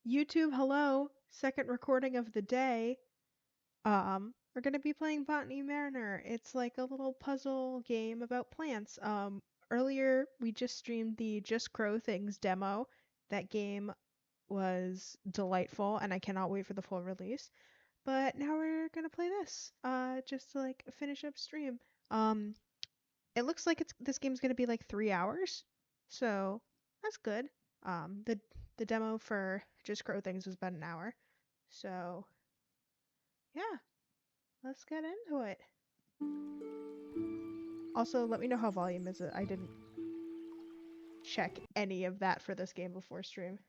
YouTube, hello. Second recording of the day. We're gonna be playing Botany Manor. It's like a little puzzle game about plants. Earlier we just streamed the Just Grow Things demo. That game was delightful, and I cannot wait for the full release. But now we're gonna play this, just to like finish up stream. Um, it looks like this game's gonna be like 3 hours, so that's good. The demo for Just Grow Things was about an hour, so yeah, let's get into it. Also, let me know how volume is it. I didn't check any of that for this game before stream.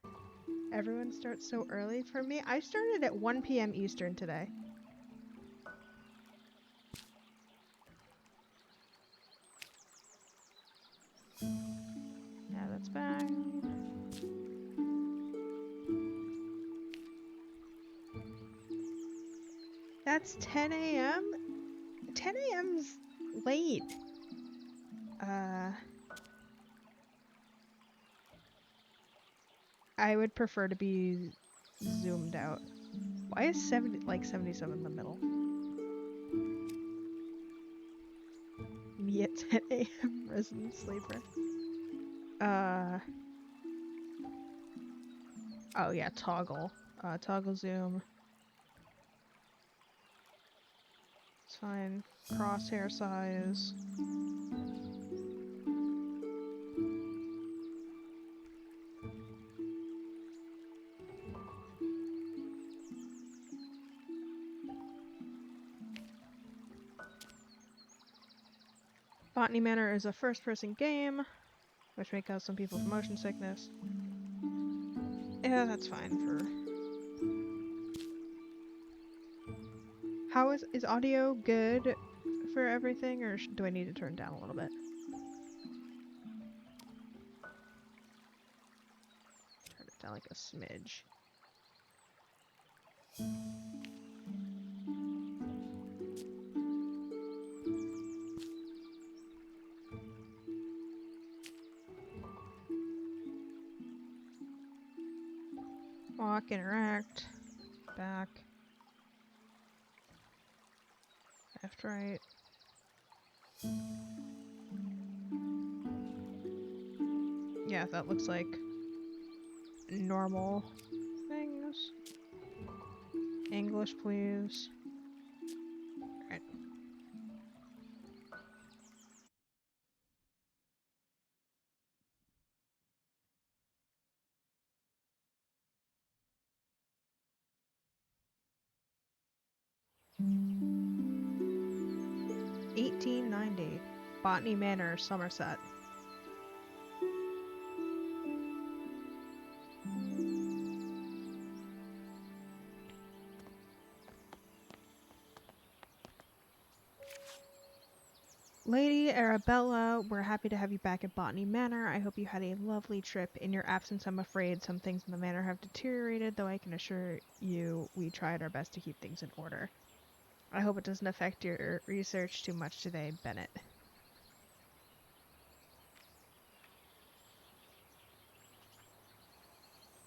Everyone starts so early. For me, I started at 1 p.m. Eastern today. Yeah, that's fine. That's 10 a.m. 10 a.m.'s late. I would prefer to be zoomed out. Why is 77 in the middle? Me at 10 a.m. resident sleeper. Oh yeah, toggle. Toggle zoom. It's fine. Crosshair size. Botany Manor is a first-person game, which may cause some people motion sickness. Yeah, that's fine for... How is audio good for everything, or do I need to turn down a little bit? Turn it down like a smidge. Walk, interact, back, left, right. Yeah, that looks like normal things. English, please. Right. $18.90. Botany Manor, Somerset. Lady Arabella, we're happy to have you back at Botany Manor. I hope you had a lovely trip. In your absence, I'm afraid some things in the manor have deteriorated, though I can assure you we tried our best to keep things in order. I hope it doesn't affect your research too much today, Bennett.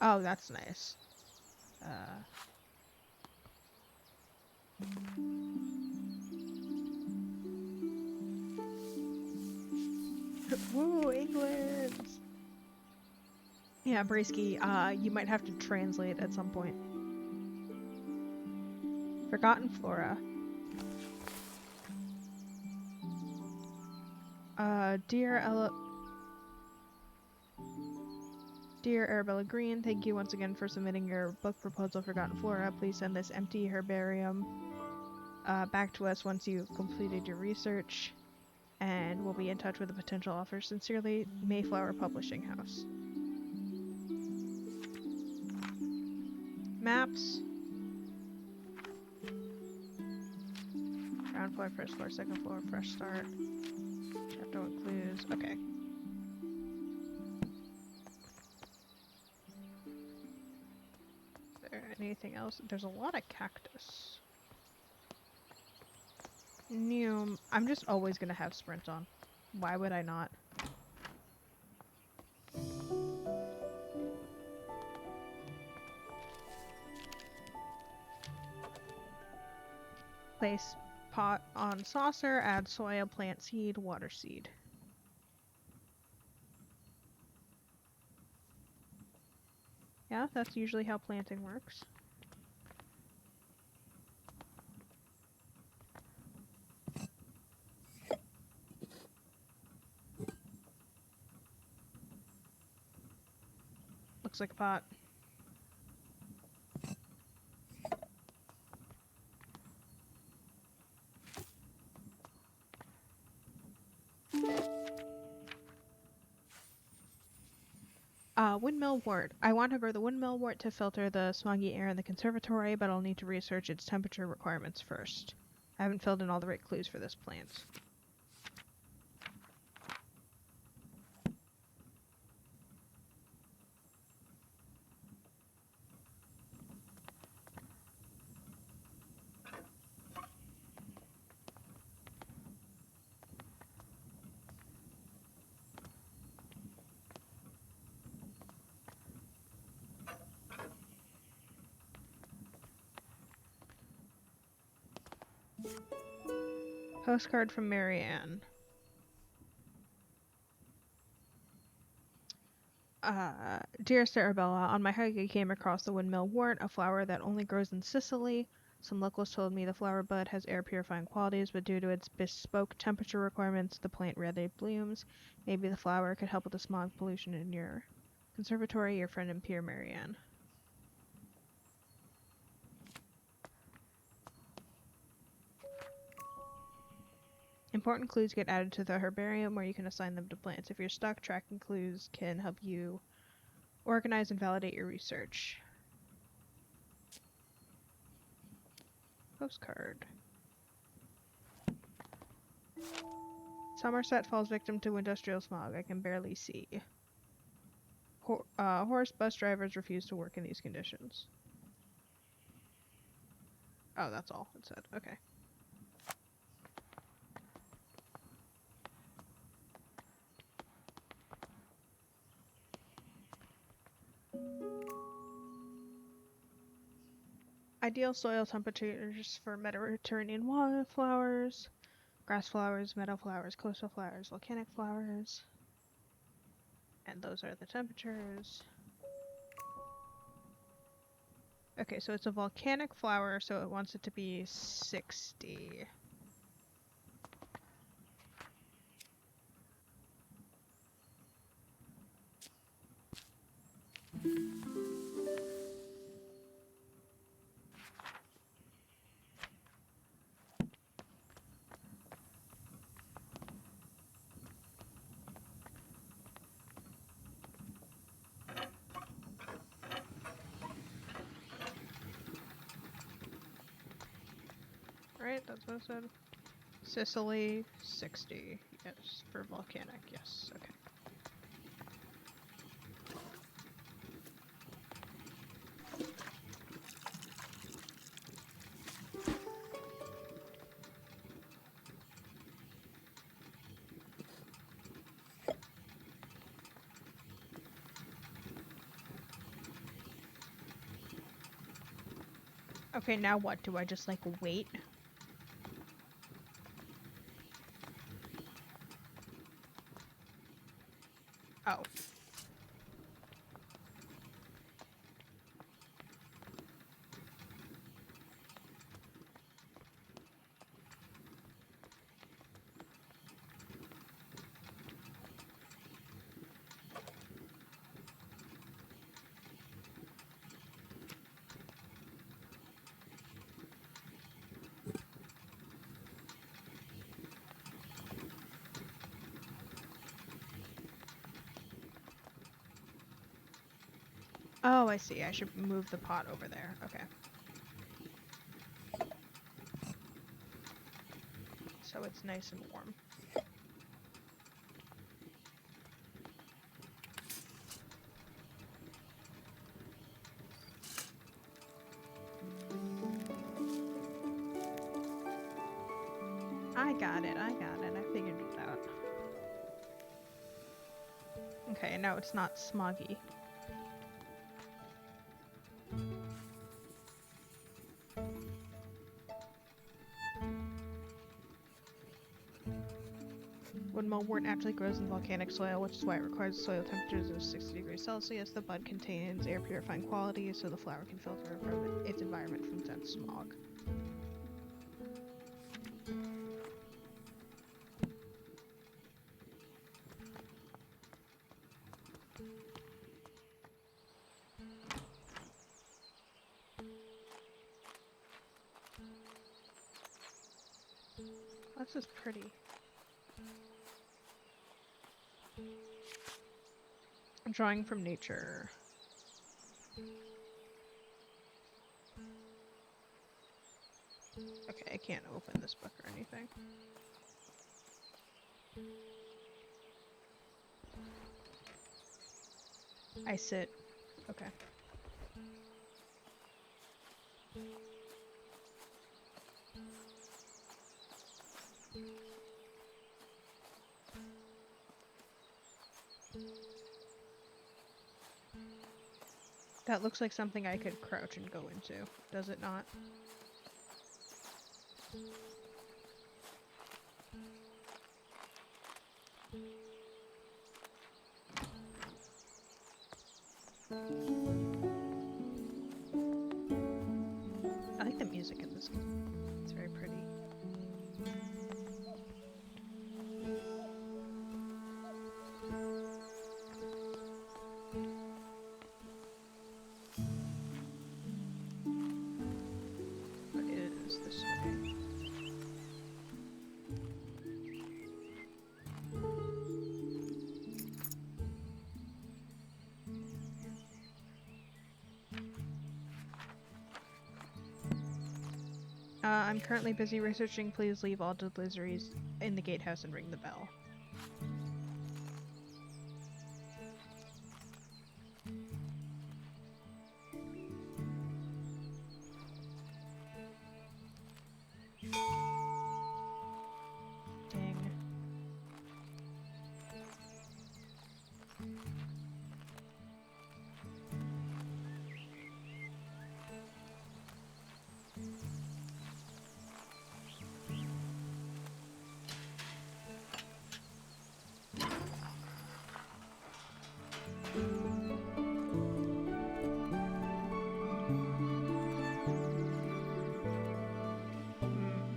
Oh, that's nice. Woo, England! Yeah, Bracey, you might have to translate at some point. Forgotten Flora. Dear Arabella Green, thank you once again for submitting your book proposal, Forgotten Flora. Please send this empty herbarium back to us once you've completed your research, and we'll be in touch with a potential offer. Sincerely, Mayflower Publishing House. Maps. Ground floor, first floor, second floor, fresh start. Chapter includes. Okay. Is there anything else? There's a lot of cactus. New. I'm just always gonna have sprint on. Why would I not? Place pot on saucer, add soil, plant seed, water seed. Yeah, that's usually how planting works. Looks like a pot. Windmill wort. I want to grow the windmill wort to filter the smoggy air in the conservatory, but I'll need to research its temperature requirements first. I haven't filled in all the right clues for this plant. Postcard from Marianne. Dearest Arabella, on my hike I came across the windmill wort, a flower that only grows in Sicily. Some locals told me the flower bud has air purifying qualities, but due to its bespoke temperature requirements, the plant rarely blooms. Maybe the flower could help with the smog pollution in your conservatory. Your friend and peer, Marianne. Important clues get added to the herbarium where you can assign them to plants. If you're stuck, tracking clues can help you organize and validate your research. Postcard. Somerset falls victim to industrial smog. I can barely see. Horse bus drivers refuse to work in these conditions. Oh, that's all it said. Okay. Ideal soil temperatures for Mediterranean wildflowers, grass flowers, meadow flowers, coastal flowers, volcanic flowers. And those are the temperatures. Okay, so it's a volcanic flower, so it wants it to be 60. Right, that's what it said. Sicily, 60. Yes, for volcanic, yes, okay. Okay, now what? Do I just, like, wait? Oh. Oh, I see. I should move the pot over there. Okay. So it's nice and warm. I got it. I figured it out. Okay, now it's not smoggy. When mugwort naturally grows in volcanic soil, which is why it requires soil temperatures of 60 degrees Celsius, the bud contains air purifying qualities so the flower can filter from its environment from dense smog. This is pretty. I'm drawing from nature. Okay, I can't open this book or anything. I sit. Okay. That looks like something I could crouch and go into, does it not? I like the music in this game. It's very pretty. What is this way? I'm currently busy researching. Please leave all deliveries in the gatehouse and ring the bell. Dang.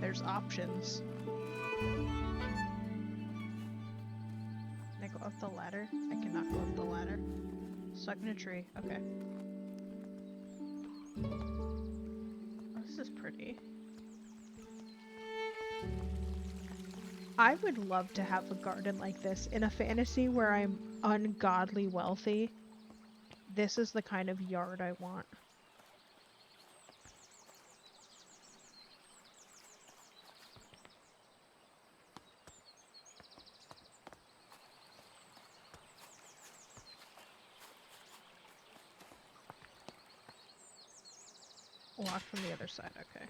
There's options. Can I go up the ladder? I cannot go up the ladder. Stuck in a tree. Okay. Oh, this is pretty. I would love to have a garden like this in a fantasy where I'm ungodly wealthy. This is the kind of yard I want. Locked from the other side, okay.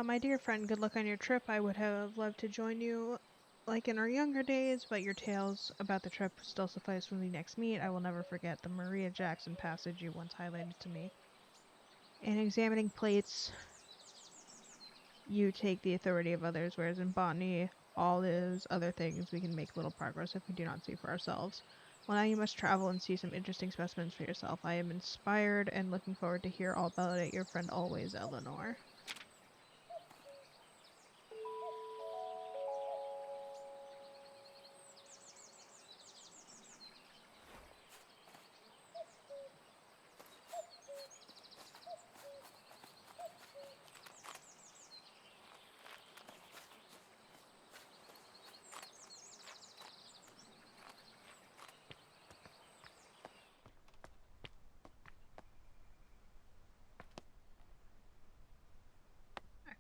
My dear friend, good luck on your trip. I would have loved to join you like in our younger days, but your tales about the trip still suffice when we next meet. I will never forget the Maria Jackson passage you once highlighted to me. In examining plates, you take the authority of others, whereas in botany, all those other things, we can make little progress if we do not see for ourselves. Well, now you must travel and see some interesting specimens for yourself. I am inspired and looking forward to hear all about it. Your friend always, Eleanor.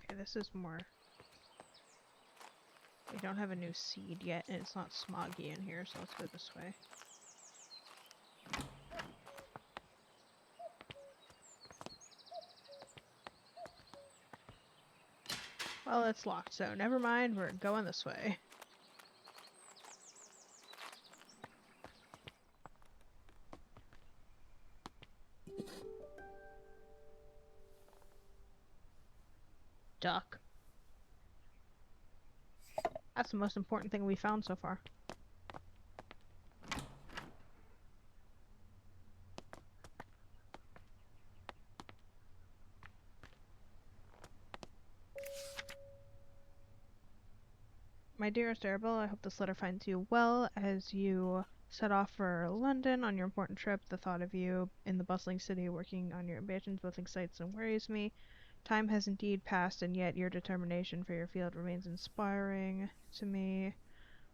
Okay, this is more... We don't have a new seed yet, and it's not smoggy in here, so let's go this way. Well, it's locked, so never mind, we're going this way. Duck. That's the most important thing we found so far. My dearest Arabelle, I hope this letter finds you well as you set off for London on your important trip. The thought of you in the bustling city working on your ambitions both excites and worries me. Time has indeed passed, and yet your determination for your field remains inspiring to me.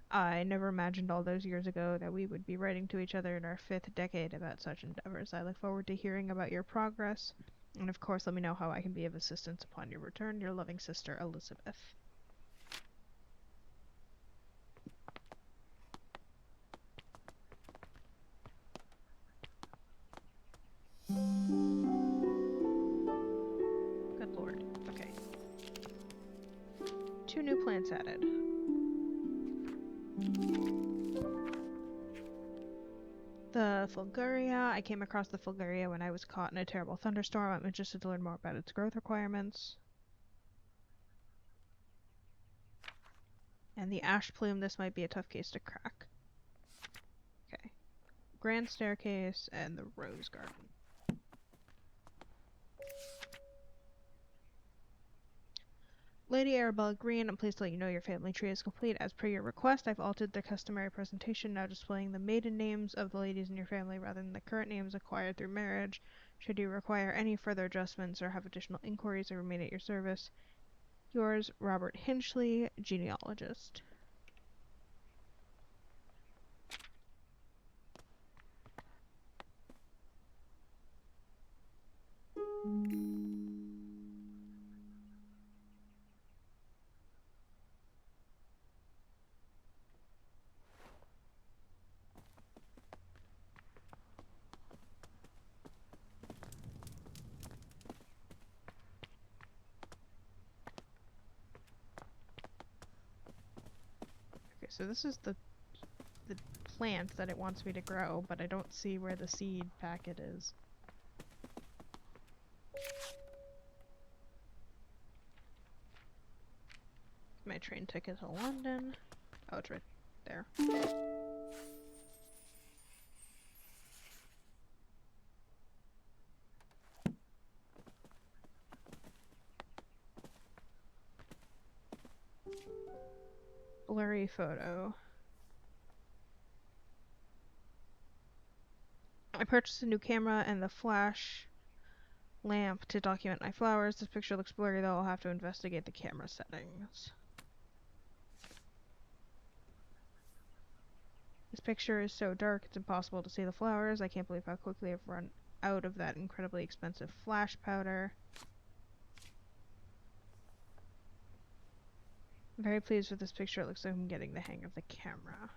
I never imagined all those years ago that we would be writing to each other in our fifth decade about such endeavors. I look forward to hearing about your progress, and of course, let me know how I can be of assistance upon your return. Your loving sister, Elizabeth. Good lord. Okay. 2 new plants added. The Fulguria. I came across the Fulguria when I was caught in a terrible thunderstorm. I'm interested to learn more about its growth requirements. And the ash plume, this might be a tough case to crack. Okay. Grand staircase and the rose garden. Lady Arabella Green, I'm pleased to let you know your family tree is complete. As per your request, I've altered the customary presentation, now displaying the maiden names of the ladies in your family rather than the current names acquired through marriage. Should you require any further adjustments or have additional inquiries, I remain at your service. Yours, Robert Hinchley, genealogist. Okay, so this is the plant that it wants me to grow, but I don't see where the seed packet is. My train ticket to London. Oh, it's right there. Blurry photo. I purchased a new camera and the flash lamp to document my flowers. This picture looks blurry though, I'll have to investigate the camera settings. This picture is so dark it's impossible to see the flowers. I can't believe how quickly I've run out of that incredibly expensive flash powder. I'm very pleased with this picture. It looks like I'm getting the hang of the camera.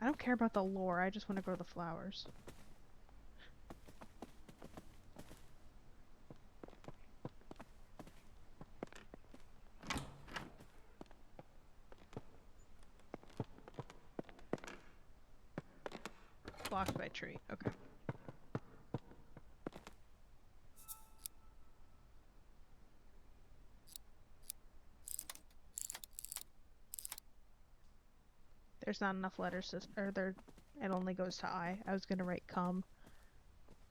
I don't care about the lore, I just want to grow the flowers. Blocked by tree, okay. There's not enough letters to, or there, it only goes to I. I was gonna write come,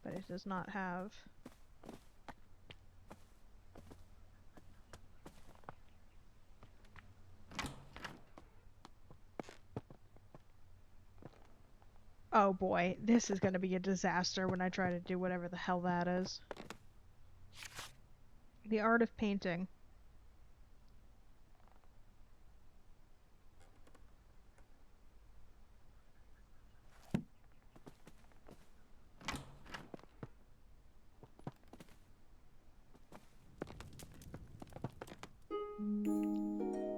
but it does not have. Oh boy, this is gonna be a disaster when I try to do whatever the hell that is. The art of painting.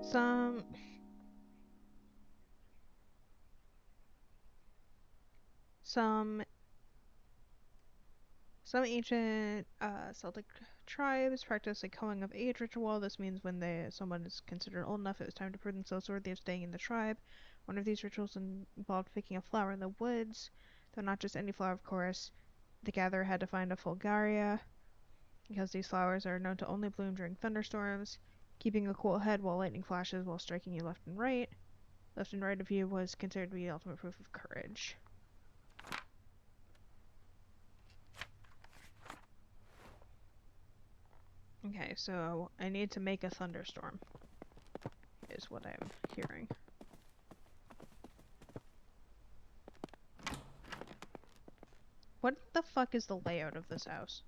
Some some ancient Celtic tribes practice a coming of age ritual. This means when someone is considered old enough, it was time to prove themselves worthy of staying in the tribe. One of these rituals involved picking a flower in the woods, though not just any flower, of course. The gatherer had to find a fulgaria, because these flowers are known to only bloom during thunderstorms. Keeping a cool head while lightning flashes while striking you left and right. Left and right of you was considered to be the ultimate proof of courage. Okay, so I need to make a thunderstorm, is what I'm hearing. What the fuck is the layout of this house?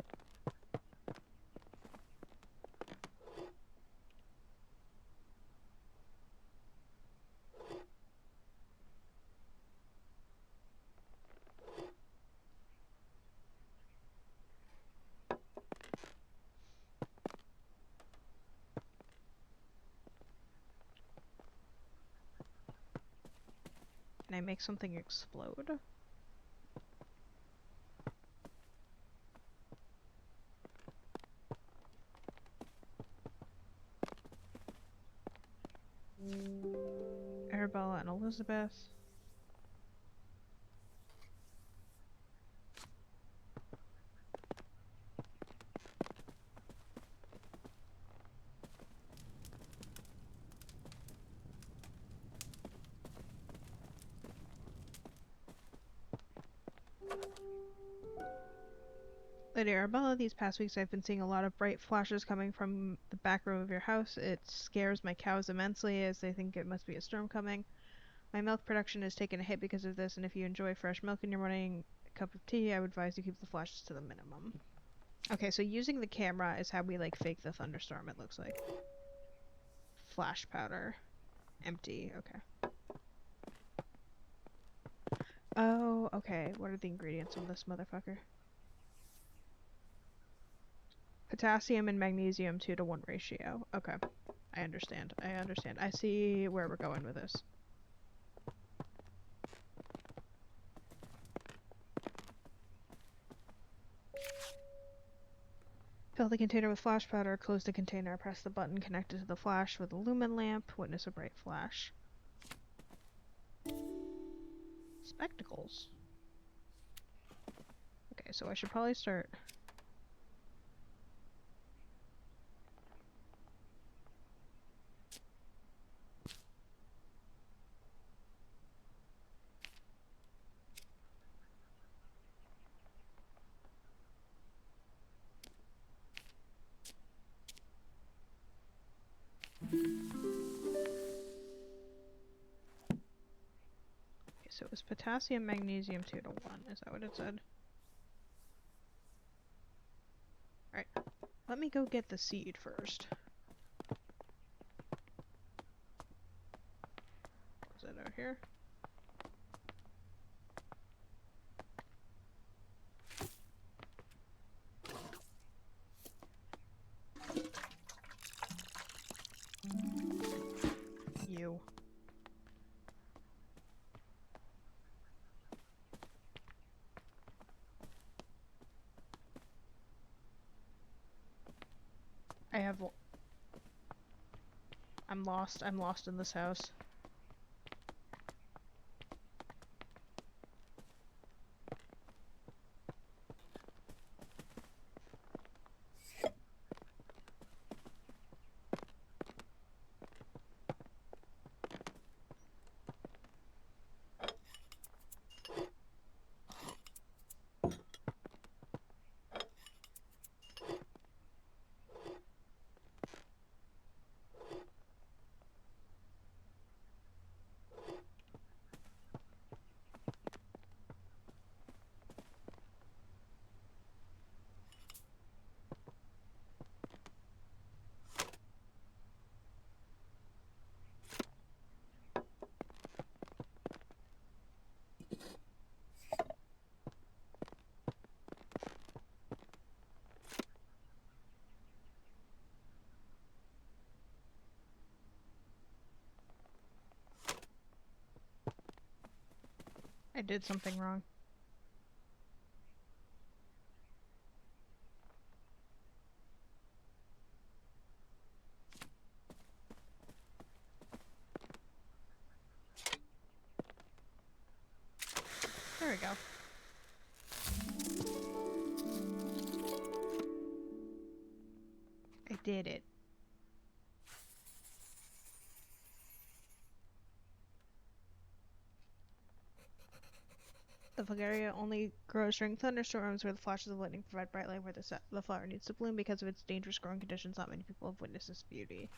Can I make something explode? Arabella and Elizabeth. Lady Arabella, these past weeks I've been seeing a lot of bright flashes coming from the back room of your house. It scares my cows immensely as they think it must be a storm coming. My milk production has taken a hit because of this, and if you enjoy fresh milk in your morning cup of tea, I would advise you keep the flashes to the minimum. Okay, so using the camera is how we like fake the thunderstorm, it looks like. Flash powder. Empty, okay. Oh, okay. What are the ingredients on this motherfucker? Potassium and magnesium 2-to-1 ratio. Okay. I understand. I see where we're going with this. Fill the container with flash powder, close the container, press the button connected to the flash with a lumen lamp, witness a bright flash. Spectacles. Okay, so I should probably start... Okay, so it was potassium, magnesium 2-to-1. Is that what it said? Alright. Let me go get the seed first. Is that out here? You. I have... I'm lost. I'm lost in this house. I did something wrong. we go. I did it. The Vulgaria only grows during thunderstorms where the flashes of lightning provide bright light where the flower needs to bloom. Because of its dangerous growing conditions, not many people have witnessed its beauty.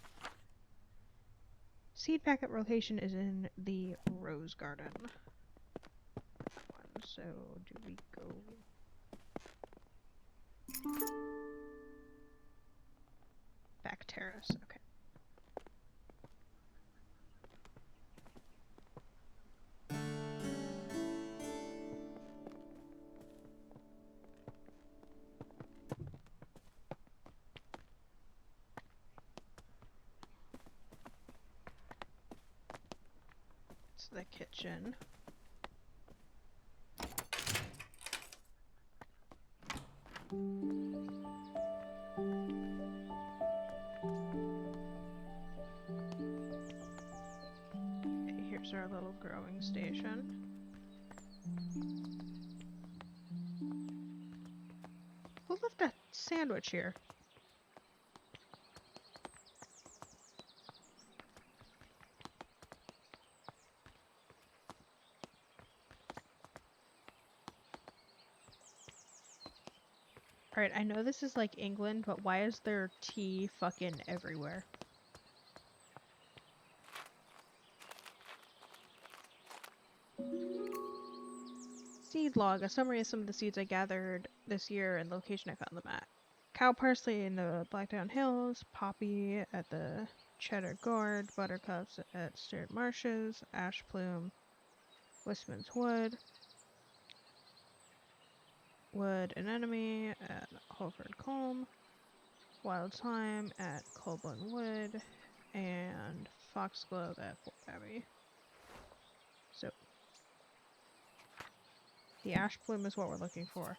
Seed packet location is in the rose garden. So, do we go... Back terrace, okay. It's the kitchen. Okay, here's our little growing station. Who left a sandwich here? Alright, I know this is like England, but why is there tea fucking everywhere? Seed log, a summary of some of the seeds I gathered this year and the location I found them at. Cow parsley in the Blackdown Hills, poppy at the Cheddar Gorge, buttercups at Sturt Marshes, ash plume, Wistman's Wood, wood anemone at Holford Colm, wild thyme at Colburn Wood, and foxglove at Fort Abbey. So, the ash plume is what we're looking for.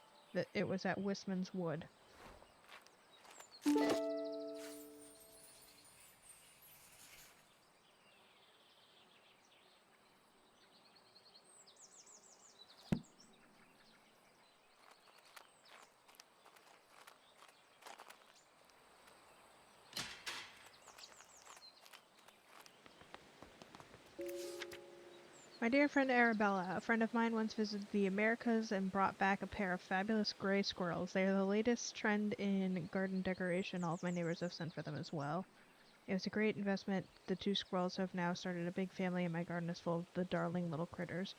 It was at Wistman's Wood. My dear friend Arabella, a friend of mine once visited the Americas and brought back a pair of fabulous gray squirrels. They are the latest trend in garden decoration. All of my neighbors have sent for them as well. It was a great investment. The two squirrels have now started a big family and my garden is full of the darling little critters.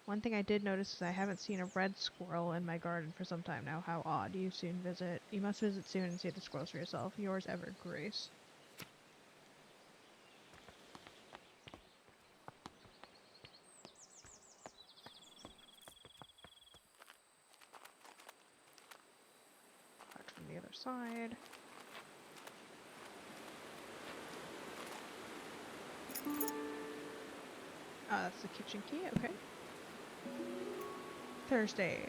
One thing I did notice is I haven't seen a red squirrel in my garden for some time now. How odd. You must visit soon and see the squirrels for yourself. Yours ever, Grace. Back from the other side. That's the kitchen key, okay. Thursday,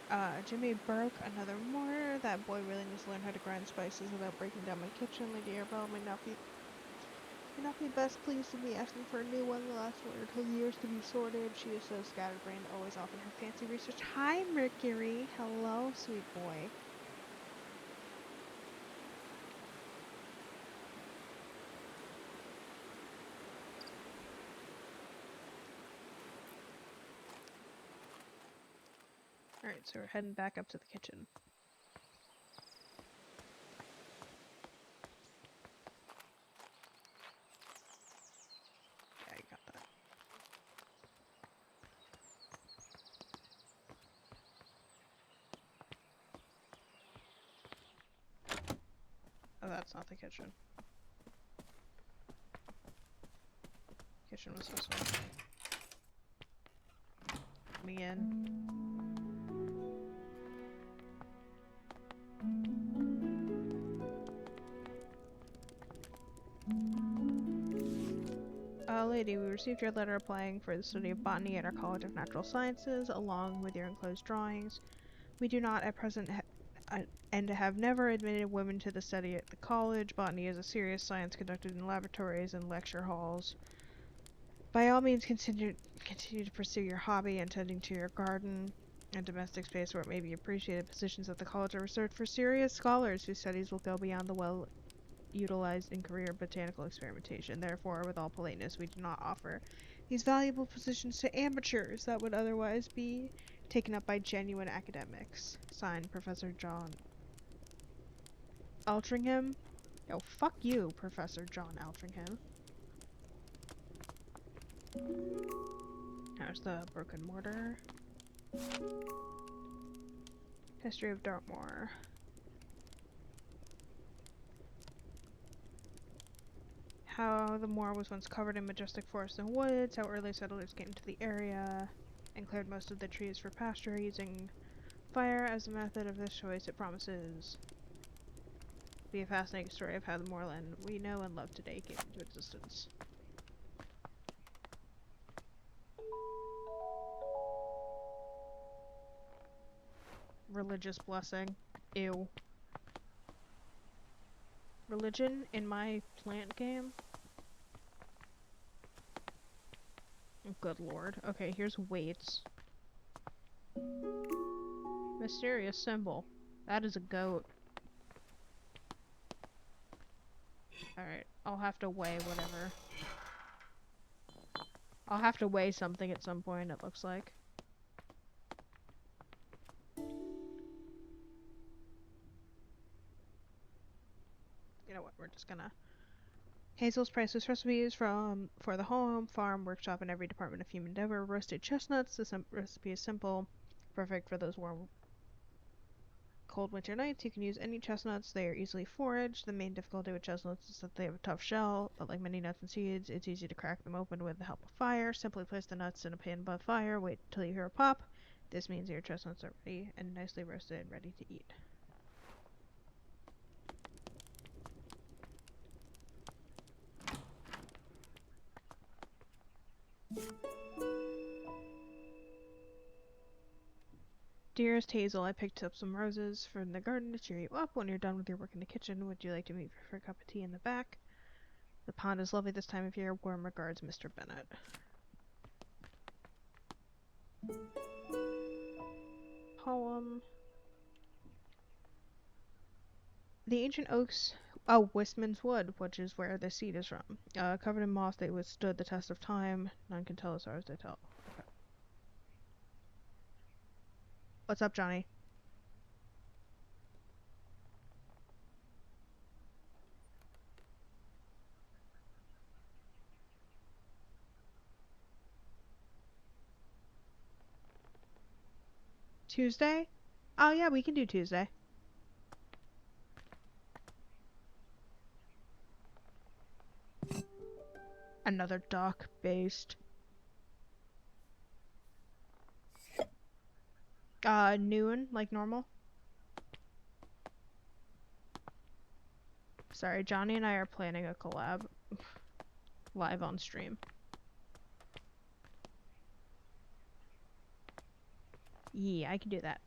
Jimmy broke another mortar. That boy really needs to learn how to grind spices without breaking down my kitchen. Lady Arabella may not be best pleased with me asking for a new one. The last order took years to be sorted. She is so scatterbrained, always off in her fancy research. Hi, Mercury. Hello, sweet boy. Alright, so we're heading back up to the kitchen. Yeah, I got that. Oh, that's not the kitchen. Kitchen was this one. Me in. Lady, we received your letter applying for the study of botany at our College of Natural Sciences, along with your enclosed drawings. We do not at present and have never admitted women to the study at the college. Botany is a serious science conducted in laboratories and lecture halls. By all means, continue to pursue your hobby and tending to your garden. A domestic space where it may be appreciated. Positions at the college are reserved for serious scholars whose studies will go beyond the well-utilized in career botanical experimentation. Therefore, with all politeness, we do not offer these valuable positions to amateurs that would otherwise be taken up by genuine academics. Signed, Professor John Altringham. Oh, fuck you, Professor John Altringham. There's the broken mortar. History of Dartmoor. How the moor was once covered in majestic forests and woods, how early settlers came to the area and cleared most of the trees for pasture using fire as a method of this choice. It promises to be a fascinating story of how the moorland we know and love today came into existence. Religious blessing. Ew. Religion in my plant game? Good lord. Okay, here's weights. Mysterious symbol. That is a goat. Alright, I'll have to weigh whatever. I'll have to weigh something at some point, it looks like. You know what, we're just gonna... Hazel's priceless recipes for the home, farm, workshop, and every department of human endeavor. Roasted chestnuts. This recipe is simple, perfect for those warm, cold winter nights. You can use any chestnuts. They are easily foraged. The main difficulty with chestnuts is that they have a tough shell, but like many nuts and seeds, it's easy to crack them open with the help of fire. Simply place the nuts in a pan above fire. Wait till you hear a pop. This means your chestnuts are ready and nicely roasted and ready to eat. Dearest Hazel, I picked up some roses from the garden to cheer you up when you're done with your work in the kitchen. Would you like to meet for a cup of tea in the back? The pond is lovely this time of year. Warm regards, Mr. Bennett. Poem. The ancient oaks... Oh, Wistman's Wood, which is where the seed is from. Covered in moss, they withstood the test of time. None can tell as far as they tell. Okay. What's up, Johnny? Tuesday? Oh yeah, we can do Tuesday. Another dock-based. Noon, like normal. Sorry, Johnny and I are planning a collab live on stream. Yeah, I can do that.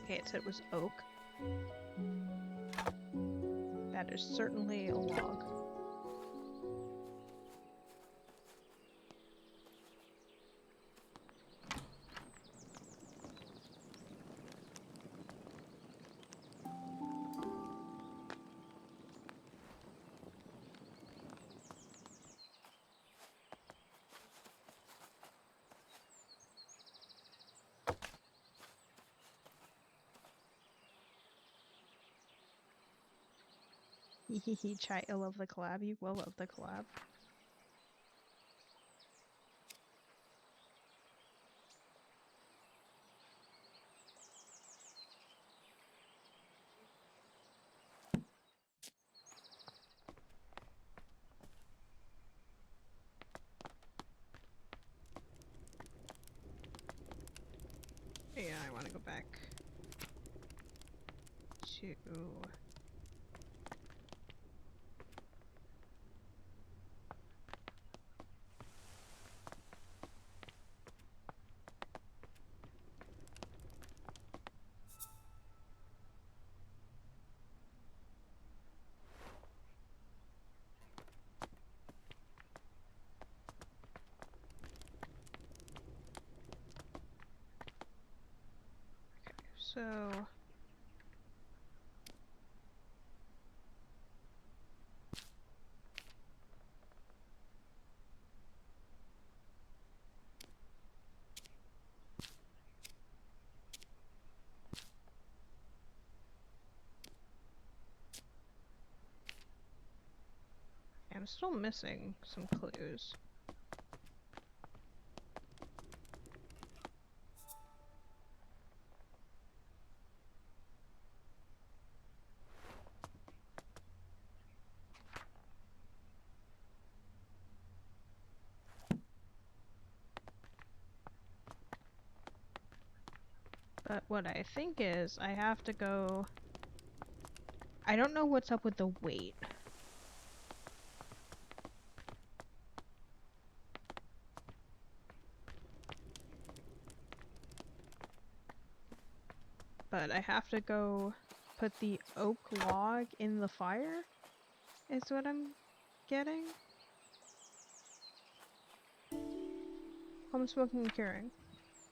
Okay, it said it was oak. That is certainly a log. Hehehe, Chai, I love the collab. You will love the collab. Yeah, I want to go back to... So... I'm still missing some clues. But what I think is I have to go... I don't know what's up with the weight. But I have to go put the oak log in the fire, is what I'm getting. Home smoking and curing.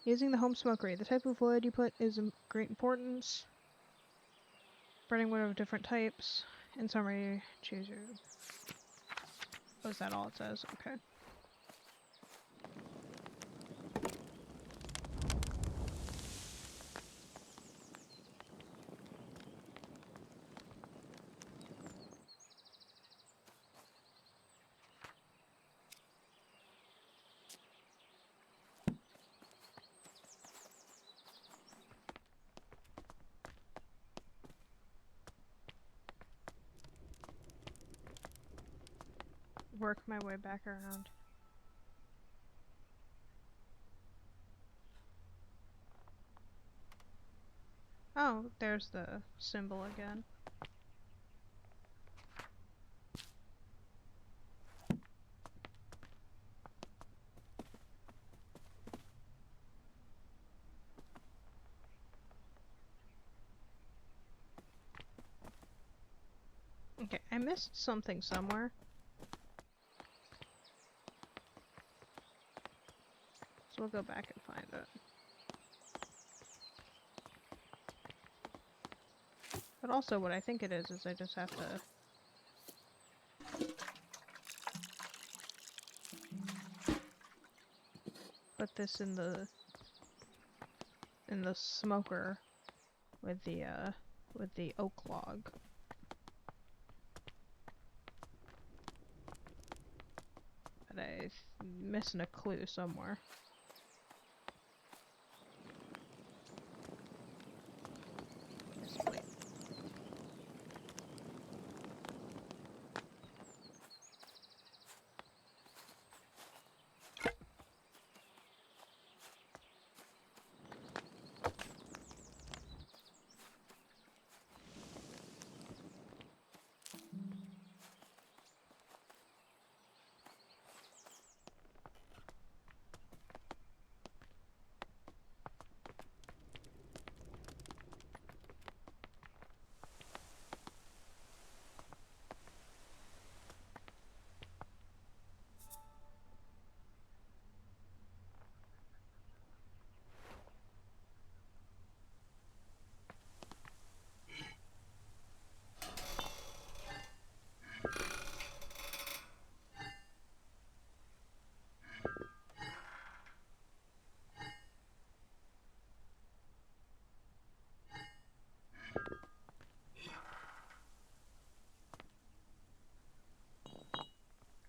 Using the home smokery. The type of wood you put is of great importance. Burning wood of different types. In summary, choose your... Oh, is that all it says? Okay. Work my way back around. Oh, there's the symbol again. Okay, I missed something somewhere. So we'll go back and find it. But also what I think it is I just have to... put this in the smoker with the oak log. But I'm missing a clue somewhere. Yes, wait.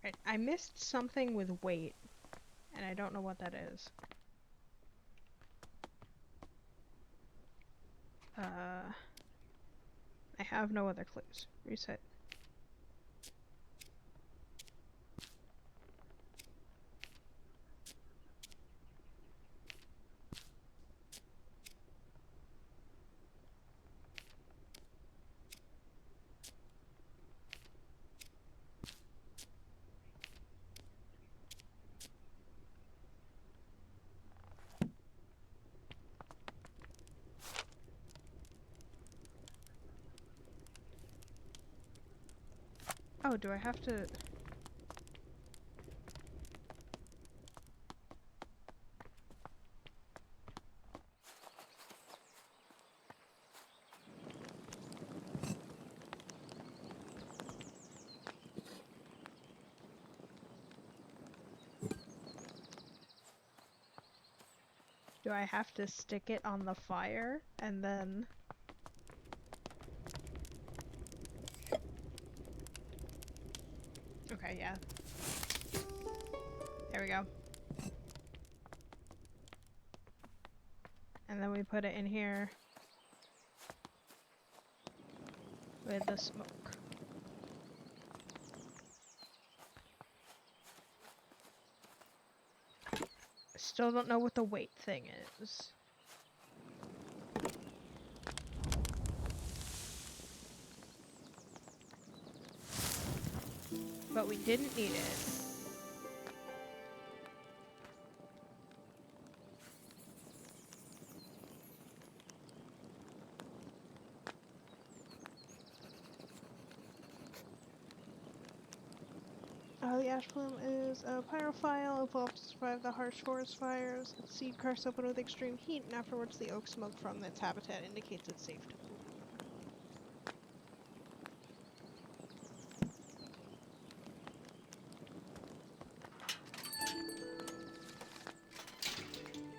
Right, I missed something with weight, and I don't know what that is. I have no other clues. Reset. Oh, do I have to... Do I have to stick it on the fire and then... Okay, yeah. There we go. And then we put it in here with the smoke. Still don't know what the weight thing is. But we didn't need it. The ash plume is a pyrophile, evolved to survive the harsh forest fires. Its seed cracks open with extreme heat, and afterwards the oak smoke from its habitat indicates it's safe to move.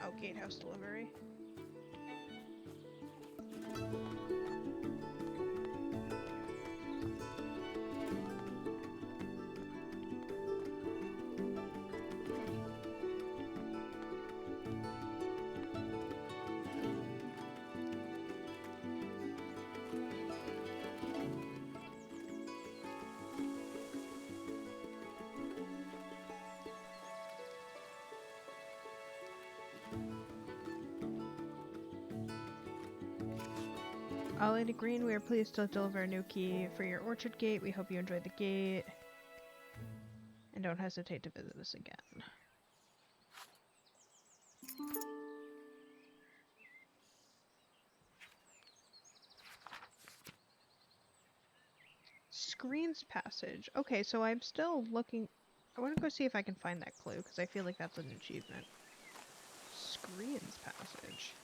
Oh, gatehouse delivery. Lady Green, we are pleased to deliver a new key for your orchard gate. We hope you enjoyed the gate. And don't hesitate to visit us again. Screens passage. Okay, so I'm still looking... I want to go see if I can find that clue, because I feel like that's an achievement. Screens passage.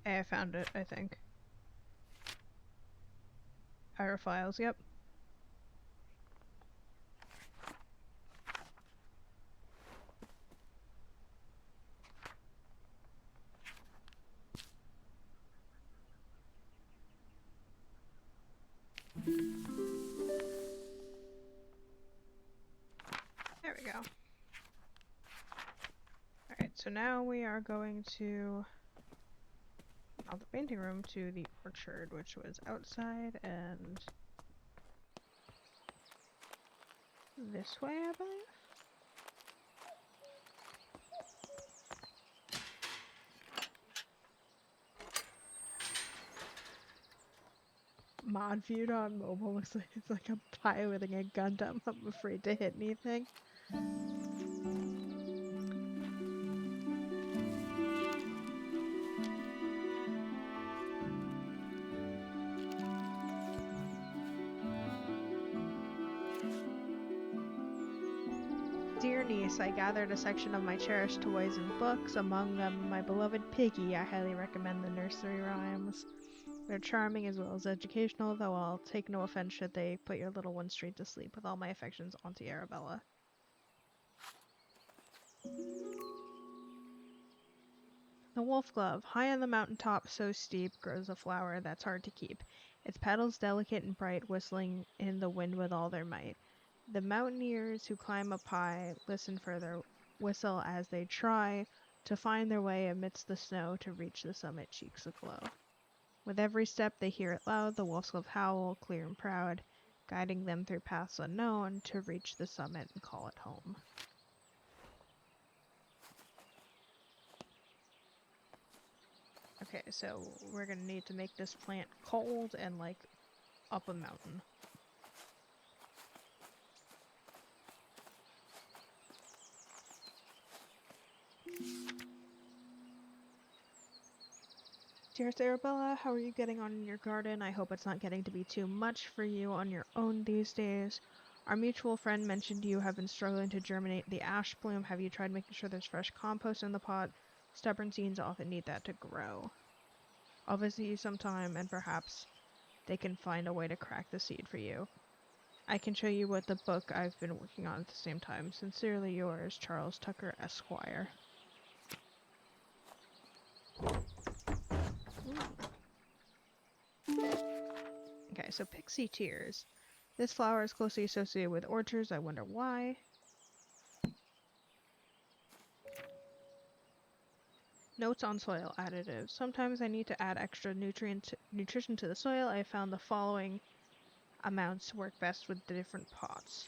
Hey, I found it, I think. Pyrophiles, yep. There we go. Alright, so now we are going to... out the painting room to the orchard, which was outside and this way, I believe? Mod viewed on mobile looks like it's like I'm piloting a Gundam. I'm afraid to hit anything. Dear niece, I gathered a section of my cherished toys and books, among them my beloved Piggy. I highly recommend the nursery rhymes. They're charming as well as educational, though I'll take no offense should they put your little one straight to sleep. With all my affections, Auntie Arabella. The wolf glove. High on the mountain top, so steep, grows a flower that's hard to keep. its petals delicate and bright, whistling in the wind with all their might. The mountaineers who climb up high listen for their whistle as they try to find their way amidst the snow to reach the summit, cheeks aglow. With every step they hear it loud, the wolf-wolf howl, clear and proud, guiding them through paths unknown to reach the summit and call it home. Okay, so we're gonna need to make this plant cold and, like, up a mountain. Dearest Arabella, how are you getting on in your garden? I hope it's not getting to be too much for you on your own these days. Our mutual friend mentioned you have been struggling to germinate the ash bloom. Have you tried making sure there's fresh compost in the pot? Stubborn seeds often need that to grow. I'll visit you sometime, and perhaps they can find a way to crack the seed for you. I can show you what the book I've been working on at the same time. Sincerely yours, Charles Tucker, Esquire. Okay, so Pixie Tears. This flower is closely associated with orchards. I wonder why. Notes on soil additives. Sometimes I need to add extra nutrition to the soil. I found the following amounts work best with the different pots.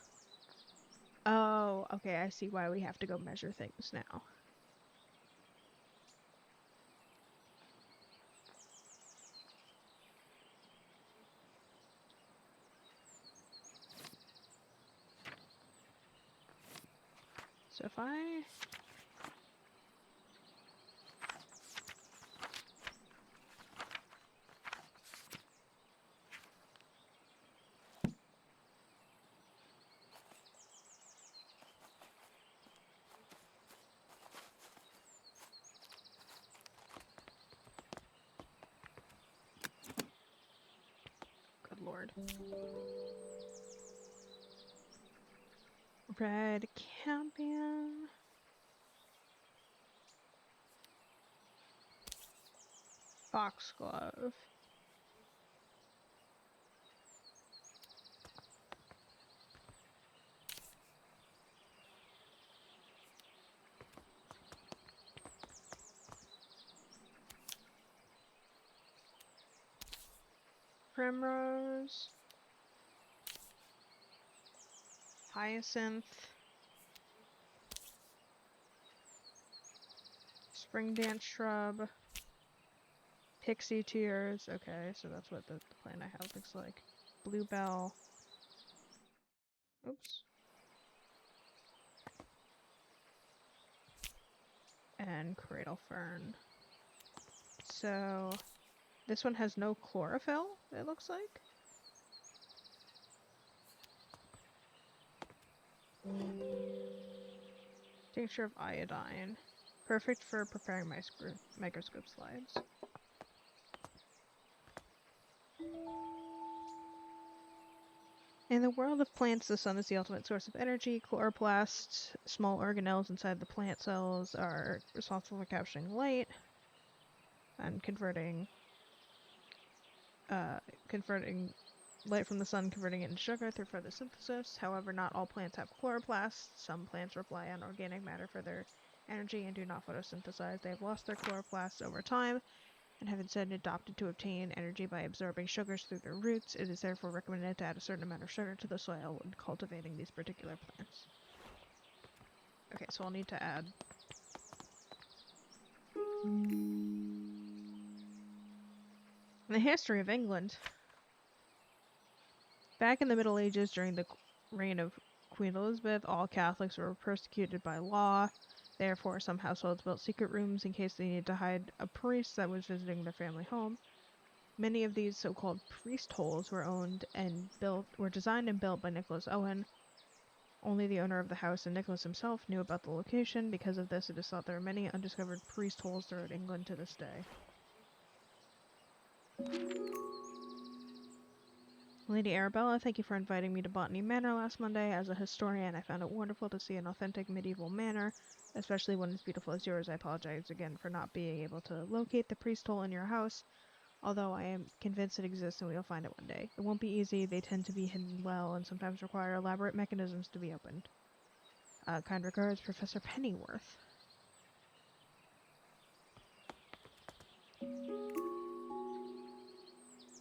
Oh, okay, I see why we have to go measure things now. So if I... Good lord. Red campion. Foxglove. Primrose. Hyacinth. Spring dance shrub. Pixie tears. Okay, so that's what the plant I have looks like. Bluebell. Oops. And cradle fern. So this one has no chlorophyll, it looks like. Tincture of iodine. Perfect for preparing microscope slides. In the world of plants, the sun is the ultimate source of energy. Chloroplasts, small organelles inside the plant cells, are responsible for capturing light and converting light from the sun, converting it into sugar through photosynthesis. However, not all plants have chloroplasts. Some plants rely on organic matter for their energy and do not photosynthesize. They have lost their chloroplasts over time and have instead adopted to obtain energy by absorbing sugars through their roots. It is therefore recommended to add a certain amount of sugar to the soil when cultivating these particular plants. Okay, so I'll need to add... The history of England. Back in the Middle Ages, during the reign of Queen Elizabeth, all Catholics were persecuted by law. Therefore, some households built secret rooms in case they needed to hide a priest that was visiting their family home. Many of these so-called priest holes were designed and built by Nicholas Owen. Only the owner of the house and Nicholas himself knew about the location. Because of this, it is thought there are many undiscovered priest holes throughout England to this day. Lady Arabella, thank you for inviting me to Botany Manor last Monday. As a historian, I found it wonderful to see an authentic medieval manor, especially one as beautiful as yours. I apologize again for not being able to locate the priest hole in your house. Although I am convinced it exists and we'll find it one day. It won't be easy, they tend to be hidden well and sometimes require elaborate mechanisms to be opened. Kind regards, Professor Pennyworth.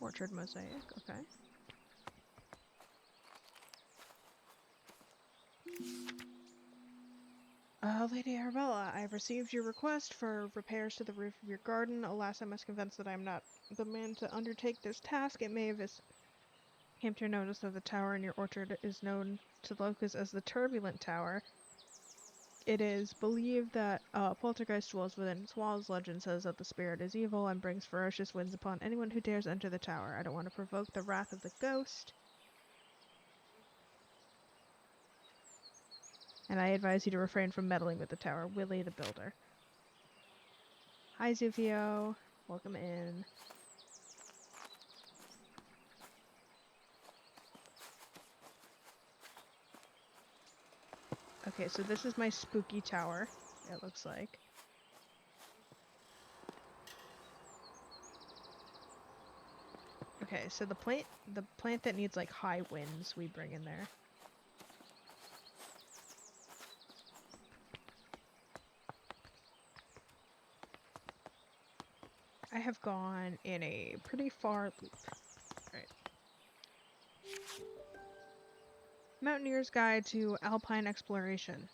Orchard mosaic, okay. Lady Arabella, I have received your request for repairs to the roof of your garden. Alas, I must confess that I am not the man to undertake this task. It may have came to your notice that the tower in your orchard is known to locals as the Turbulent Tower. It is believed that poltergeist dwells within its walls. Legend says that the spirit is evil and brings ferocious winds upon anyone who dares enter the tower. I don't want to provoke the wrath of the ghost. And I advise you to refrain from meddling with the tower. Willie the Builder. Hi, Zufio. Welcome in. Okay, so this is my spooky tower, it looks like. Okay, so the plant that needs like high winds we bring in there. I have gone in a pretty far loop. Alright. Mountaineer's Guide to Alpine Exploration.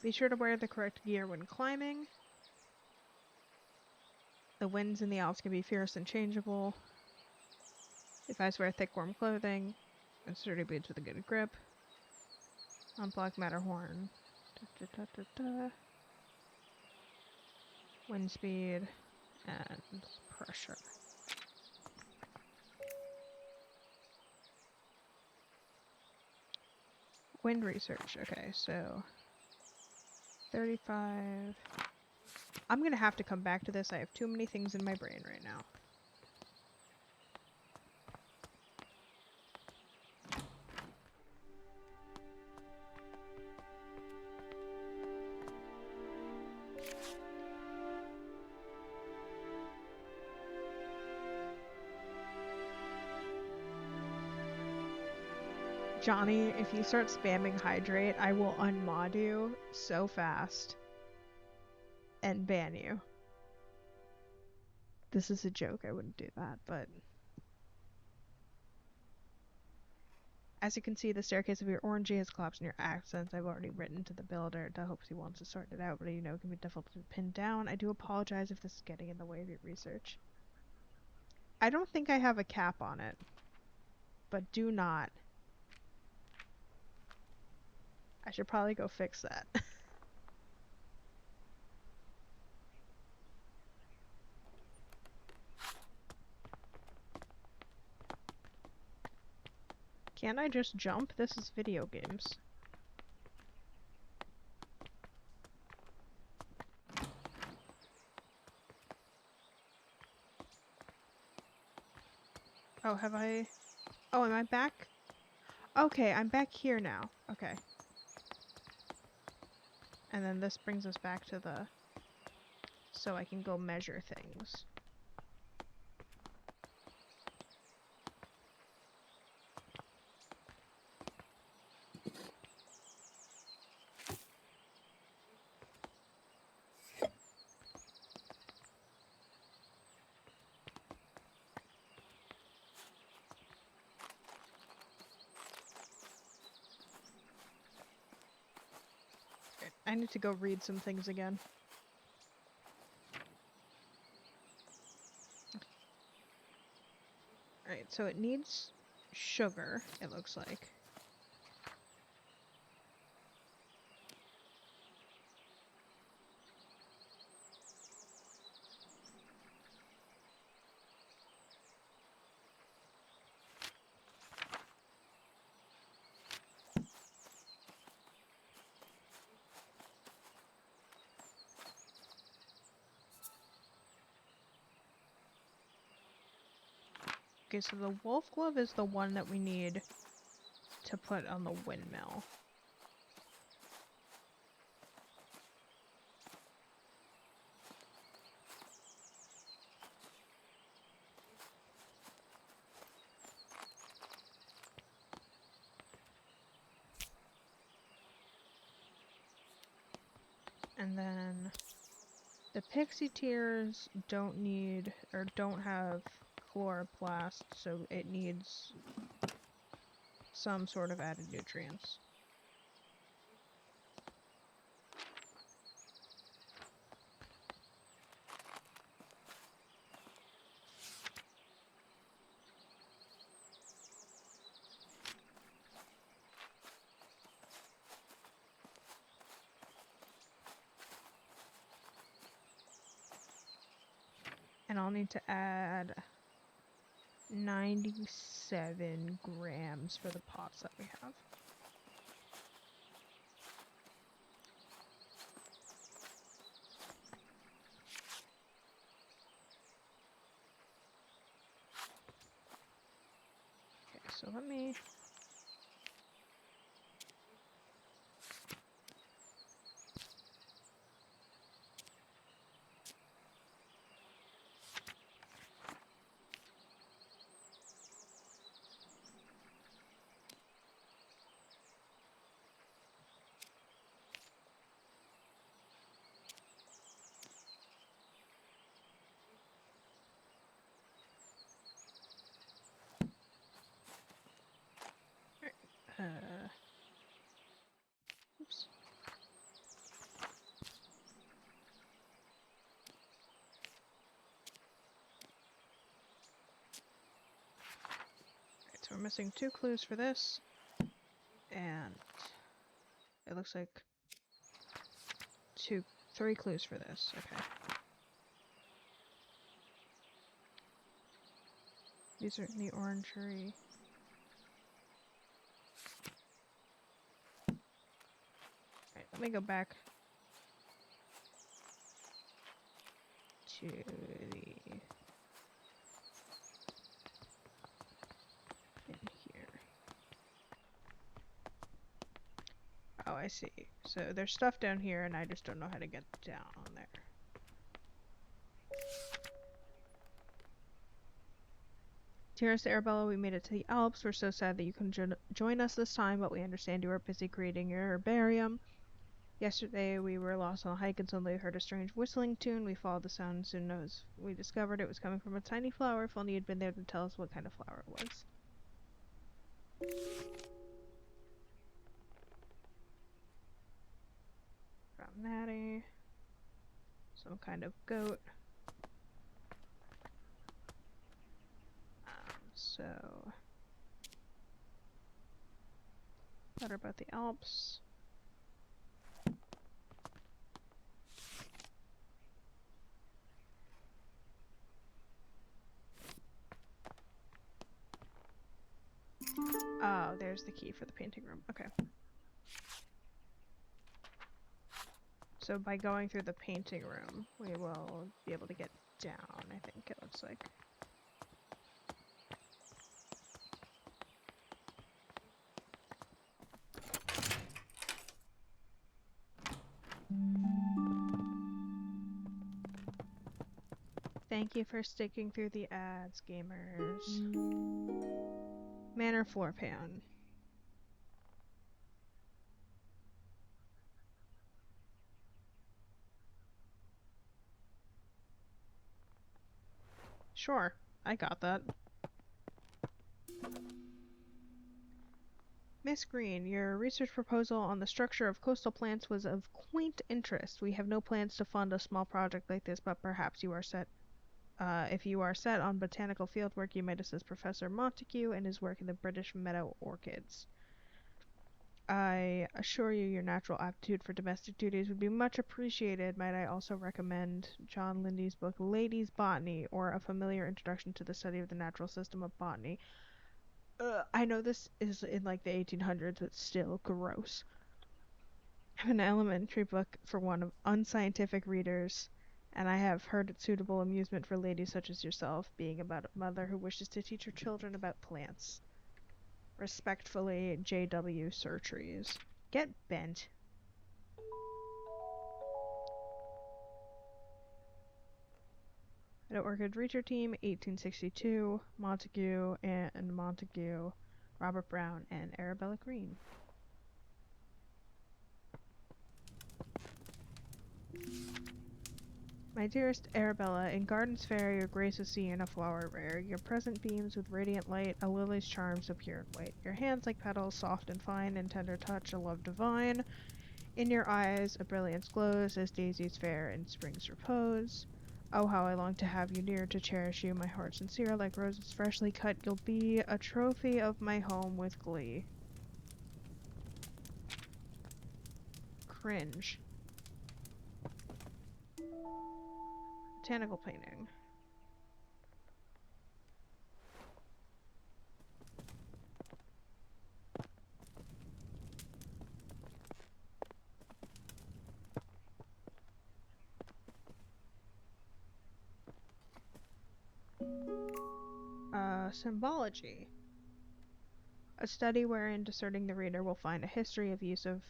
Be sure to wear the correct gear when climbing. The winds in the Alps can be fierce and changeable. Advise wear thick, warm clothing and sturdy boots with a good grip. Unblock Matterhorn. Wind speed and pressure. Wind research. Okay, so 35. I'm gonna have to come back to this. I have too many things in my brain right now. Johnny, if you start spamming hydrate, I will unmod you so fast and ban you. This is a joke, I wouldn't do that, but... As you can see, the staircase of your orangey has collapsed in your accents. I've already written to the builder to hopes he wants to sort it out, but you know it can be difficult to pin down. I do apologize if this is getting in the way of your research. I don't think I have a cap on it, but do not. I should probably go fix that. Can't I just jump? This is video games. Oh, have I... Oh, am I back? Okay, I'm back here now. Okay. And then this brings us back to the... So I can go measure things. I need to go read some things again. Alright, so it needs sugar, it looks like. Okay, so the wolf glove is the one that we need to put on the windmill. And then the pixie tears don't need or don't have chloroplast, so it needs some sort of added nutrients. And I'll need to add 97 grams for the pots that we have. Okay, so let me... oops. Alright, so we're missing 2 clues for this. And it looks like 3 clues for this. Okay. These are in the orangery. Alright, let me go back to the... in here. Oh, I see. So there's stuff down here and I just don't know how to get down there. Dearest Arabella, we made it to the Alps. We're so sad that you couldn't join us this time, but we understand you are busy creating your herbarium. Yesterday we were lost on a hike and suddenly heard a strange whistling tune. We followed the sound and soon as we discovered it was coming from a tiny flower. If only you'd been there to tell us what kind of flower it was. Brown natty. Some kind of goat. So... Letter about the Alps. Oh, there's the key for the painting room. Okay. So by going through the painting room, we will be able to get down, I think it looks like. Thank you for sticking through the ads, gamers. Manor floor pan. Sure, I got that. Miss Green, your research proposal on the structure of coastal plants was of quaint interest. We have no plans to fund a small project like this, but perhaps you are set. If you are set on botanical fieldwork, you might assist Professor Montague in his work in the British meadow orchids. I assure you your natural aptitude for domestic duties would be much appreciated. Might I also recommend John Lindy's book Ladies' Botany, or A Familiar Introduction to the Study of the Natural System of Botany. I know this is in like the 1800s, but still gross. I have an elementary book for one of unscientific readers, and I have heard it suitable amusement for ladies such as yourself, being about a mother who wishes to teach her children about plants. Respectfully, J.W. Surtrees. Get bent. Meadow Orchid Reacher Team, 1862, Montague and Montague, Robert Brown, and Arabella Green. My dearest Arabella, in gardens fair your grace is seen, a flower rare. Your present beams with radiant light, a lily's charm so pure and white. Your hands like petals, soft and fine, in tender touch, a love divine. In your eyes a brilliance glows, as daisies fair in spring's repose. Oh, how I long to have you near, to cherish you, my heart sincere, like roses freshly cut. You'll be a trophy of my home with glee. Cringe. Botanical painting. Symbology. A study wherein discerning the reader will find a history of use of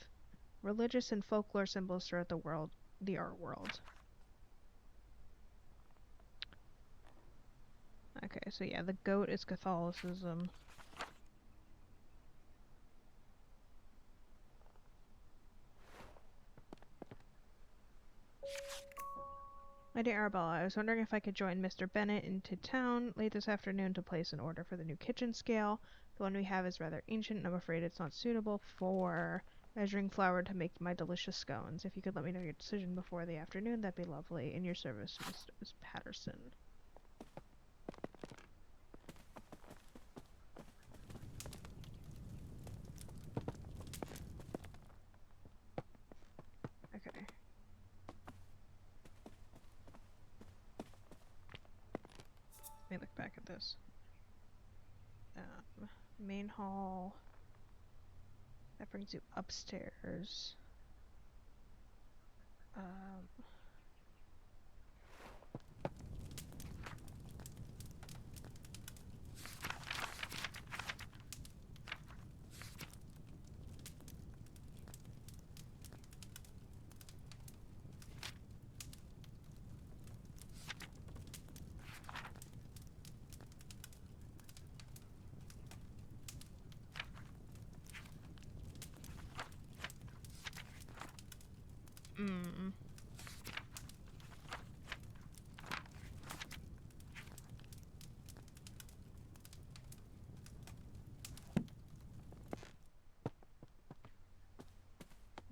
religious and folklore symbols throughout the art world. Okay, so yeah, the goat is Catholicism. My dear Arabella, I was wondering if I could join Mr. Bennett into town late this afternoon to place an order for the new kitchen scale. The one we have is rather ancient, and I'm afraid it's not suitable for measuring flour to make my delicious scones. If you could let me know your decision before the afternoon, that'd be lovely. In your service, Mrs. Patterson. Okay. Let me look back at this. Main hall. That brings you upstairs.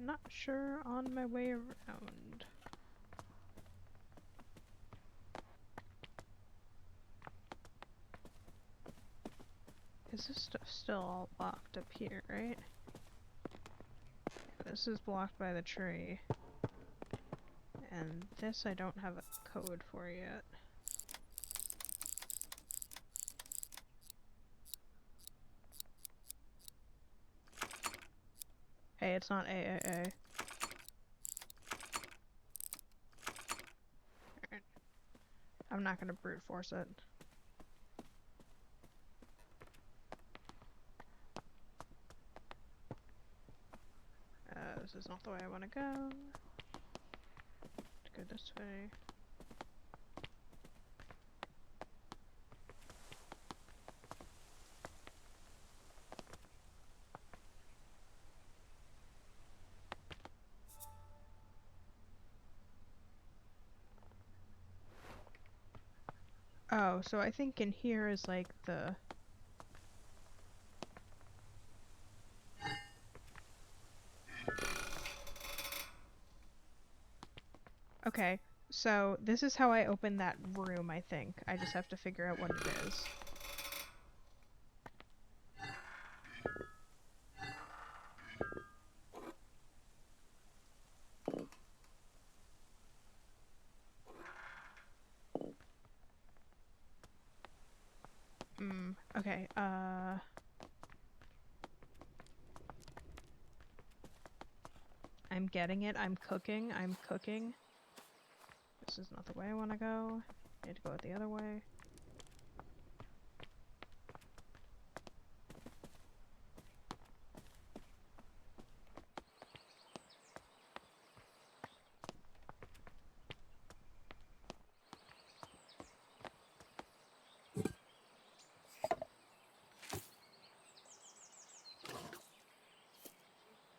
Not sure on my way around. Is this stuff still all locked up here, right? Yeah, this is blocked by the tree. And this I don't have a code for yet. Hey, it's not AAA. Alright. I'm not gonna brute force it. This is not the way I want to go. Let's go this way. Oh, so I think in here is like the... Okay, so this is how I open that room, I think. I just have to figure out what it is. Okay, I'm getting it. I'm cooking. This is not the way I want to go. I need to go it the other way.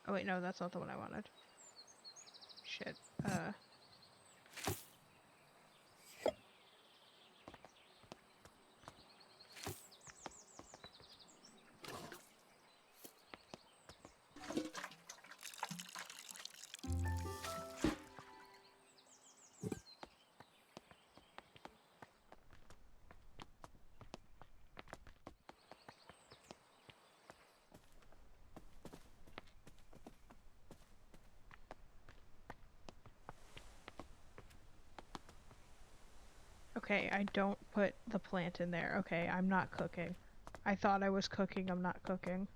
Oh wait, no, that's not the one I wanted. Shit. Okay, I don't put the plant in there. Okay, I'm not cooking. I thought I was cooking, I'm not cooking.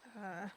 Uh...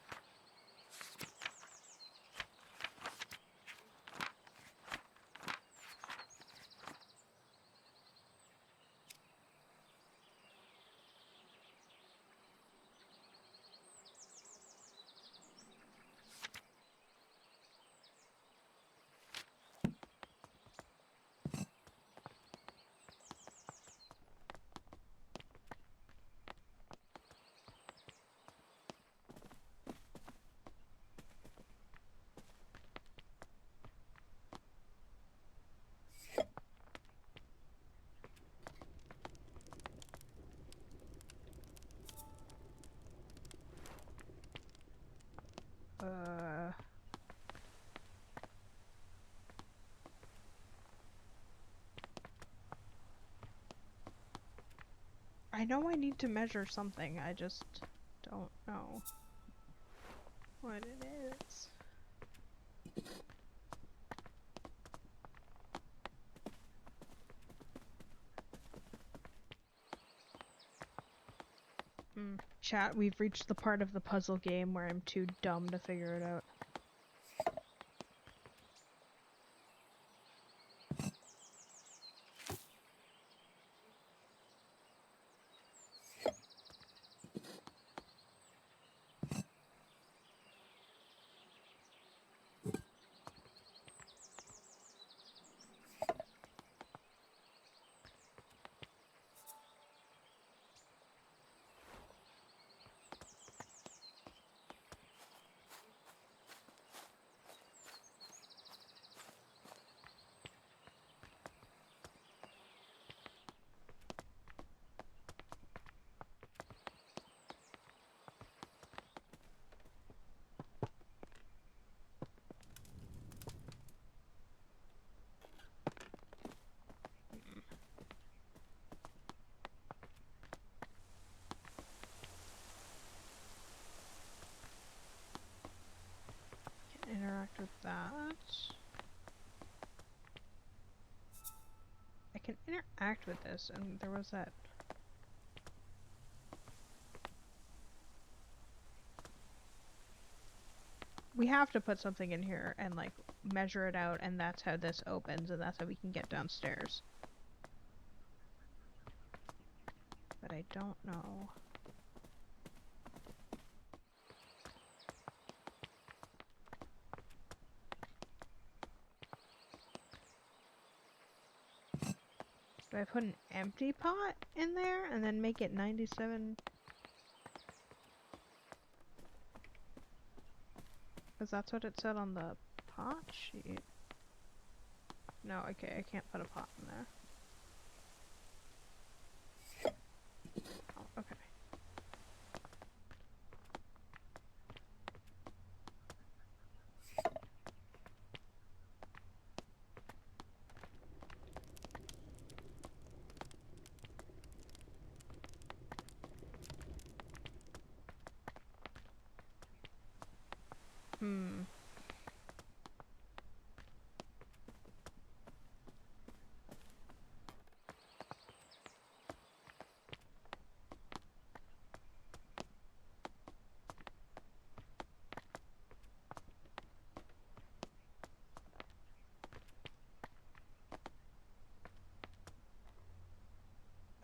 I know I need to measure something, I just don't know what it is. Chat, we've reached the part of the puzzle game where I'm too dumb to figure it out. Interact with that. I can interact with this, and there was that. We have to put something in here and like measure it out, and that's how this opens, and that's how we can get downstairs. But I don't know. Do I put an empty pot in there and then make it 97? Because that's what it said on the pot sheet. No, okay, I can't put a pot in there. Oh, okay.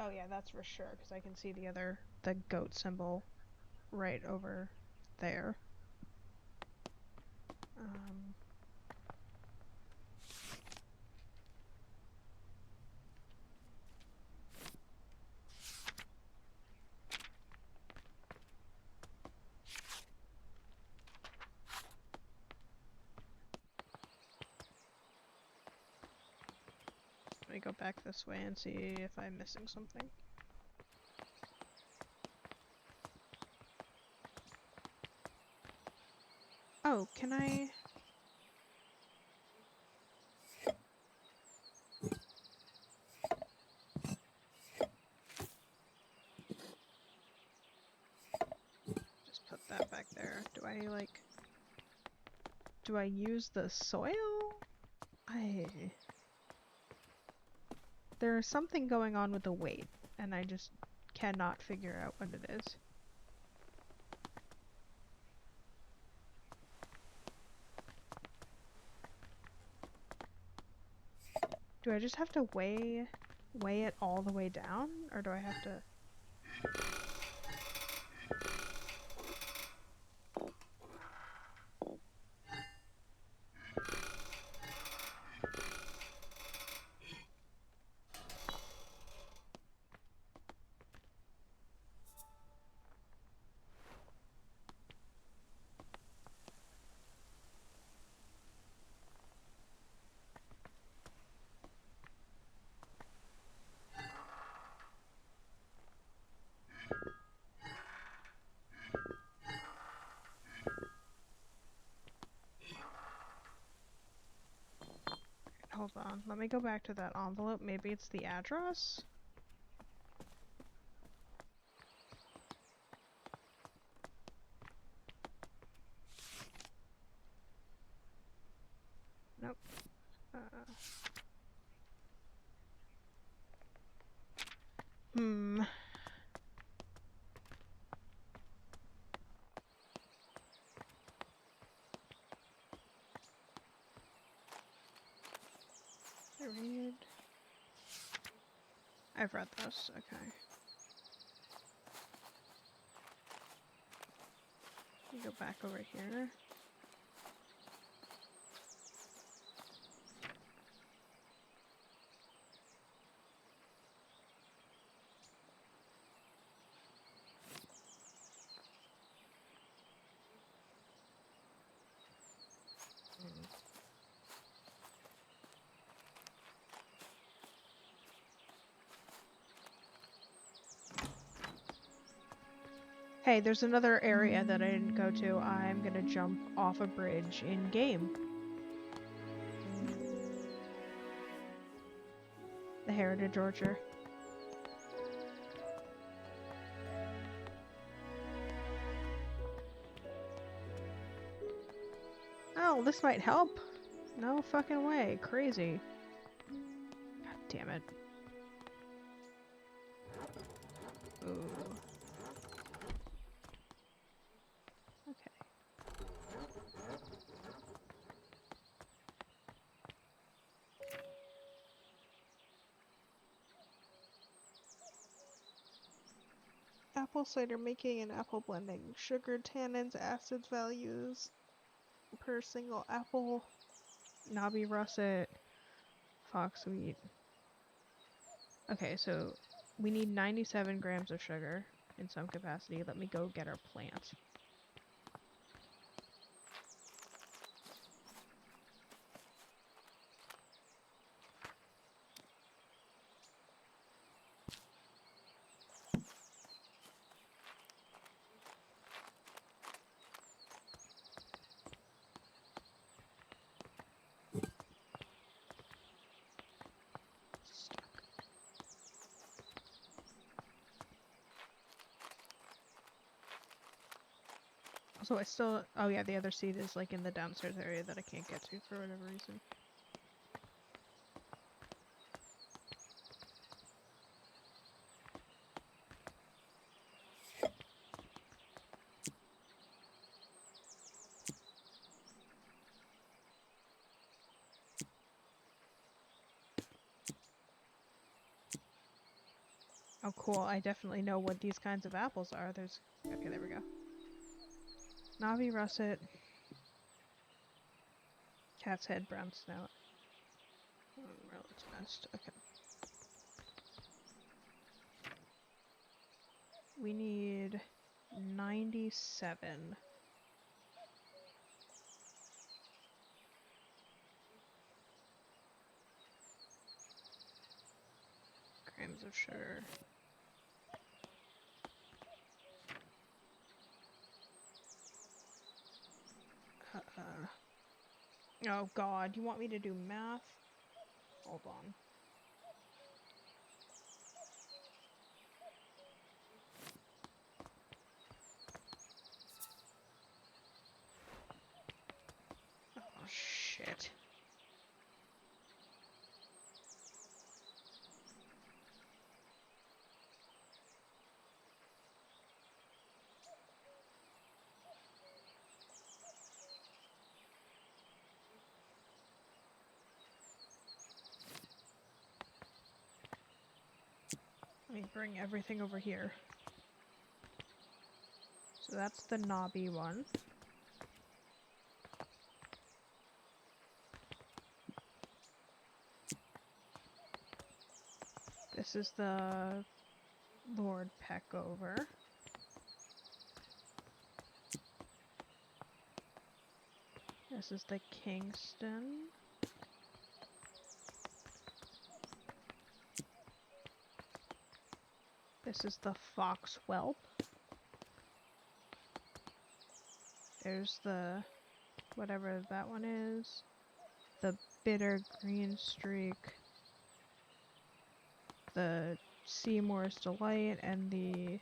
Oh yeah, that's for sure, because I can see the goat symbol right over there. Let me go back this way and see if I'm missing something. Oh, can I... there? Do I use the soil? There's something going on with the weight, and I just cannot figure out what it is. Do I just have to weigh it all the way down, or do I have to... Hold on, let me go back to that envelope. Maybe it's the address? Nope. Hmm. I've read this, okay. You go back over here. Hey, there's another area that I didn't go to. I'm gonna jump off a bridge in game. The Heritage Orchard. Oh, this might help. No fucking way. Crazy. God damn it. Ooh. Okay. Apple cider making and apple blending. Sugar, tannins, acids values per single apple. Knobby russet. Foxwheat. Okay, so we need 97 grams of sugar in some capacity. Let me go get our plant. So I still... Oh yeah, the other seed is like in the downstairs area that I can't get to for whatever reason. Oh cool, I definitely know what these kinds of apples are. There's... Okay, there we go. Knobby russet. Cat's head, brown snout. Merlin's nest. Okay. We need 97. Grams of sugar. Oh god, you want me to do math? Hold on. Let me bring everything over here. So that's the knobby one. This is the Lord Peckover. This is the Kingston. This is the Foxwhelp. There's the whatever that one is. The Bitter Green Streak. The Seymour's Delight and the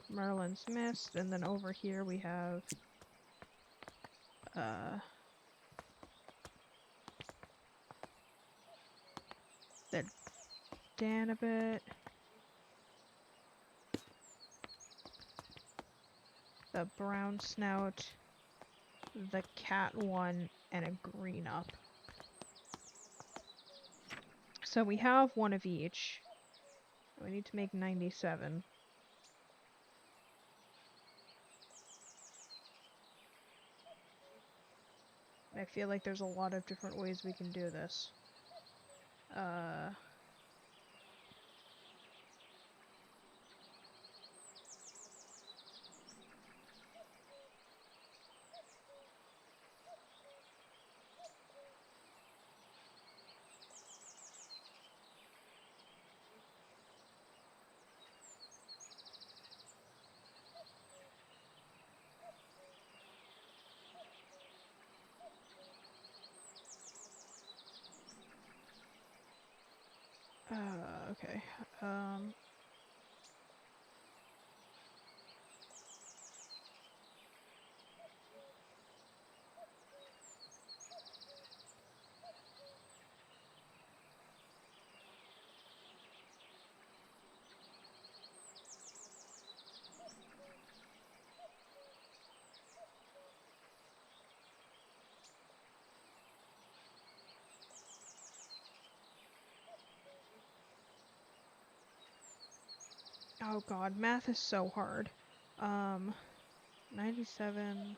Merlin's Mist. And then over here we have the Danabit. The Brown Snout. The Cat one and a Green Up. So we have one of each. We need to make 97. I feel like there's a lot of different ways we can do this. Okay. Oh god, math is so hard. 97.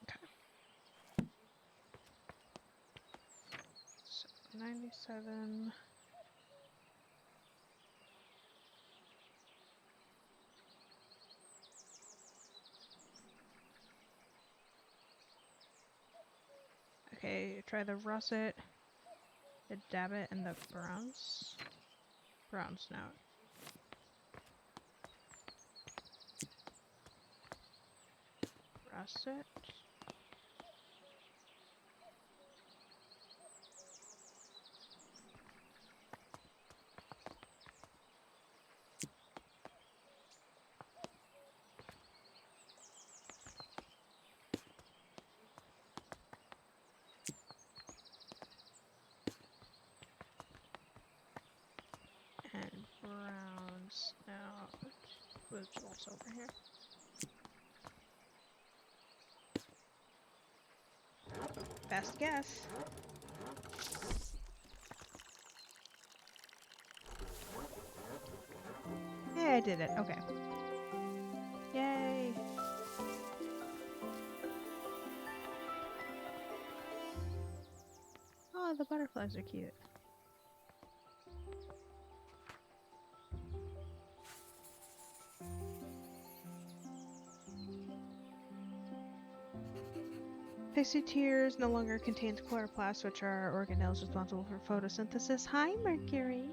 Okay. So 97. Okay, try the Russet, the Dabbit, and the Brown Snout. Russet. And Brown Snout. Which is also over here. Best guess. Hey, I did it. Okay. Yay. Oh, the butterflies are cute. Pixie Tears no longer contains chloroplasts, which are organelles responsible for photosynthesis. Hi, Mercury!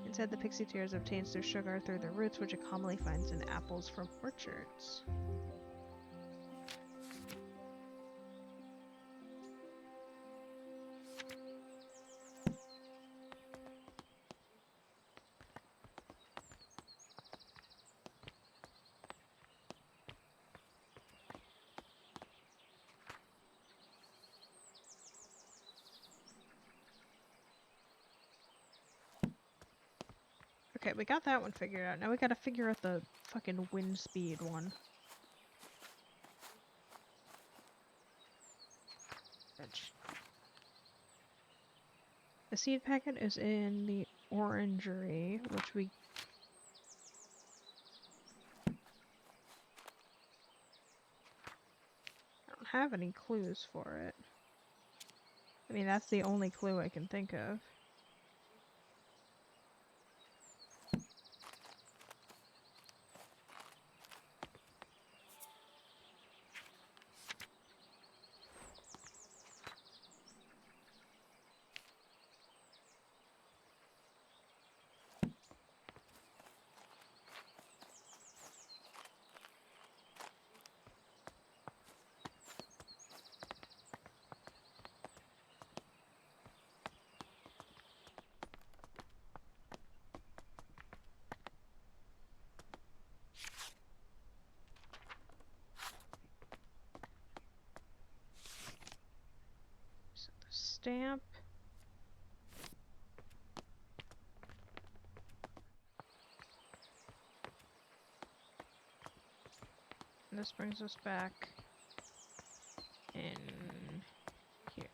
Instead, the Pixie Tears obtains their sugar through the roots, which it commonly finds in apples from orchards. Okay, we got that one figured out. Now we gotta figure out the fucking wind speed one. Bitch. The seed packet is in the orangery, which we... I don't have any clues for it. I mean, that's the only clue I can think of. So the stamp. And this brings us back in here.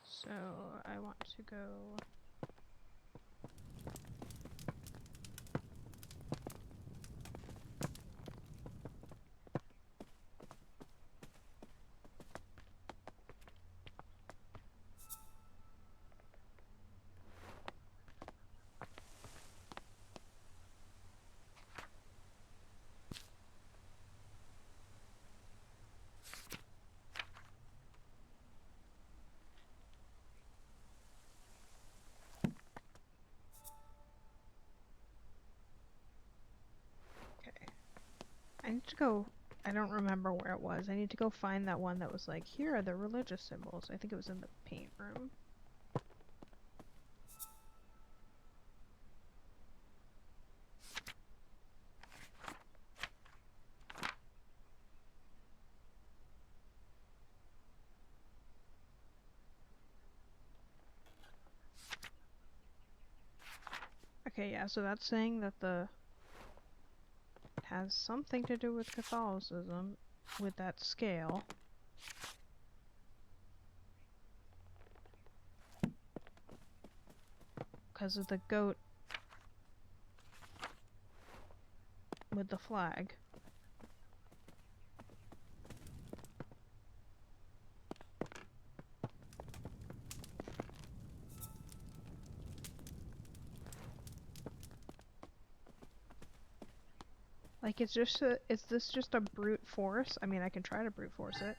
So I want to go... I need to go... I don't remember where it was. I need to go find that one that was like, here are the religious symbols. I think it was in the paint room. Okay, yeah, so that's saying that the... It has something to do with Catholicism, with that scale. Because of the goat with the flag. Like, is this just a brute force? I mean, I can try to brute force it.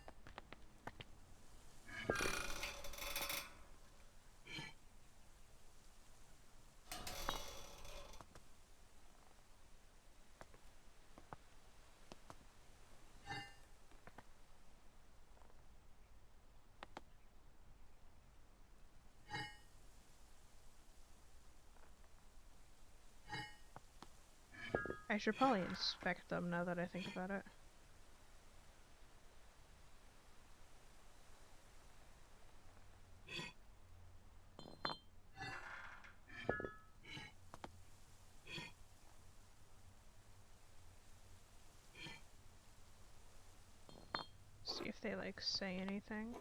I should probably inspect them now that I think about it. See if they, like, say anything.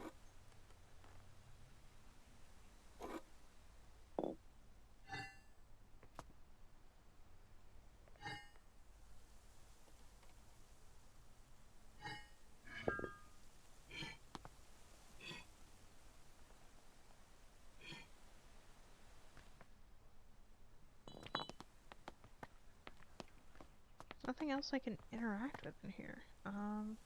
Nothing else I can interact with in here. Alright,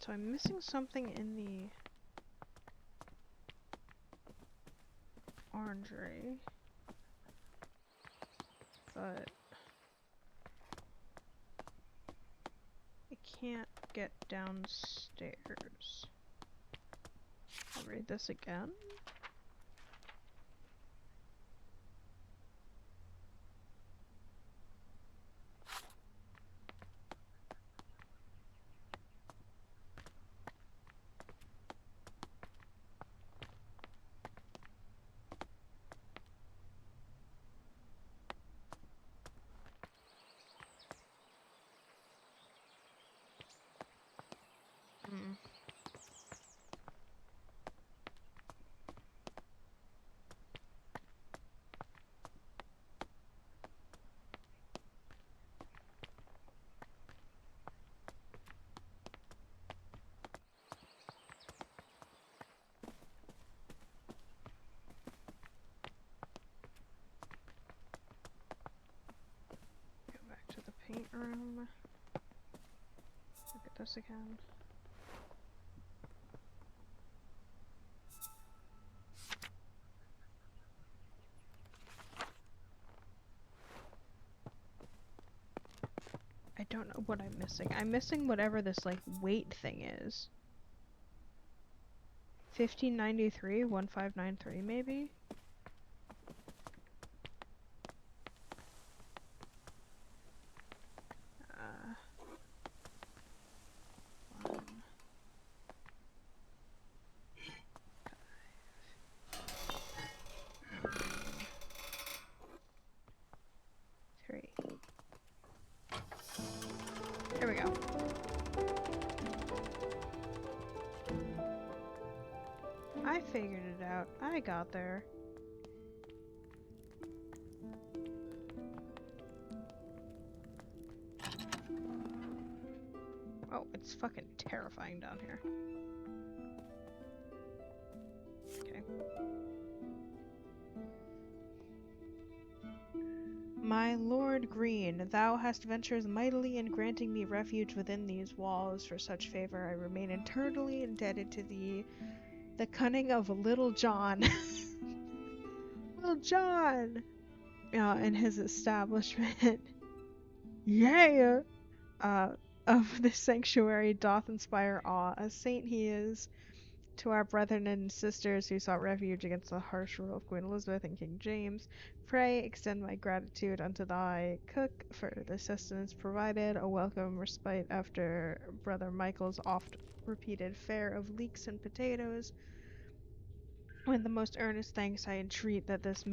so I'm missing something in the orangery. But I can't get downstairs. I'll read this again. room. Look at this again. I don't know what I'm missing. I'm missing whatever this, like, weight thing is. 1593, 1593 maybe? One, 3. There we go. I figured it out. I got there. Oh, it's fucking terrifying down here. Okay. My Lord Green, thou hast ventured mightily in granting me refuge within these walls. For such favor I remain eternally indebted to thee. The cunning of Little John. Little John! And his establishment. Yeah! Of this sanctuary doth inspire awe. A saint he is to our brethren and sisters who sought refuge against the harsh rule of Queen Elizabeth and King James. Pray extend my gratitude unto thy cook for the sustenance provided, a welcome respite after Brother Michael's oft repeated fare of leeks and potatoes. With the most earnest thanks I entreat that this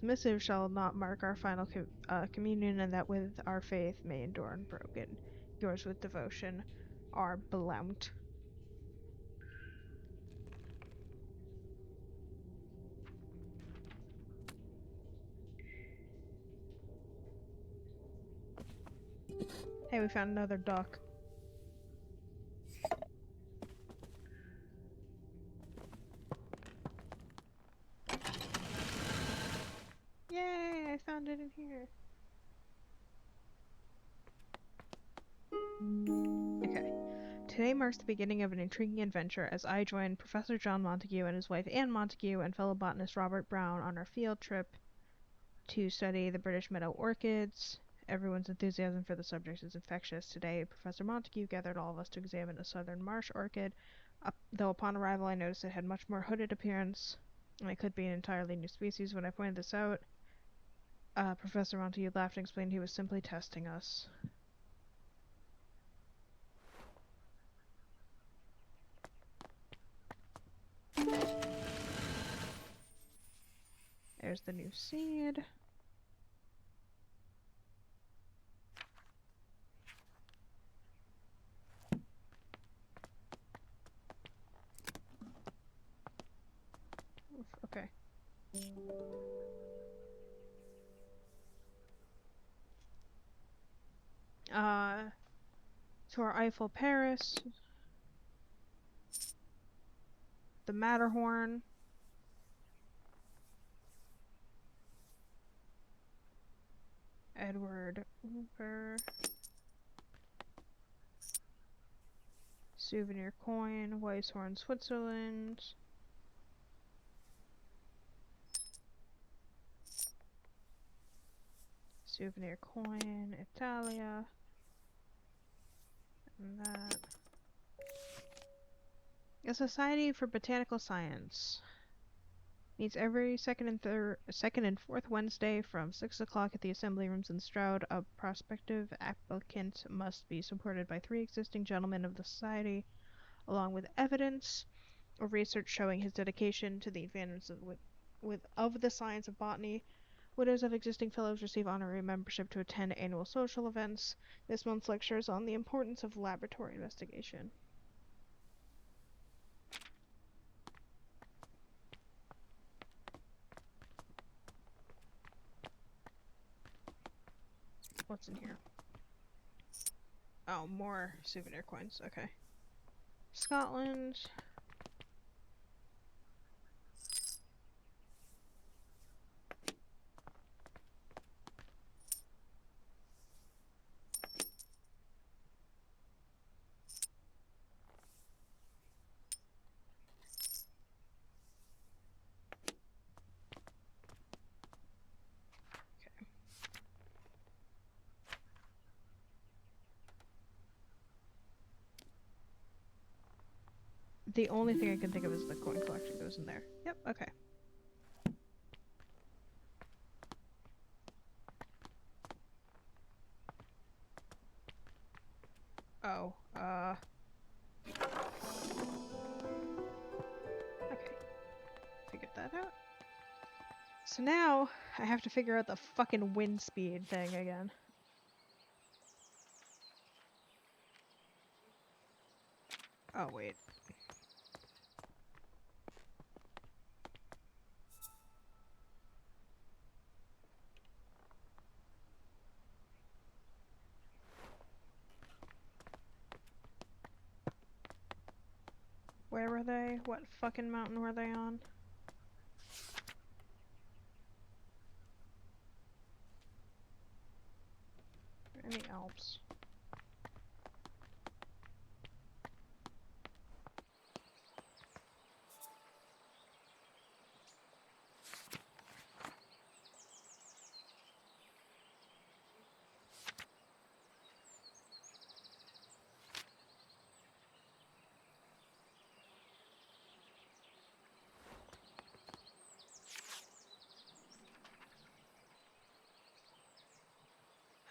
missive shall not mark our final communion, and that with our faith may endure unbroken. Yours with devotion, R. Blount. Hey, we found another duck. Yay, I found it in here. Okay. Today marks the beginning of an intriguing adventure as I join Professor John Montague and his wife Anne Montague and fellow botanist Robert Brown on our field trip to study the British meadow orchids. Everyone's enthusiasm for the subject is infectious. Today, Professor Montague gathered all of us to examine a southern marsh orchid, though upon arrival I noticed it had much more hooded appearance, and it could be an entirely new species. When I pointed this out, Professor Montague laughed and explained he was simply testing us. There's the new seed. Oof, okay. To our Eiffel Paris, the Matterhorn, Edward Hoover, souvenir coin, Weisshorn, Switzerland, souvenir coin, Italia, and that. A Society for Botanical Science meets every second and fourth Wednesday from 6 o'clock at the Assembly Rooms in Stroud. A prospective applicant must be supported by 3 existing gentlemen of the Society, along with evidence or research showing his dedication to the advancements of the science of botany. Widows of existing fellows receive honorary membership to attend annual social events. This month's lecture is on the importance of laboratory investigation. What's in here? Oh, more souvenir coins. Okay. Scotland. The only thing I can think of is the coin collection goes in there. Yep, okay. Oh, okay. Figured that out. So now, I have to figure out the fucking wind speed thing again. Oh, wait. Where were they? What fucking mountain were they on? In the Alps.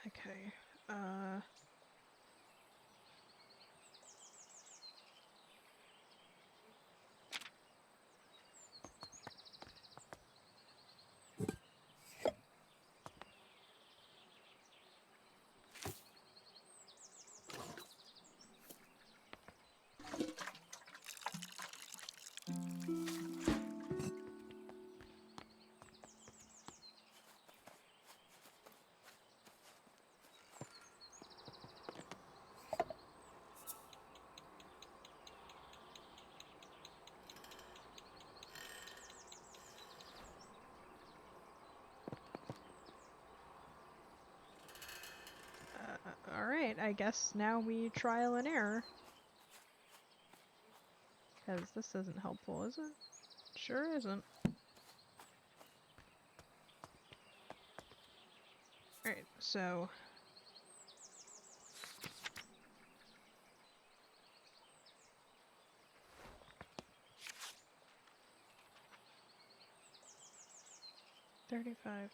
Okay, 'Alright. Alright, I guess now we trial and error. Because this isn't helpful, is it? Sure isn't. Alright, so... $35.20.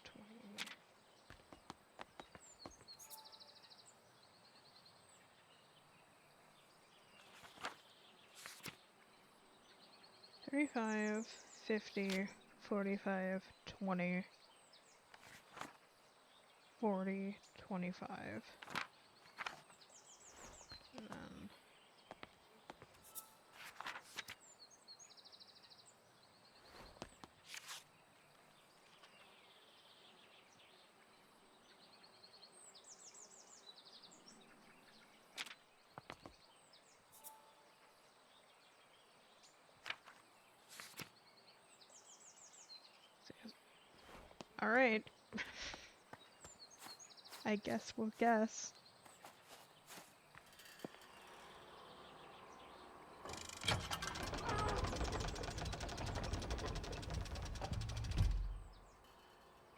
35, 50, 45, 20, 40, 25. And then... Alright. I guess we'll guess.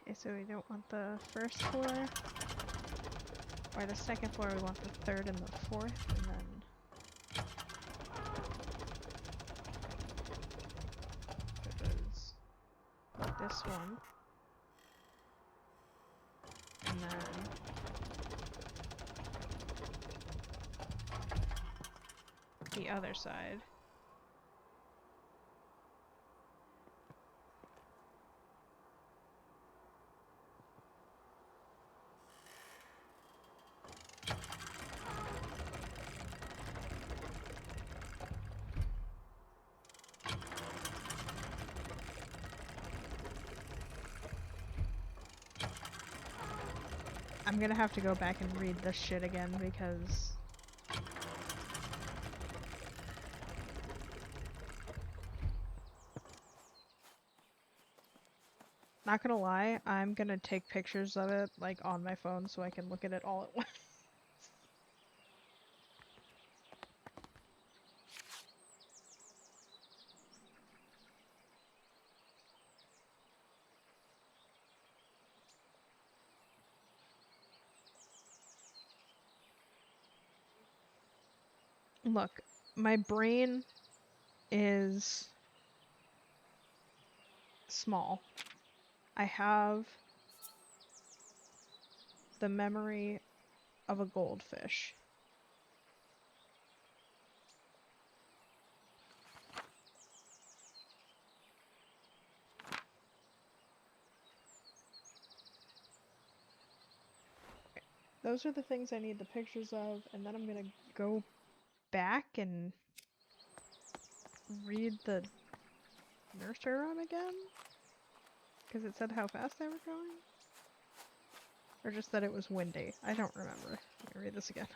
Okay, so we don't want the first floor. Or the second floor, we want the third and the fourth, and then... it was this one. And then... the other side. I'm gonna have to go back and read this shit again because... not gonna lie, I'm gonna take pictures of it, like, on my phone so I can look at it all at once. Look, my brain is small. I have the memory of a goldfish. Those are the things I need the pictures of, and then I'm gonna go back and read the nursery rhyme again? Because it said how fast they were going? Or just that it was windy. I don't remember. Let me read this again.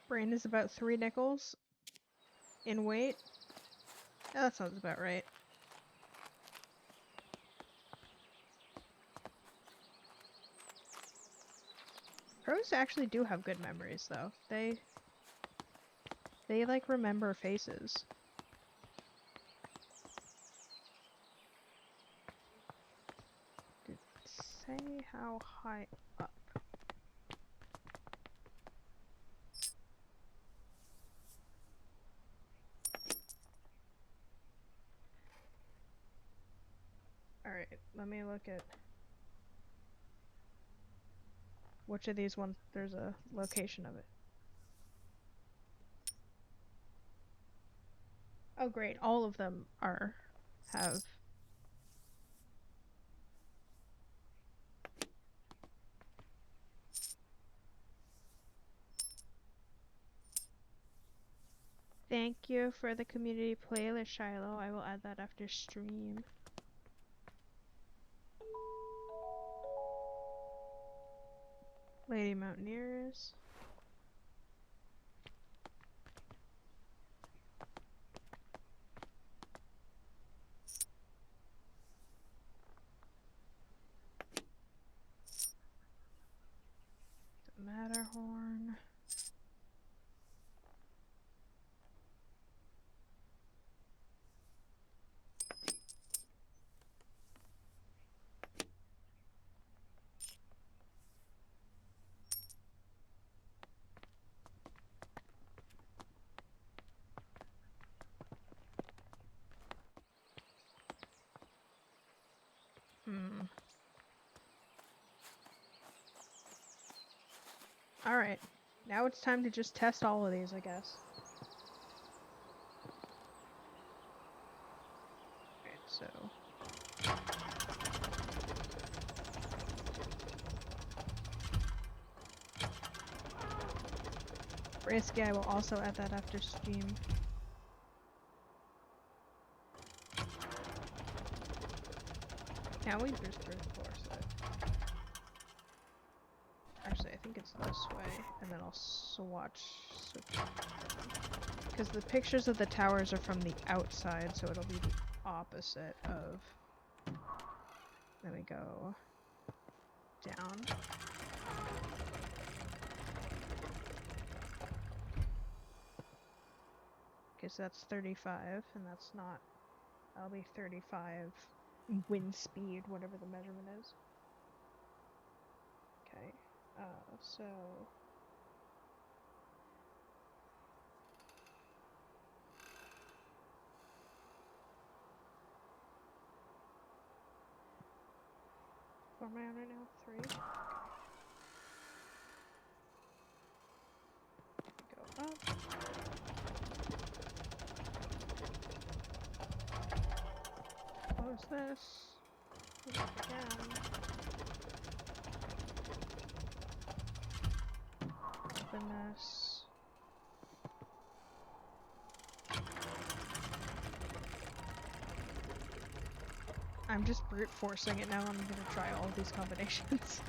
Brain is about 3 nickels in weight. Yeah, that sounds about right. Crows actually do have good memories, though. They like remember faces. Did it say how high up? Alright, let me look at which of these ones there's a location of it. Oh great, all of them have. Thank you for the community playlist, Shiloh. I will add that after stream. Lady Mountaineers. The Matterhorn. Alright, now it's time to just test all of these, I guess. Alright, so... Risky, I will also add that after stream. Can we just brute force it? Actually, I think it's this way, and then I'll switch. Because the pictures of the towers are from the outside, so it'll be the opposite of... Then we go down. Okay, so that's 35, and that's not... That'll be 35 wind speed, whatever the measurement is. Okay, so... Where am I on right now? 3? Go up. Close this. Look again. Open this. I'm just brute forcing it now. I'm gonna try all of these combinations.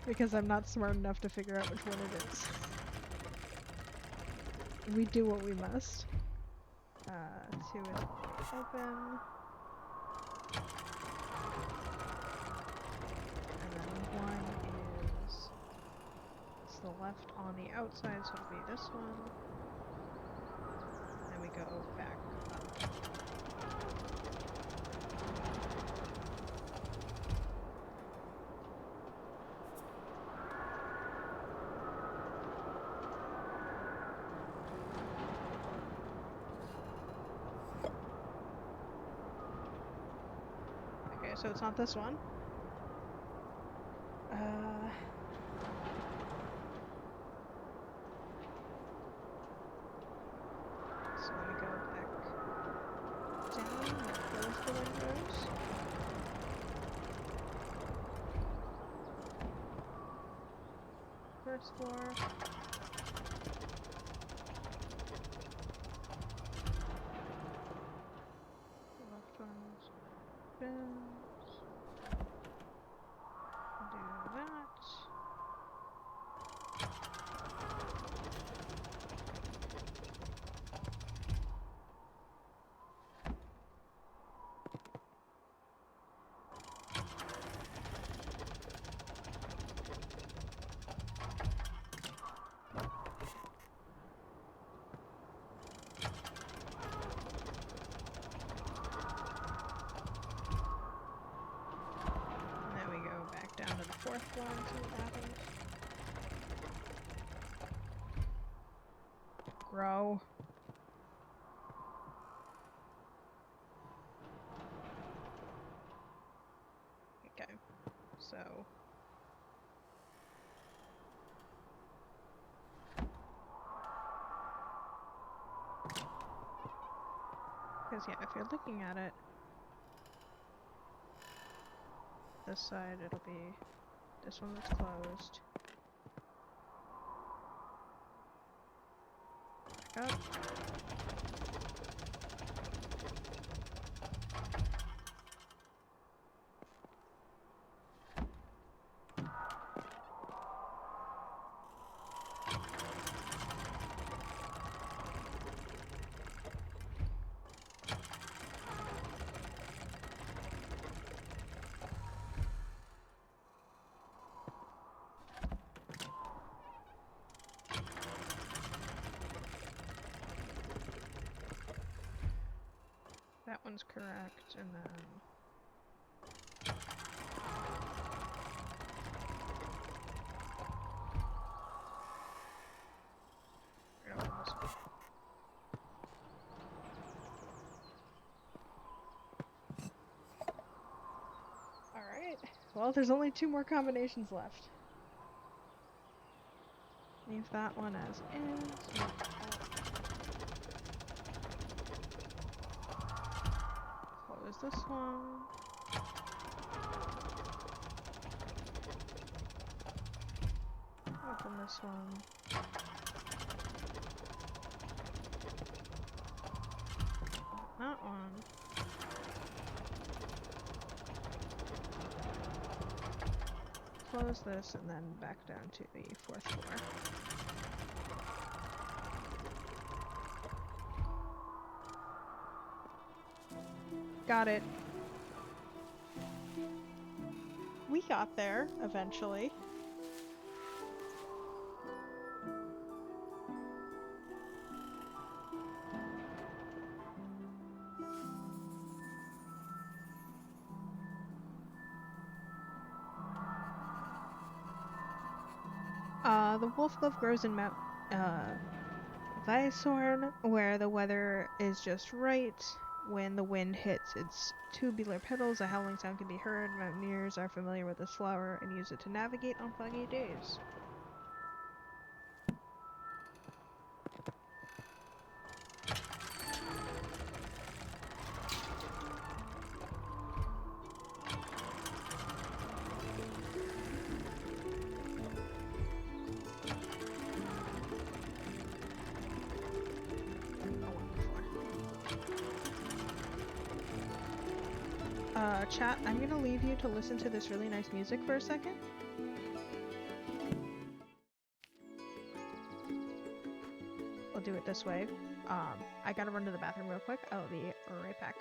Because I'm not smart enough to figure out which one it is. We do what we must. 2 is open. And then 1 is the left on the outside, so it'll be this one. Then we go back up. Okay, so it's not this one. So let me go back down and close the windows. First floor. Left one's bins. Do that. Down to the fourth floor and see what happens. Grow. Okay, so because yeah, if you're looking at it, this side it'll be this one that's closed. Back up. That one's correct, and then alright, well there's only 2 more combinations left. Leave that one as is. Close this one. Open this one. That one. Close this and then back down to the 4th floor. Got it. We got there, eventually. The wolf glove grows in Mount Weisshorn, where the weather is just right. When the wind hits its tubular petals, a howling sound can be heard. Mountaineers are familiar with this flower and use it to navigate on foggy days. Chat, I'm gonna leave you to listen to this really nice music for a second. We'll do it this way. I gotta run to the bathroom real quick. I'll be right back.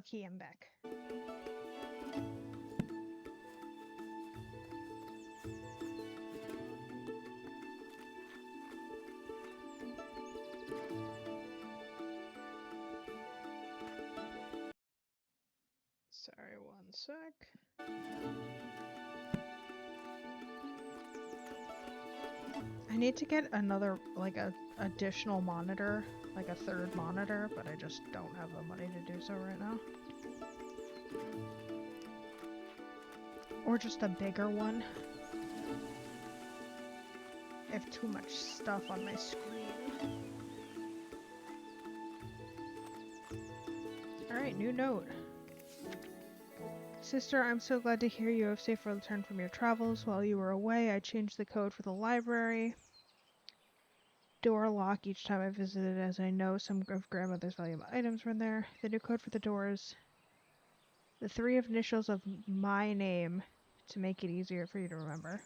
Okay, I'm back. Sorry, one sec. I need to get another, like a additional monitor, like a third monitor, but I just don't have the money to do so right now. Or just a bigger one. I have too much stuff on my screen. Alright, new note. Sister, I'm so glad to hear you have safely returned from your travels. While you were away, I changed the code for the library. Door lock each time I visited, as I know some of grandmother's valuable items were in there. The new code for the doors. The 3 initials of my name to make it easier for you to remember.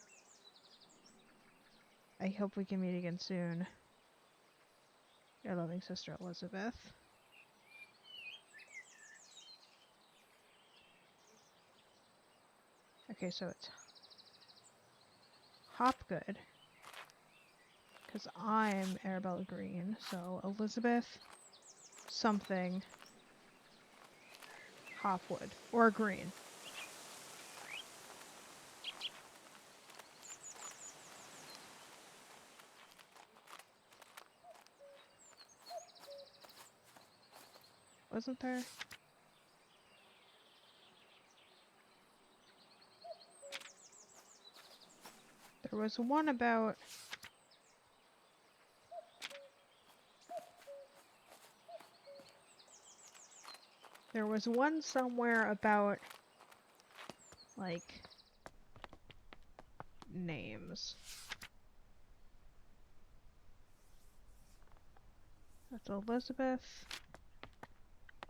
I hope we can meet again soon. Your loving sister, Elizabeth. Okay, so it's Hopgood. Because I'm Arabella Green, so Elizabeth something Hopwood. Or Green. Wasn't there? There was one about... There was one somewhere about, like, names. That's Elizabeth.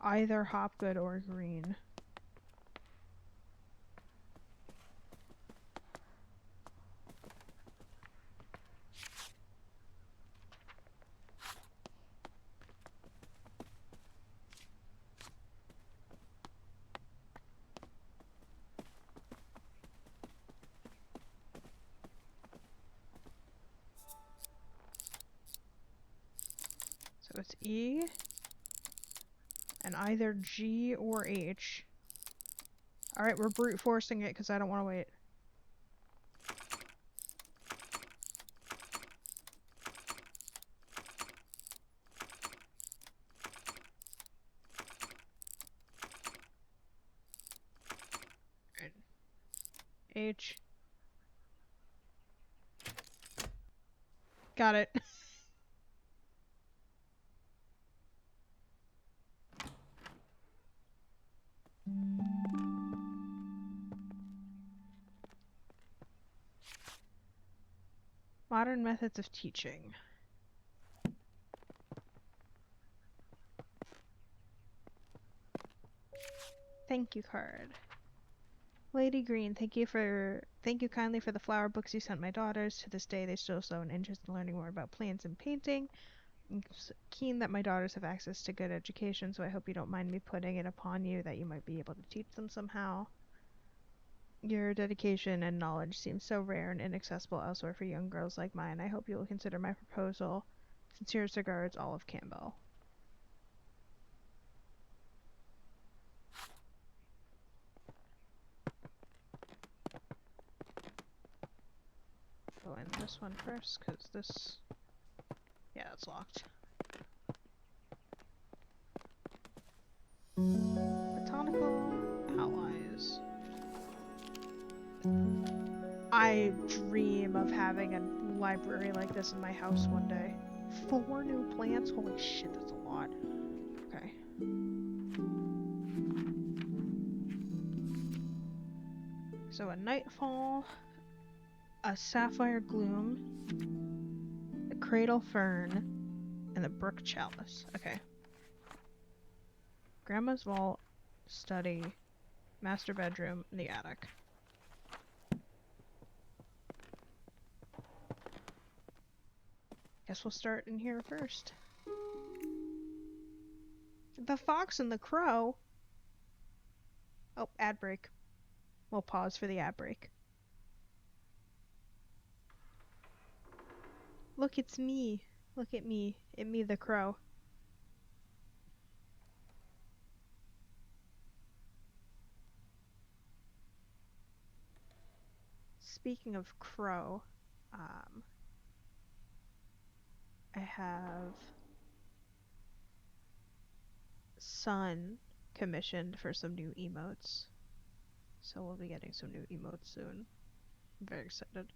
Either Hopgood or Green. So it's E, and either G or H. Alright, we're brute forcing it because I don't want to wait. Right. H. Got it. Modern methods of teaching. Thank you card. Lady Green, thank you kindly for the flower books you sent my daughters. To this day, they still show an interest in learning more about plants and painting. I'm keen that my daughters have access to good education, so I hope you don't mind me putting it upon you that you might be able to teach them somehow. Your dedication and knowledge seems so rare and inaccessible elsewhere for young girls like mine. I hope you will consider my proposal. Sincerest regards, Olive Campbell. Go in this one first, because this... Yeah, it's locked. Botanical allies. I dream of having a library like this in my house one day. 4 new plants? Holy shit, that's a lot. Okay. So a nightfall, a sapphire gloom, a cradle fern, and the brook chalice. Okay. Grandma's vault, study, master bedroom, and the attic. Guess we'll start in here first. The fox and the crow? Oh, ad break. We'll pause for the ad break. Look, it's me. Look at me. It me the crow. Speaking of crow, I have Sun commissioned for some new emotes. So we'll be getting some new emotes soon. I'm very excited.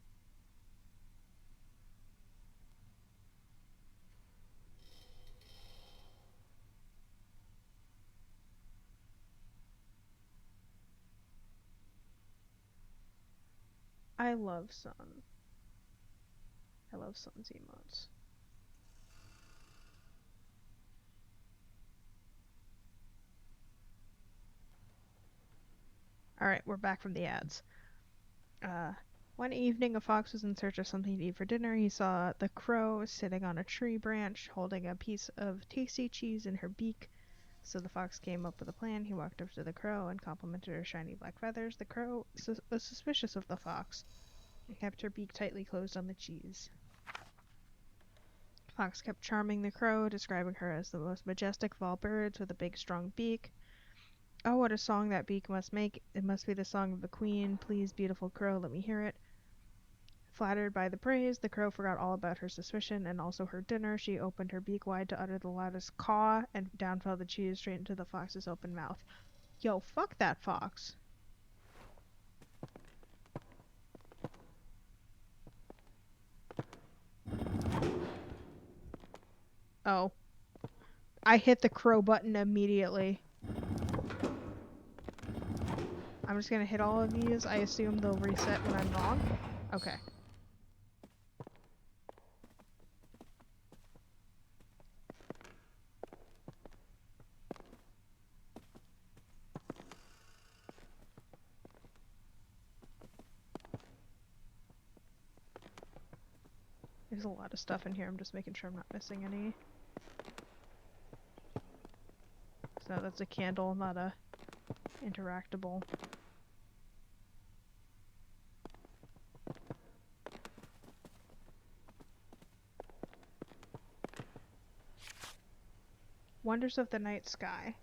I love Sun. I love Sun's emotes. Alright, we're back from the ads. One evening, a fox was in search of something to eat for dinner. He saw the crow sitting on a tree branch, holding a piece of tasty cheese in her beak. So the fox came up with a plan. He walked up to the crow and complimented her shiny black feathers. The crow was suspicious of the fox and kept her beak tightly closed on the cheese. Fox kept charming the crow, describing her as the most majestic of all birds with a big, strong beak. Oh, what a song that beak must make. It must be the song of the queen. Please, beautiful crow, let me hear it. Flattered by the praise, the crow forgot all about her suspicion and also her dinner. She opened her beak wide to utter the loudest caw, and down fell the cheese straight into the fox's open mouth. Yo, fuck that fox. Oh. I hit the crow button immediately. I'm just gonna hit all of these. I assume they'll reset when I'm wrong. Okay. There's a lot of stuff in here. I'm just making sure I'm not missing any. So that's a candle, not a interactable. Wonders of the night sky.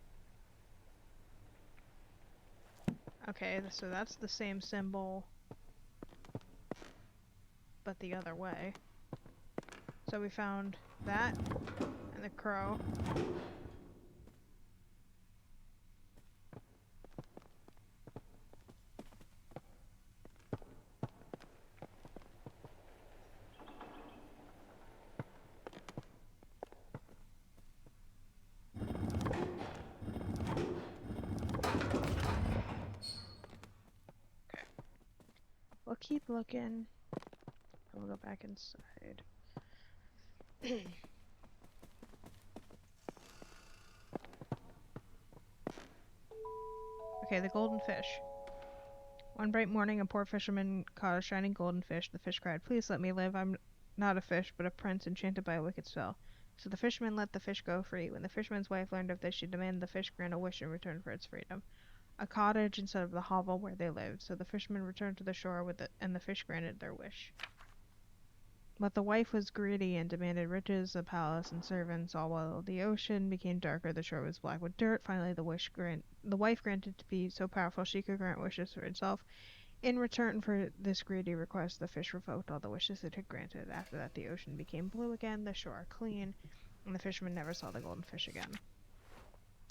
Okay, so that's the same symbol, but the other way. So we found that and the crow. Okay. We'll keep looking. We'll go back inside. Okay, the golden fish. One bright morning, a poor fisherman caught a shining golden fish. The fish cried, "Please let me live. I'm not a fish, but a prince enchanted by a wicked spell." So the fisherman let the fish go free. When the fisherman's wife learned of this, she demanded the fish grant a wish in return for its freedom. A cottage instead of the hovel where they lived. So the fisherman returned to the shore with it, and the fish granted their wish. But the wife was greedy and demanded riches, a palace, and servants, all while the ocean became darker, the shore was black with dirt. Finally, the wife granted to be so powerful she could grant wishes for itself. In return for this greedy request, the fish revoked all the wishes it had granted. After that, the ocean became blue again, the shore clean, and the fisherman never saw the golden fish again.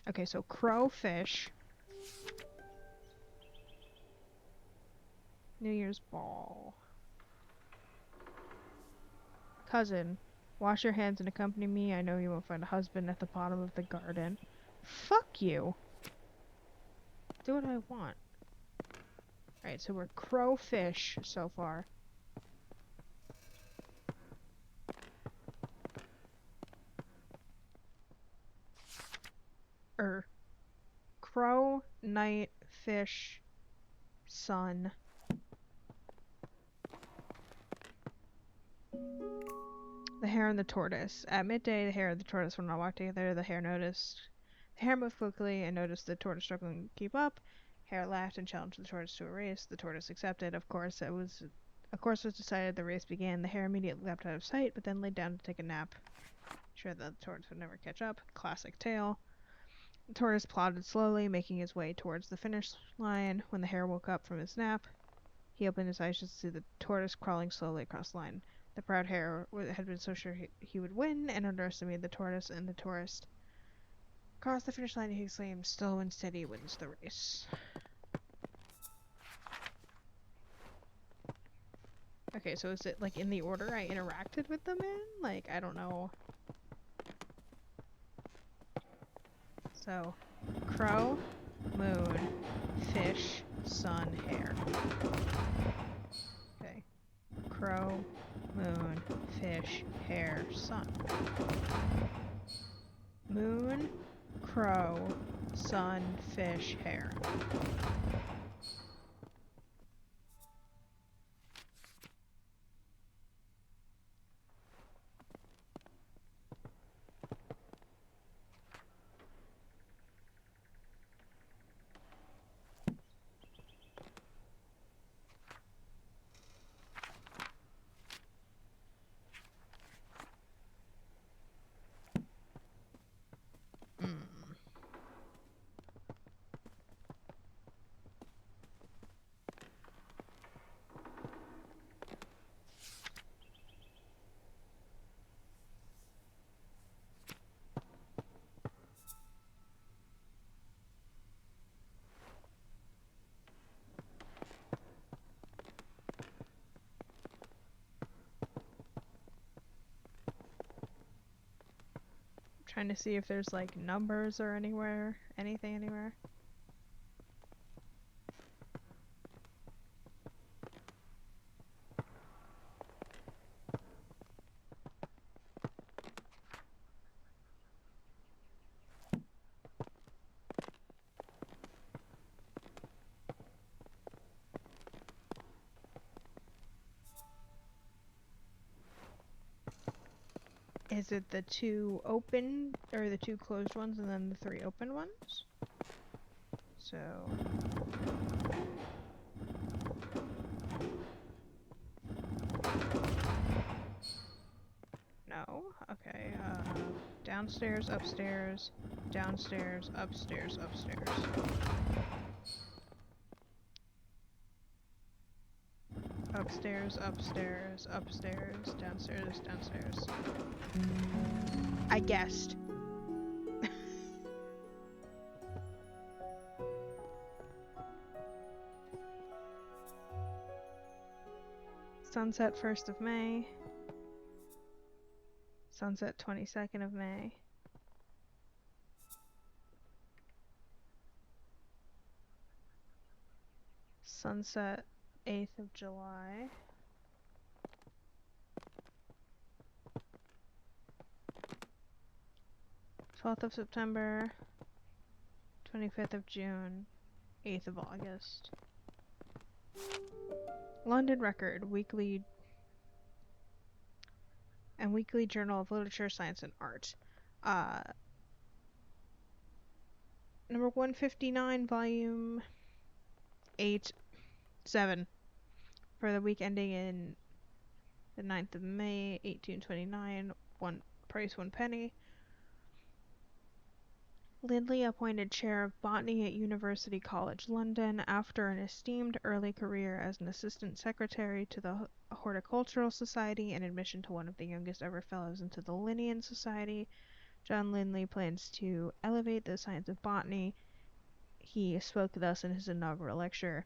Okay, so crowfish. New Year's ball. Cousin, wash your hands and accompany me. I know you won't find a husband at the bottom of the garden. Fuck you. Do what I want. Alright, so we're crowfish so far. Crow, night, fish, sun. The hare and the tortoise. At midday, the hare and the tortoise went on a walk together. The hare moved quickly and noticed the tortoise struggling to keep up. Hare laughed and challenged the tortoise to a race. The tortoise accepted. Of course, was decided. The race began. The hare immediately leapt out of sight, but then laid down to take a nap. Sure that the tortoise would never catch up. Classic tale. The tortoise plodded slowly, making his way towards the finish line. When the hare woke up from his nap, he opened his eyes to see the tortoise crawling slowly across the line. The proud hare had been so sure he would win and underestimated the tortoise, and the tortoise crossed the finish line. He exclaimed, "Slow and steady wins the race." Okay, so is it like in the order I interacted with them in? Like, I don't know. So, crow, moon, fish, sun, hare. Okay. Crow, moon, fish, hare, sun. Moon, crow, sun, fish, hare. Trying to see if there's like numbers or anything anywhere. Is it the 2 open, or the 2 closed ones and then the 3 open ones? So... No? Okay, downstairs, upstairs, downstairs, upstairs, upstairs. Upstairs, upstairs, upstairs, downstairs, downstairs. I guessed. Sunset 1st of May. Sunset 22nd of May. Sunset 8th of July. th of September, 25th of June, 8th of August. London Record, Weekly Journal of Literature, Science, and Art. Number 159, volume 7, for the week ending in the 9th of May, 1829, price 1 penny. Lindley appointed chair of botany at University College London after an esteemed early career as an assistant secretary to the Horticultural Society and admission to one of the youngest ever fellows into the Linnean Society. John Lindley plans to elevate the science of botany. He spoke thus in his inaugural lecture.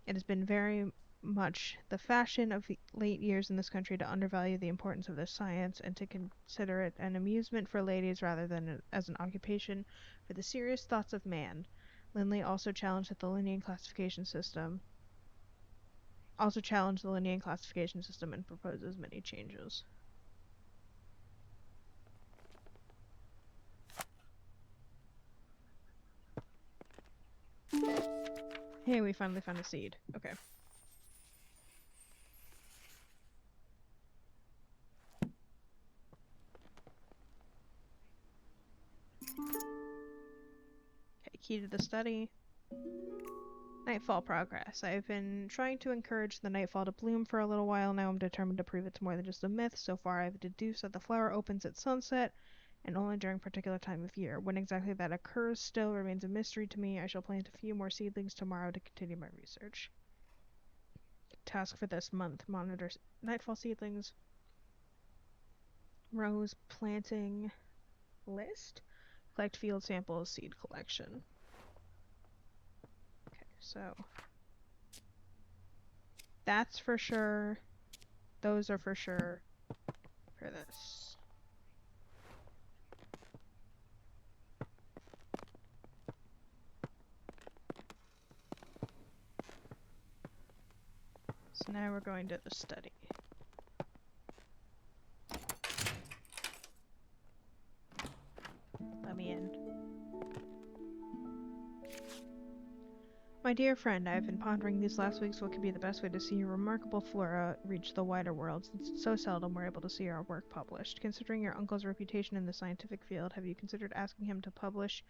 It has been very much the fashion of late years in this country to undervalue the importance of this science and to consider it an amusement for ladies rather than as an occupation for the serious thoughts of man. Lindley also challenged the Linnean classification system and proposes many changes. Hey, we finally found a seed. Okay. Okay, key to the study. Nightfall progress. I've been trying to encourage the nightfall to bloom for a little while now. I'm determined to prove it's more than just a myth. So far, I've deduced that the flower opens at sunset and only during a particular time of year. When exactly that occurs still remains a mystery to me. I shall plant a few more seedlings tomorrow to continue my research. Task for this month: monitor nightfall seedlings. Rose planting list. Collect field samples, seed collection. Okay, so that's for sure. Those are for sure for this. So now we're going to the study. Let me in. My dear friend, I have been pondering these last weeks what could be the best way to see your remarkable flora reach the wider world, since it's so seldom we're able to see our work published. Considering your uncle's reputation in the scientific field, have you considered asking him to publish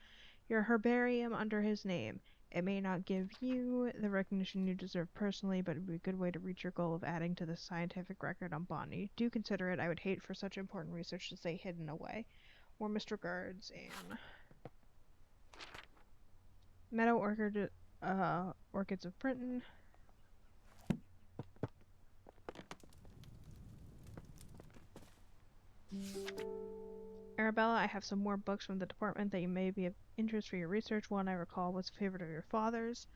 your herbarium under his name? It may not give you the recognition you deserve personally, but it would be a good way to reach your goal of adding to the scientific record on Botany. Do consider it. I would hate for such important research to stay hidden away. Warmest regards, Anne. Meadow Orchids of Britain. Arabella, I have some more books from the department that you may be of interest for your research. One I recall was a favorite of your father's.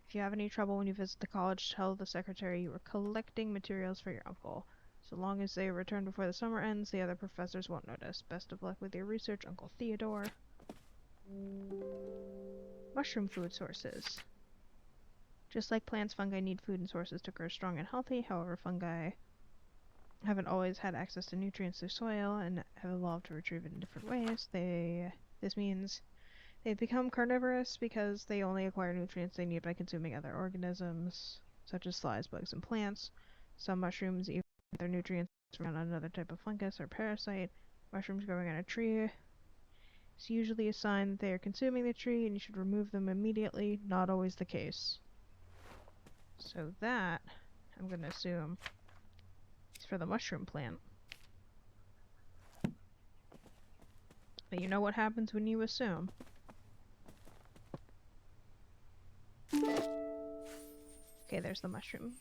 If you have any trouble when you visit the college, tell the secretary you are collecting materials for your uncle. So long as they return before the summer ends, the other professors won't notice. Best of luck with your research, Uncle Theodore. Mushroom food sources. Just like plants, fungi need food and sources to grow strong and healthy. However, fungi haven't always had access to nutrients through soil and have evolved to retrieve it in different ways. This means they've become carnivorous because they only acquire nutrients they need by consuming other organisms, such as flies, bugs, and plants. Some mushrooms even get their nutrients from another type of fungus or parasite. Mushrooms growing on a tree is usually a sign that they are consuming the tree and you should remove them immediately. Not always the case. So that, I'm going to assume, is for the mushroom plant. But you know what happens when you assume. Okay, there's the mushroom.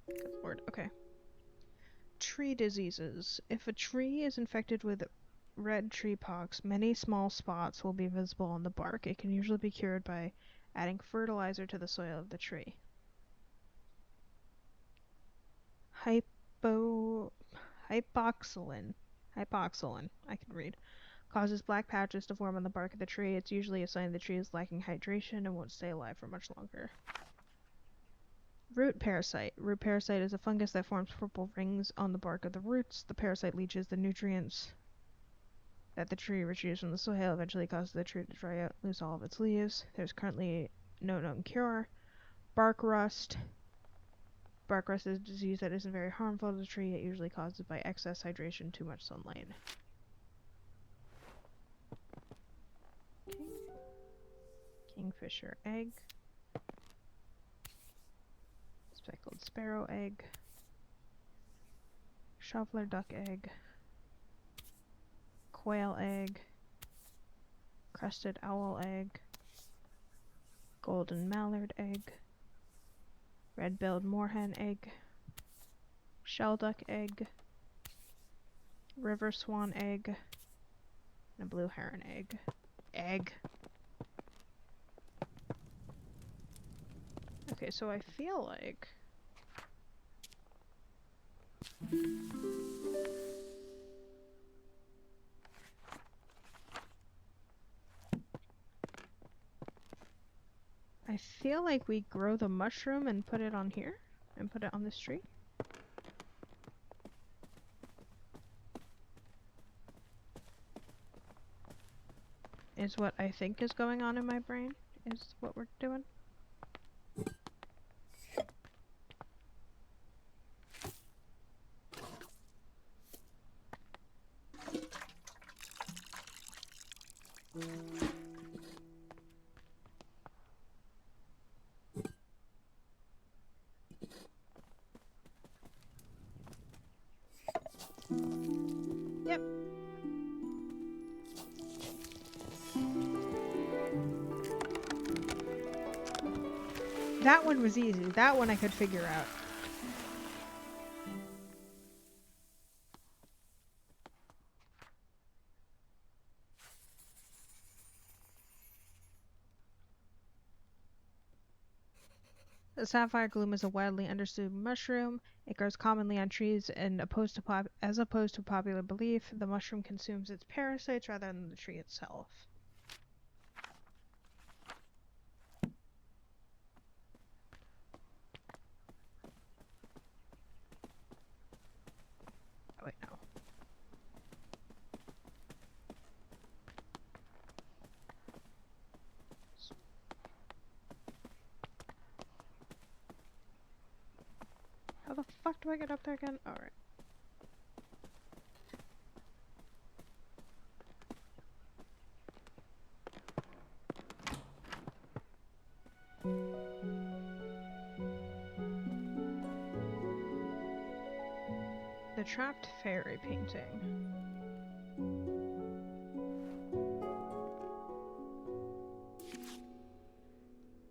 Good lord, okay. Tree diseases. If a tree is infected with red tree pox, many small spots will be visible on the bark. It can usually be cured by adding fertilizer to the soil of the tree. Hypoxylin, I can read, causes black patches to form on the bark of the tree. It's usually a sign the tree is lacking hydration and won't stay alive for much longer. Root parasite. Root parasite is a fungus that forms purple rings on the bark of the roots. The parasite leaches the nutrients that the tree retrieves from the soil, eventually causes the tree to dry out, lose all of its leaves. There's currently no known cure. Bark rust. Bark rust is a disease that isn't very harmful to the tree. It usually causes by excess hydration, too much sunlight. Okay. Kingfisher egg. Speckled sparrow egg. Shoveler duck egg. Quail egg. Crested owl egg. Golden mallard egg. Red-billed moorhen egg. Shelduck egg. River swan egg. And a blue heron egg. Okay, so I feel like we grow the mushroom and put it on here and put it on this tree. Is what I think is going on in my brain, is what we're doing. Yep. That one was easy. That one I could figure out. The sapphire gloom is a widely understood mushroom. It grows commonly on trees, and as opposed to popular belief, the mushroom consumes its parasites rather than the tree itself. Oh wait, no. How the fuck do I get up there again? Alright. The trapped fairy painting.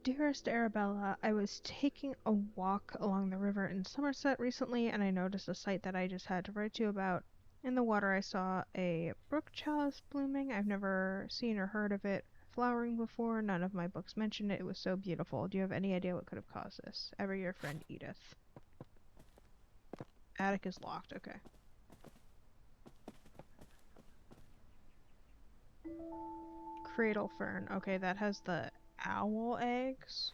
Dearest Arabella, I was taking a walk along the river in Somerset recently, and I noticed a sight that I just had to write to you about. In the water, I saw a brook chalice blooming. I've never seen or heard of it flowering before. None of my books mention it. It was so beautiful. Do you have any idea what could have caused this? Ever your friend Edith. Attic is locked. Okay. Cradle fern. Okay, that has the owl eggs.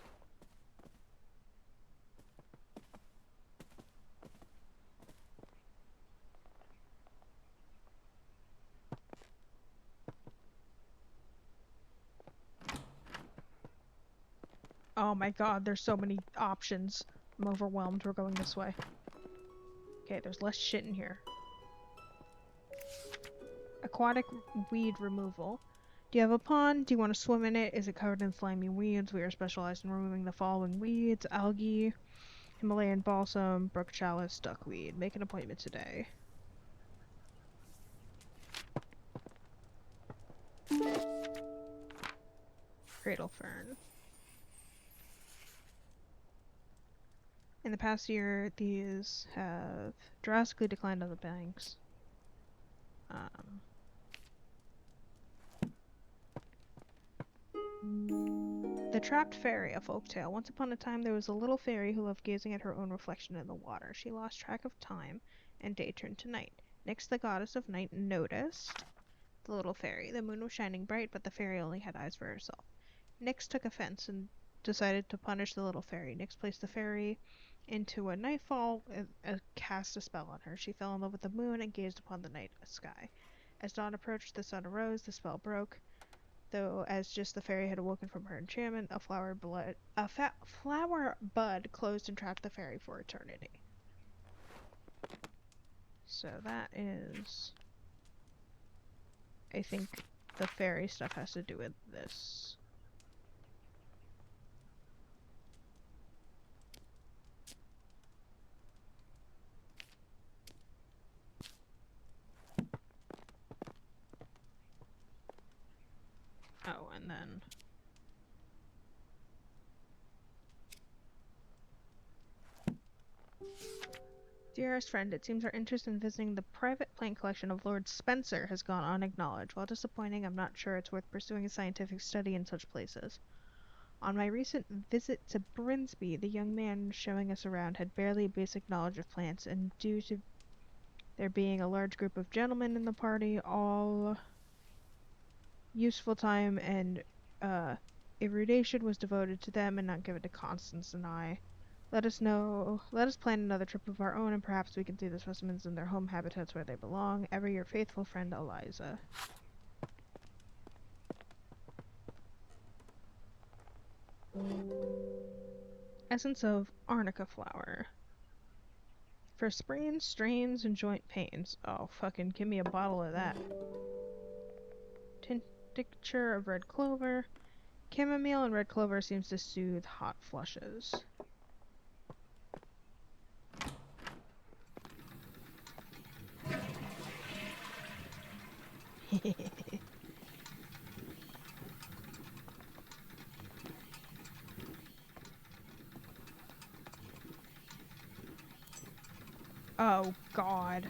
Oh my god, there's so many options. I'm overwhelmed. We're going this way. Okay, there's less shit in here. Aquatic weed removal. Do you have a pond? Do you want to swim in it? Is it covered in slimy weeds? We are specialized in removing the following weeds: algae, Himalayan balsam, brook chalice, duckweed. Make an appointment today. Cradle fern. In the past year, these have drastically declined on the banks. The Trapped Fairy, a folk tale. Once upon a time, there was a little fairy who loved gazing at her own reflection in the water. She lost track of time, and day turned to night. Next, the goddess of night noticed the little fairy. The moon was shining bright, but the fairy only had eyes for herself. Nyx took offense and decided to punish the little fairy. Nyx placed the fairy into a nightfall and cast a spell on her. She fell in love with the moon and gazed upon the night sky. As dawn approached, the sun arose, the spell broke. Though, as just the fairy had awoken from her enchantment, a flower bud closed and trapped the fairy for eternity. So that is... I think the fairy stuff has to do with this. Oh, and then... Dearest friend, it seems our interest in visiting the private plant collection of Lord Spencer has gone unacknowledged. While disappointing, I'm not sure it's worth pursuing a scientific study in such places. On my recent visit to Brinsby, the young man showing us around had barely a basic knowledge of plants, and due to there being a large group of gentlemen in the party, all useful time and erudition was devoted to them and not given to Constance and I. Let us plan another trip of our own, and perhaps we can see the specimens in their home habitats where they belong. Ever your faithful friend, Eliza. Essence of arnica flower. For sprains, strains, and joint pains. Oh, fucking give me a bottle of that. tincture of red clover. Chamomile and red clover seems to soothe hot flushes. Oh, God.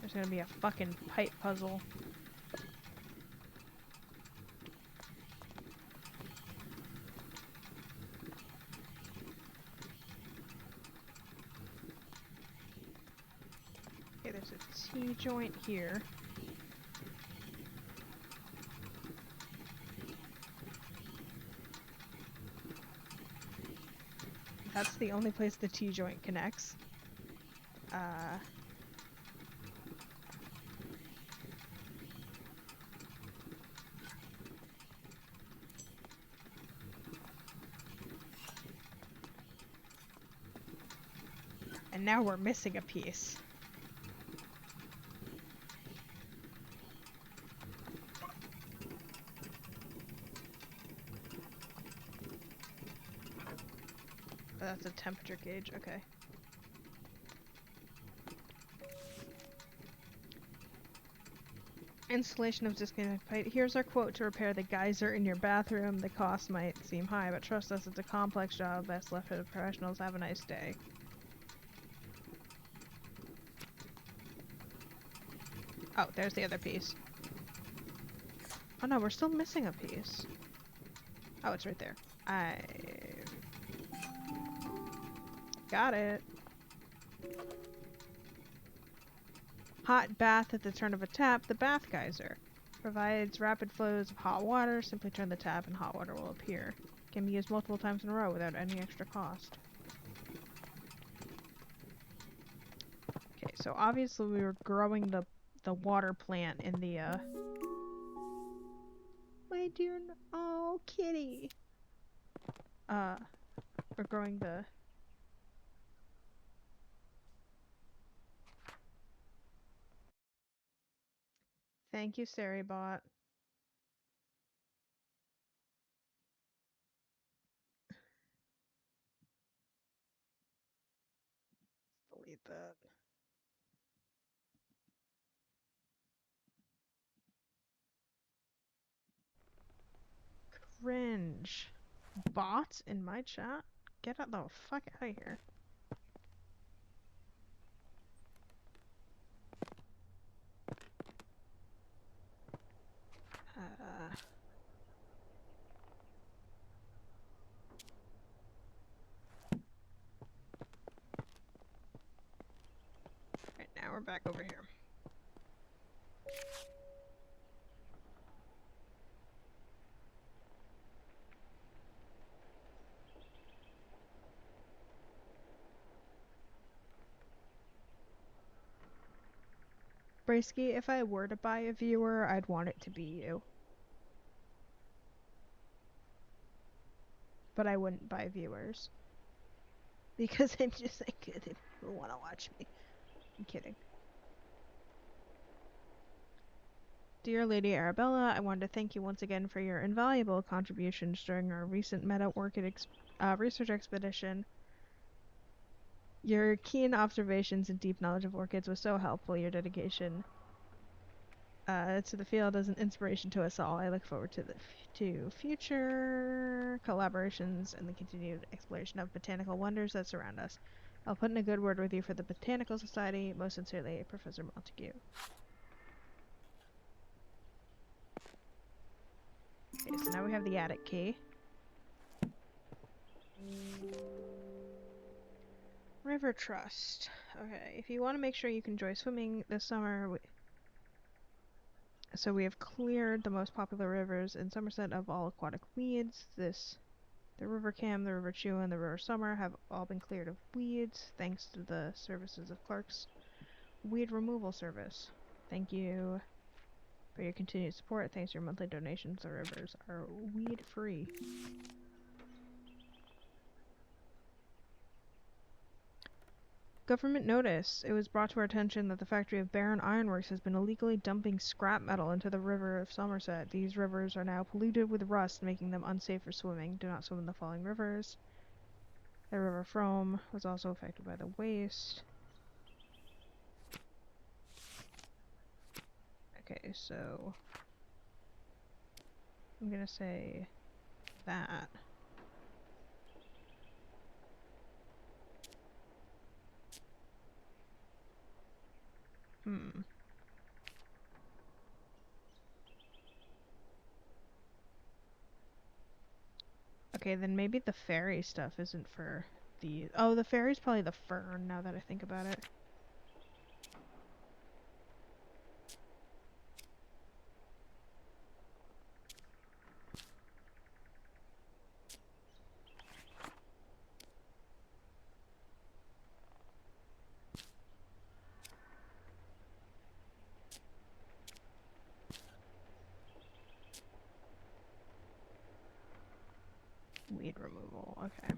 There's gonna be a fucking pipe puzzle. Okay, there's a T-joint here. That's the only place the T-joint connects. And now we're missing a piece. Oh, that's a temperature gauge, okay. Installation of disconnected pipe. Here's our quote to repair the geyser in your bathroom. The cost might seem high, but trust us, it's a complex job. Best left to the professionals. Have a nice day. Oh, there's the other piece. Oh no, we're still missing a piece. Oh, it's right there. I got it. Hot bath at the turn of a tap. The bath geyser provides rapid flows of hot water. Simply turn the tap and hot water will appear. Can be used multiple times in a row without any extra cost. Okay, so obviously we were growing the water plant in the my dear, oh kitty. We're growing the. Thank you, Saribot. Delete that. Cringe. Bots in my chat? Get the fuck out of here. Right, now we're back over here. Brasky, if I were to buy a viewer, I'd want it to be you. But I wouldn't buy viewers. Because I'm just like, good if people want to watch me. I'm kidding. Dear Lady Arabella, I wanted to thank you once again for your invaluable contributions during our recent meta orchid research expedition. Your keen observations and deep knowledge of orchids was so helpful. Your dedication to the field is an inspiration to us all. I look forward to future collaborations and the continued exploration of botanical wonders that surround us. I'll put in a good word with you for the Botanical Society. Most sincerely, Professor Montague. Okay, so now we have the attic key. River Trust. Okay, if you want to make sure you can enjoy swimming this summer, so we have cleared the most popular rivers in Somerset of all aquatic weeds. The River Cam, the River Chew, and the River Summer have all been cleared of weeds thanks to the services of Clark's Weed Removal Service. Thank you for your continued support. Thanks to your monthly donations, the rivers are weed-free. Government notice. It was brought to our attention that the factory of Barron Ironworks has been illegally dumping scrap metal into the river of Somerset. These rivers are now polluted with rust, making them unsafe for swimming. Do not swim in the following rivers. The River Frome was also affected by the waste. Okay, so I'm gonna say that. Hmm. Okay, then maybe the fairy stuff isn't for the... Oh, the fairy's probably the fern, now that I think about it. Weed removal, okay.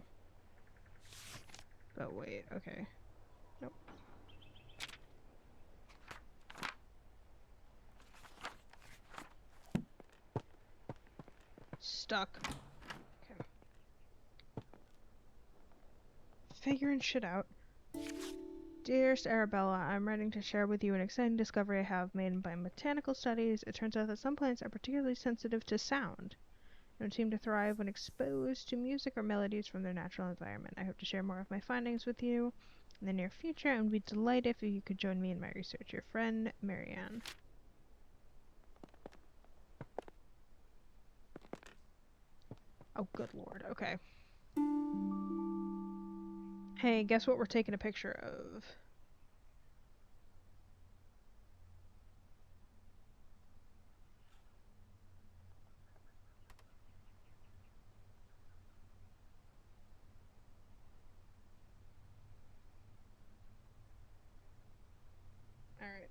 But wait, okay. Nope. Stuck. Okay. Figuring shit out. Dearest Arabella, I'm writing to share with you an exciting discovery I have made in my botanical studies. It turns out that some plants are particularly sensitive to sound and seem to thrive when exposed to music or melodies from their natural environment. I hope to share more of my findings with you in the near future and would be delighted if you could join me in my research. Your friend, Marianne. Oh, good lord. Okay. Hey, guess what we're taking a picture of? Alright.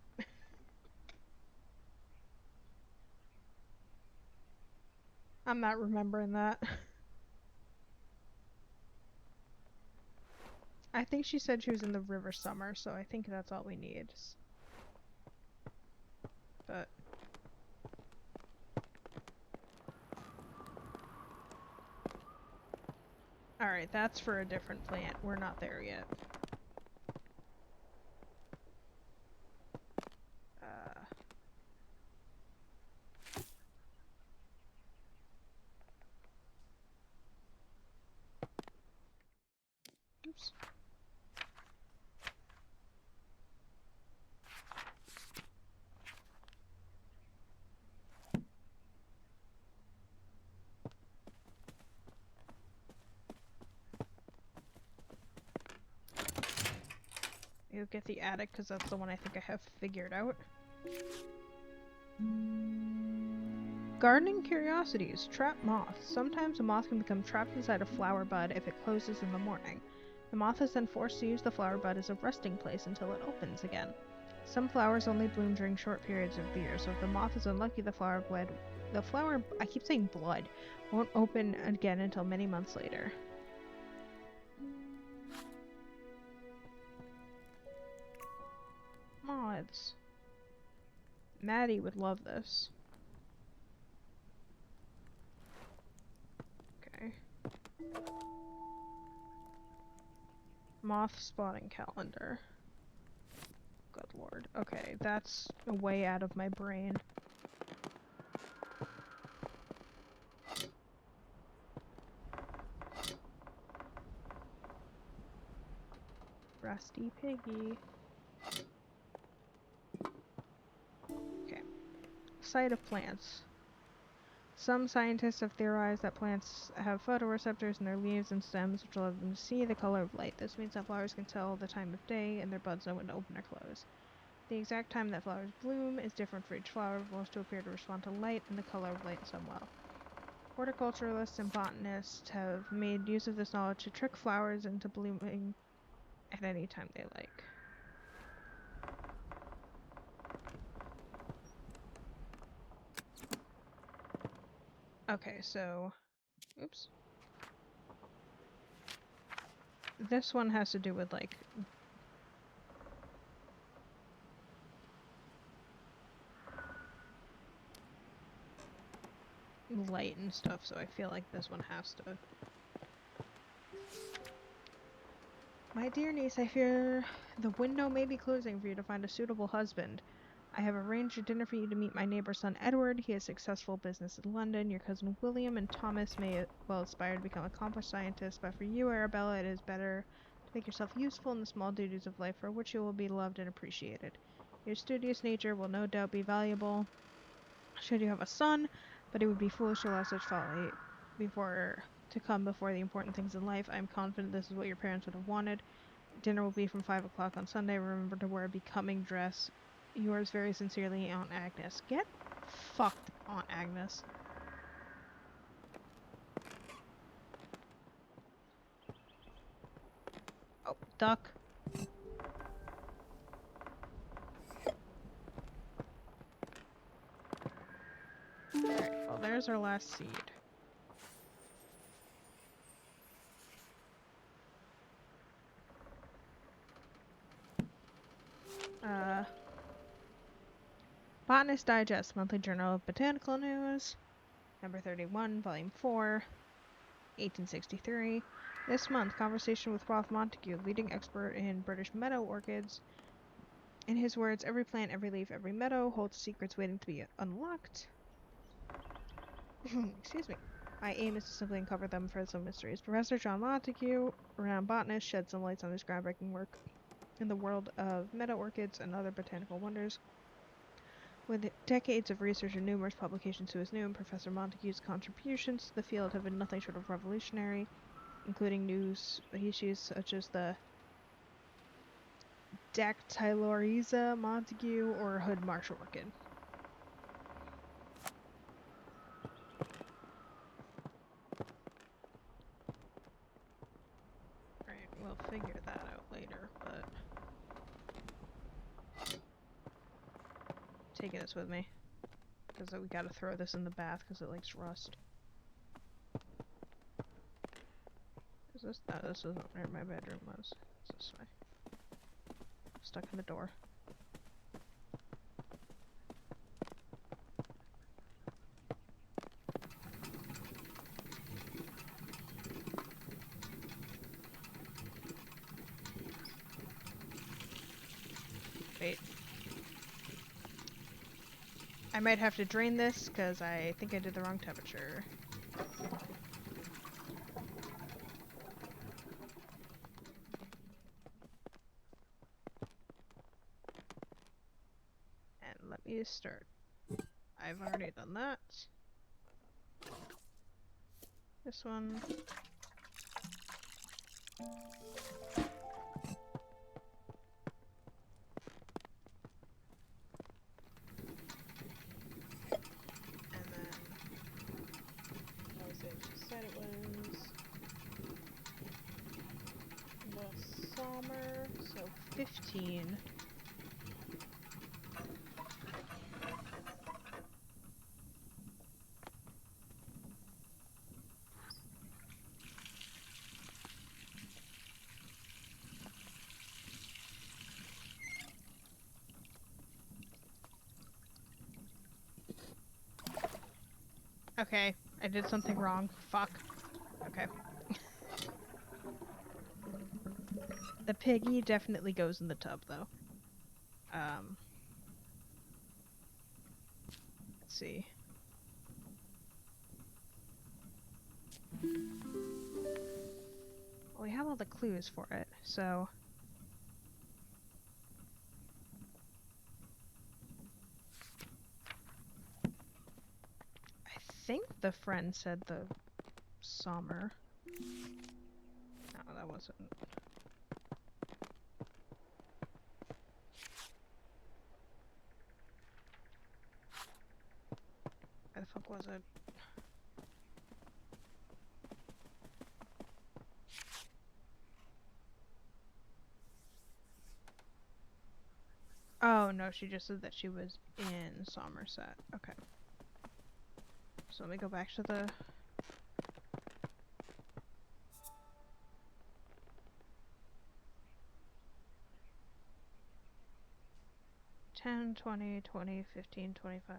I'm not remembering that. I think she said she was in the River Summer, so I think that's all we need. But... Alright, that's for a different plant. We're not there yet. Oops. You'll get the attic because that's the one I think I have figured out. Gardening curiosities. Trap moths. Sometimes a moth can become trapped inside a flower bud if it closes in the morning. The moth is then forced to use the flower bud as a resting place until it opens again. Some flowers only bloom during short periods of the year, so if the moth is unlucky, I keep saying blood, won't open again until many months later. Moths. Maddie would love this. Okay. Moth spotting calendar. Good lord. Okay, that's way out of my brain. Rusty piggy. Okay. Sight of plants. Some scientists have theorized that plants have photoreceptors in their leaves and stems, which allow them to see the color of light. This means that flowers can tell the time of day, and their buds know when to open or close. The exact time that flowers bloom is different for each flower, but most appear to respond to light and the color of light somewhat. Horticulturalists and botanists have made use of this knowledge to trick flowers into blooming at any time they like. Okay, so... Oops. This one has to do with, like, light and stuff, so I feel like this one has to. My dear niece, I fear the window may be closing for you to find a suitable husband. I have arranged a dinner for you to meet my neighbor's son Edward. He has successful business in London. Your cousin William and Thomas may well aspire to become accomplished scientists, but for you, Arabella, it is better to make yourself useful in the small duties of life for which you will be loved and appreciated. Your studious nature will no doubt be valuable should you have a son, but it would be foolish to allow such folly before the important things in life. I am confident this is what your parents would have wanted. Dinner will be from 5 o'clock on Sunday. Remember to wear a becoming dress. Yours very sincerely, Aunt Agnes. Get fucked, Aunt Agnes. Oh, duck. Alright, well, there's our last seed. Botanist Digest, Monthly Journal of Botanical News, number 31, volume 4, 1863. This month, conversation with Ralph Montague, leading expert in British meadow orchids. In his words, every plant, every leaf, every meadow holds secrets waiting to be unlocked. Excuse me. My aim is to simply uncover them for some mysteries. Professor John Montague, renowned botanist, shed some lights on his groundbreaking work in the world of meadow orchids and other botanical wonders. With decades of research and numerous publications to his name, Professor Montague's contributions to the field have been nothing short of revolutionary, including new species such as the Dactylorhiza Montague or hood marsh orchid. Right, we'll figure that out later, but taking this with me. Because we gotta throw this in the bath because it likes rust. Is this? No, this isn't where my bedroom was. It's this way. Stuck in the door. Wait. I might have to drain this because I think I did the wrong temperature. And let me start. I've already done that. This one. And then, what was it? She said it was the summer, so 15. Okay, I did something wrong. Fuck. Okay. The piggy definitely goes in the tub, though. Let's see. Well, we have all the clues for it, so... I think the friend said the summer. No, that wasn't. Where the fuck was it? Oh, no, she just said that she was in Somerset. Okay. So let me go back to the... 10, 20, 20, 15, 25.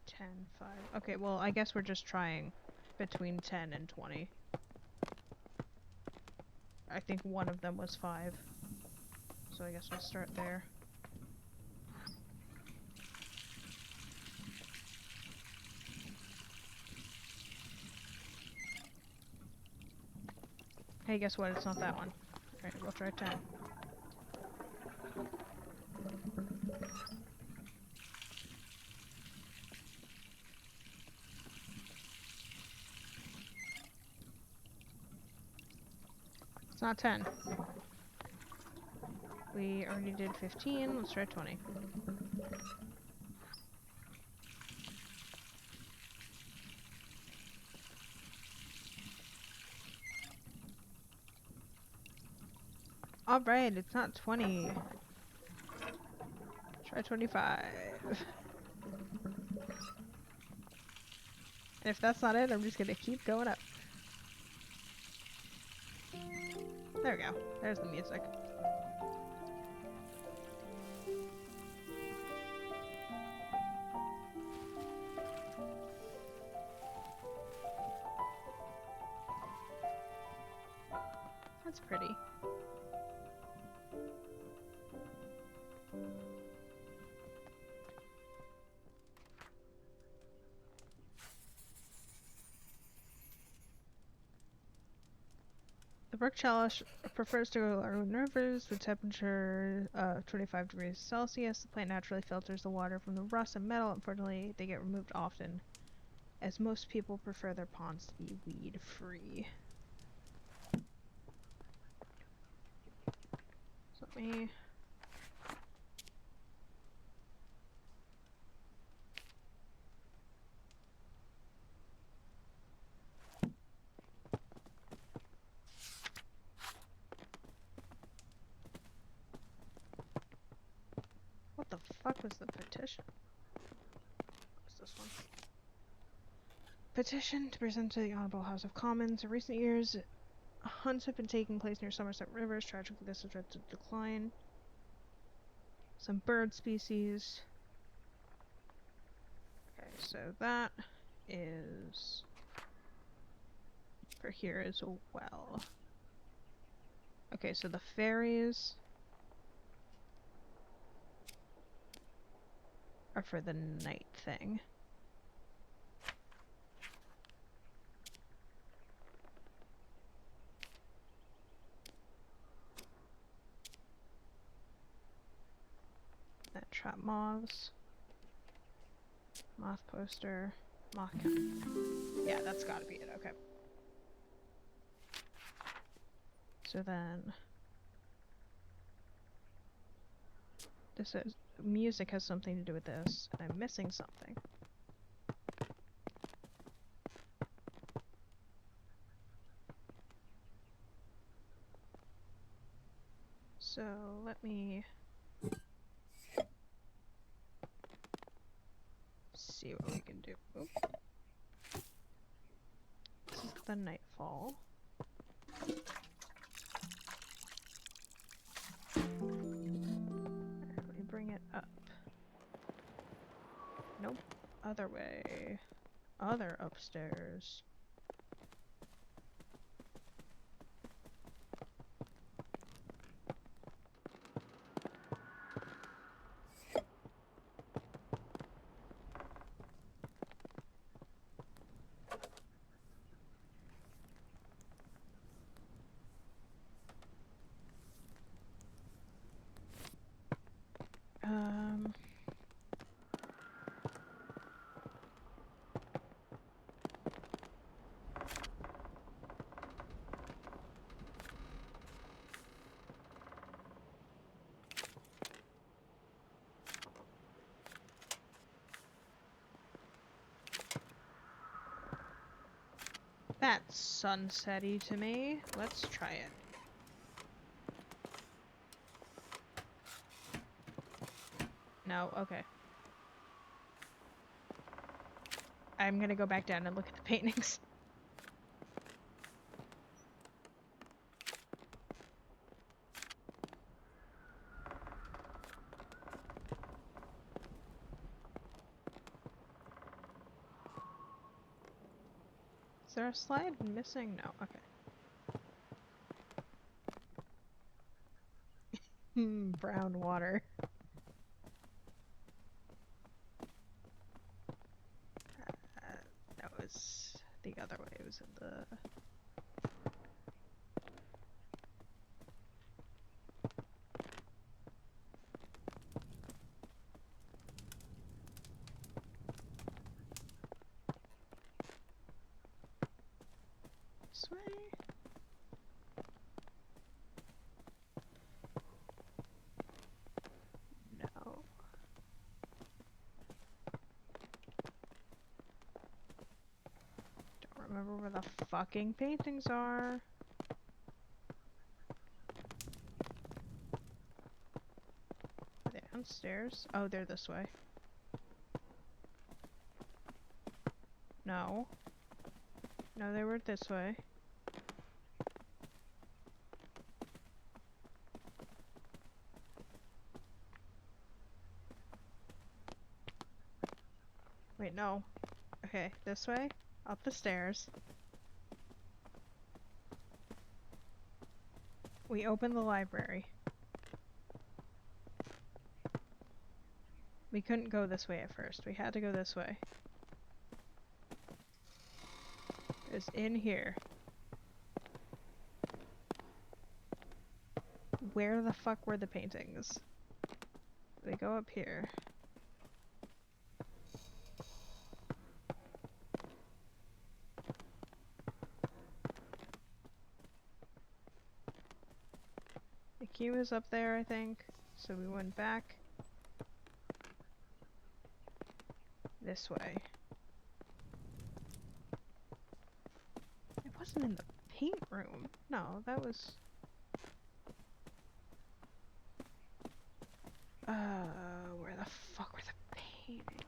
10, 5. Okay, well, I guess we're just trying between 10 and 20. I think one of them was 5. So I guess we'll start there. Hey, guess what? It's not that one. Alright, we'll try 10. It's not 10. We already did 15. Let's try 20. Alright, it's not 20. Try 25. And if that's not it, I'm just gonna keep going up. There we go. There's the music. That's pretty. The brook chalice prefers to grow in rivers with temperature of 25 degrees Celsius. The plant naturally filters the water from the rust and metal. Unfortunately, they get removed often, as most people prefer their ponds to be weed-free. So let me... What the fuck was the petition? What's this one? Petition to present to the Honorable House of Commons. In recent years, hunts have been taking place near Somerset rivers. Tragically, this has led to decline. Some bird species. Okay, so that is... for here as well. Okay, so the fairies are for the night thing. That trap moths. Moth poster. Moth count. Yeah, that's gotta be it, okay. So then... this is... music has something to do with this, and I'm missing something. So, let me... see what we can do. Oop. This is the nightfall. Let me bring it up. Nope. Other way. Other upstairs. That's sunset-y to me. Let's try it. No, okay. I'm gonna go back down and look at the paintings. there a slide missing? No. Okay. Brown water. That was the other way. It was in the... This way? No. Don't remember where the fucking paintings are. Are they downstairs? Oh, they're this way. No. No, they were this way. Wait, no. Okay, this way. Up the stairs. We open the library. We couldn't go this way at first. We had to go this way. It's in here. Where the fuck were the paintings? They go up here. The key was up there, I think. So we went back this way. It wasn't in the paint room. No, that was... where the fuck were the paintings?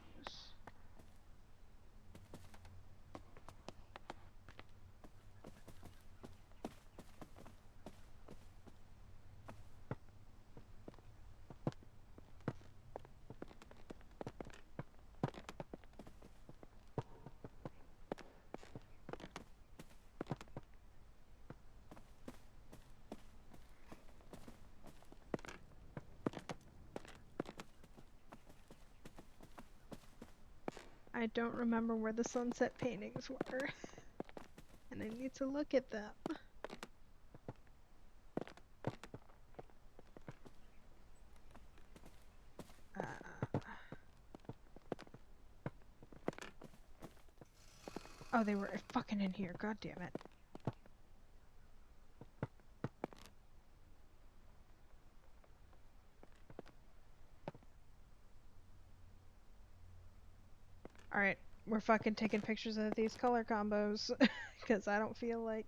I don't remember where the sunset paintings were. And I need to look at them. Oh, they were fucking in here. God damn it. Alright, we're fucking taking pictures of these color combos. Because I don't feel like...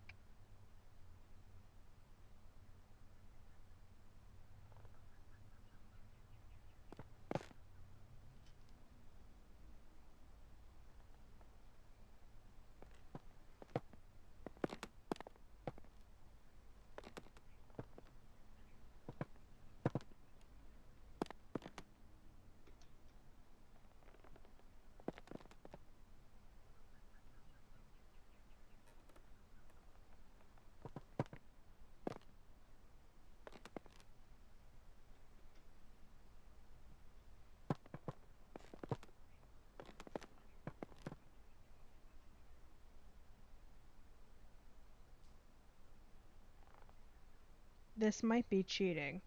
This might be cheating,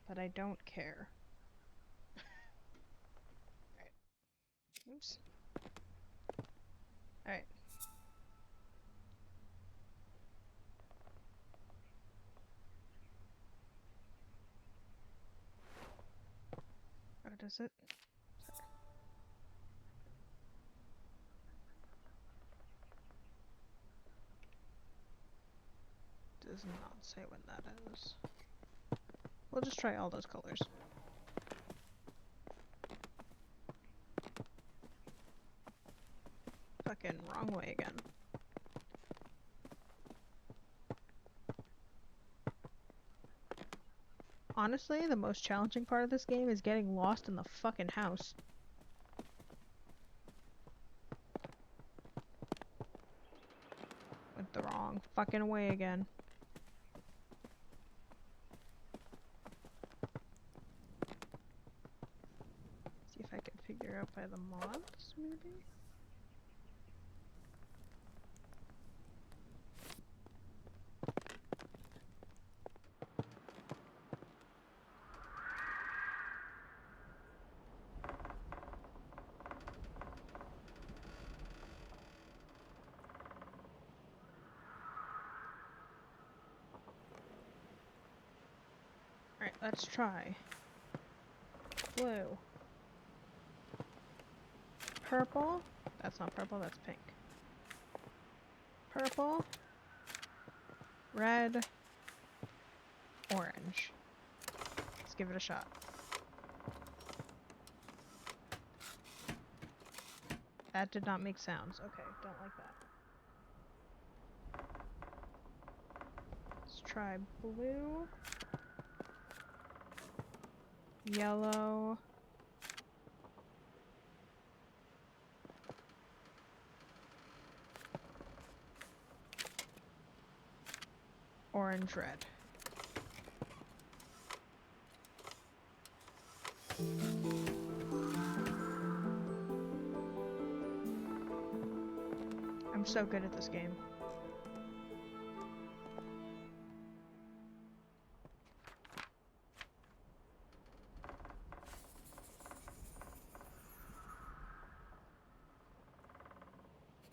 but I don't care. Alright. Oops. Alright. Oh, does it? Sorry. Does not say when that is. We'll just try all those colors. Fucking wrong way again. Honestly, the most challenging part of this game is getting lost in the fucking house. Went the wrong fucking way again. See if I can figure out by the moths, maybe? Alright, let's try. Blue. Purple. That's not purple, that's pink. Purple. Red. Orange. Let's give it a shot. That did not make sounds. Okay, don't like that. Let's try blue. Yellow. Orange, red. I'm so good at this game.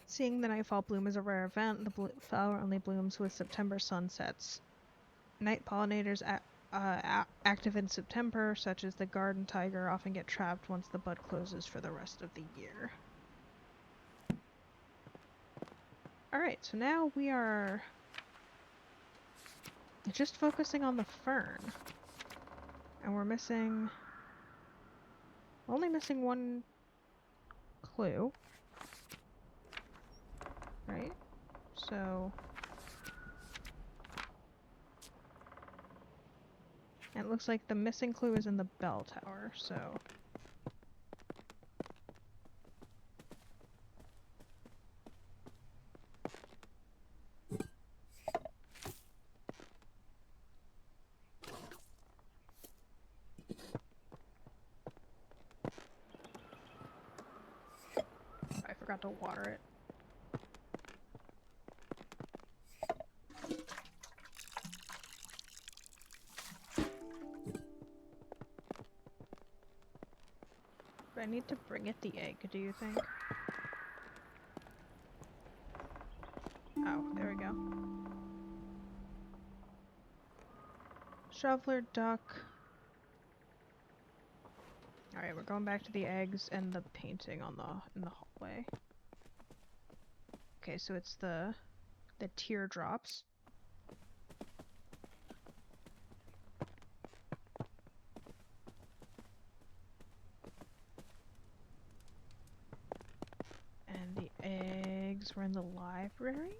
Seeing the nightfall bloom is a rare event. The flower only blooms with September sunsets. Night pollinators active in September, such as the garden tiger, often get trapped once the bud closes for the rest of the year. Alright, so now we are just focusing on the fern. And we're only missing one clue. Right? So... And it looks like the missing clue is in the bell tower, so... I forgot to water it. Do I need to bring it the egg, do you think? Oh, there we go. Shoveler, duck. Alright, we're going back to the eggs and the painting on in the hallway. Okay, so it's the teardrops. And the eggs were in the library?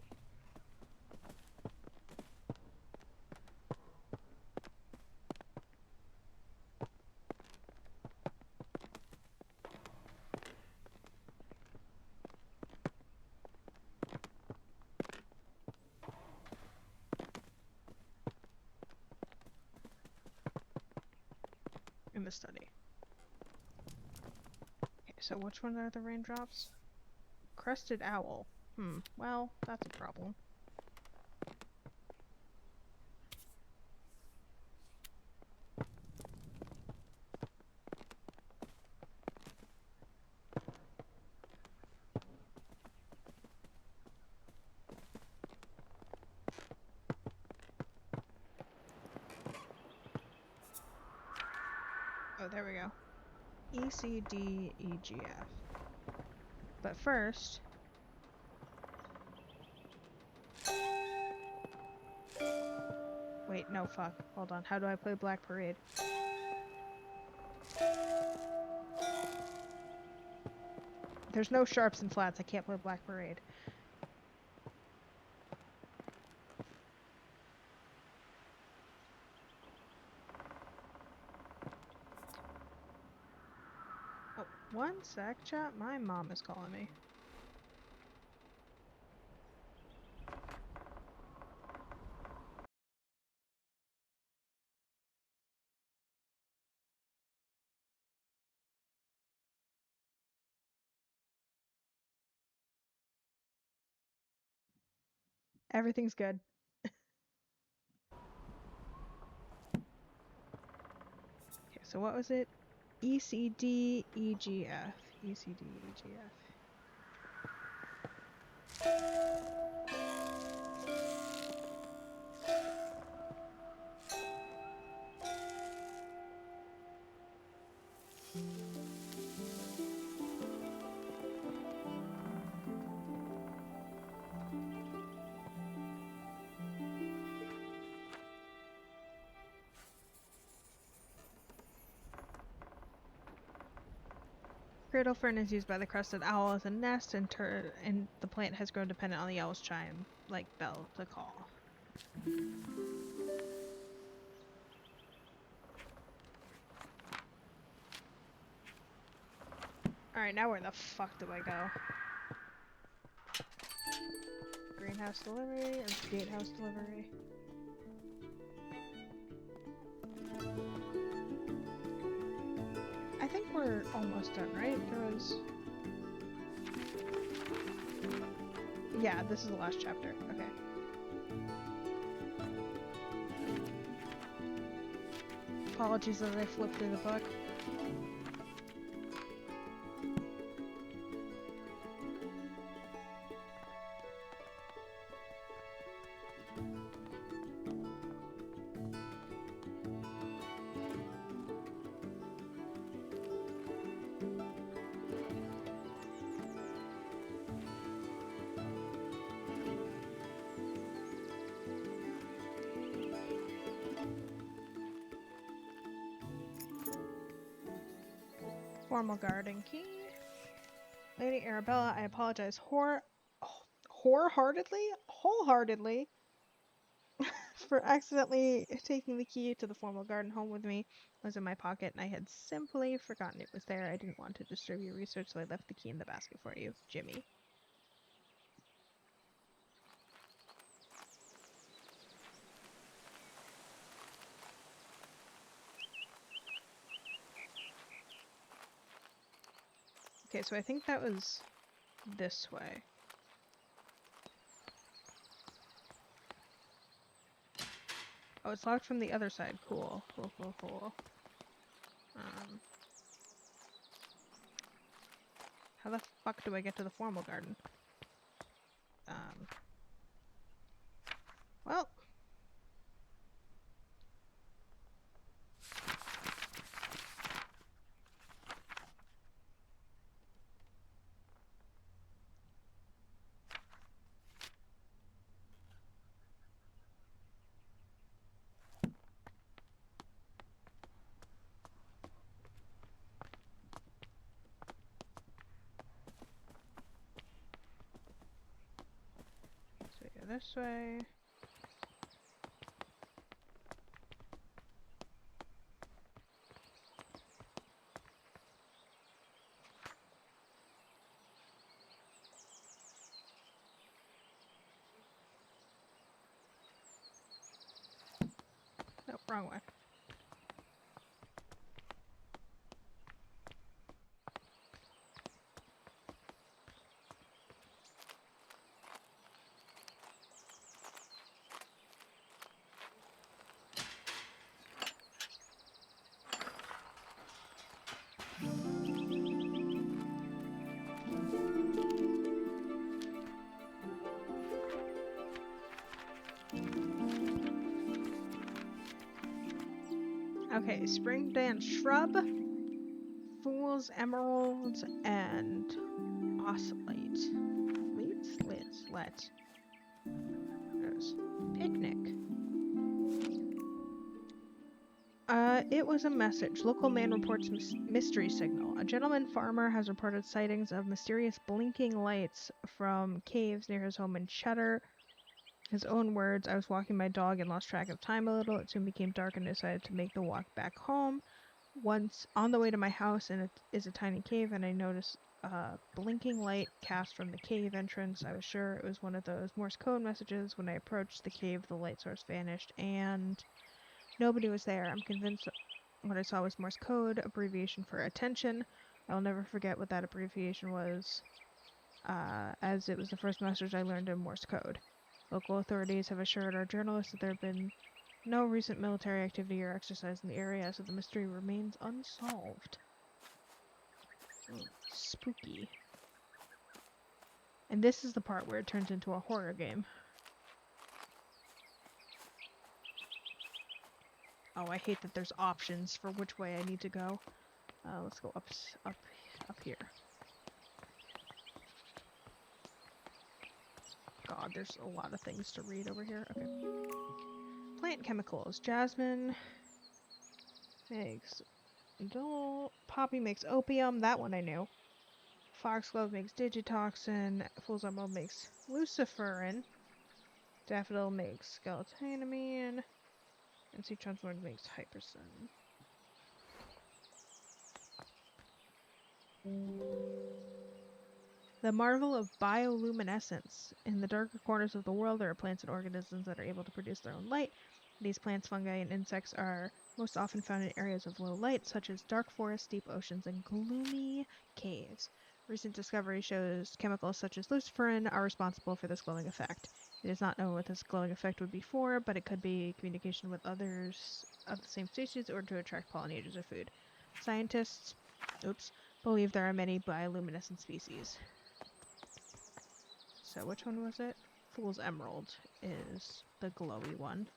In the study. Okay, so which one are the raindrops? Crested owl. Well, that's a problem. Oh, there we go. E, C, D, E, G, F. But first... Wait, no, fuck. Hold on. How do I play Black Parade? There's no sharps and flats. I can't play Black Parade. Oh, one sec, chat. My mom is calling me. Everything's good. Okay, so what was it? ECD, EGF. ECD, EGF. Cradle fern is used by the crested owl as a nest, and the plant has grown dependent on the owl's chime, like bell to call. Alright, now where the fuck do I go? Greenhouse delivery or gatehouse delivery? I think we're almost done, right? There was... Yeah, this is the last chapter. Okay. Apologies as I flipped through the book. Formal garden key. Lady Arabella, I apologize wholeheartedly for accidentally taking the key to the formal garden home with me. It was in my pocket and I had simply forgotten it was there. I didn't want to disturb your research, so I left the key in the basket for you. Jimmy. Okay, so I think that was this way. Oh, it's locked from the other side. Cool. Cool. How the fuck do I get to the formal garden? Well. So we go this way. Nope, wrong way. Okay, spring dance shrub, fool's emeralds, and oscillate. Let. There's picnic. It was a message. Local man reports mystery signal. A gentleman farmer has reported sightings of mysterious blinking lights from caves near his home in Cheddar. His own words, I was walking my dog and lost track of time a little. It soon became dark and decided to make the walk back home. Once on the way to my house, and it is a tiny cave, and I noticed a blinking light cast from the cave entrance. I was sure it was one of those Morse code messages. When I approached the cave, the light source vanished, and nobody was there. I'm convinced what I saw was Morse code, abbreviation for attention. I'll never forget what that abbreviation was, as it was the first message I learned in Morse code. Local authorities have assured our journalists that there have been no recent military activity or exercise in the area, so the mystery remains unsolved. Oh, spooky. And this is the part where it turns into a horror game. Oh, I hate that there's options for which way I need to go. Let's go up here. God, there's a lot of things to read over here. Okay. Plant chemicals. Jasmine makes poppy makes opium. That one I knew. Foxglove makes digitoxin. Fool's Emerald makes luciferin. Daffodil makes skeletanamine. And sea transformed makes hypersin. The marvel of bioluminescence. In the darker corners of the world, there are plants and organisms that are able to produce their own light. These plants, fungi, and insects are most often found in areas of low light, such as dark forests, deep oceans, and gloomy caves. Recent discovery shows chemicals such as luciferin are responsible for this glowing effect. It is not known what this glowing effect would be for, but it could be communication with others of the same species or to attract pollinators or food. Scientists, believe there are many bioluminescent species. So which one was it? Fool's Emerald is the glowy one.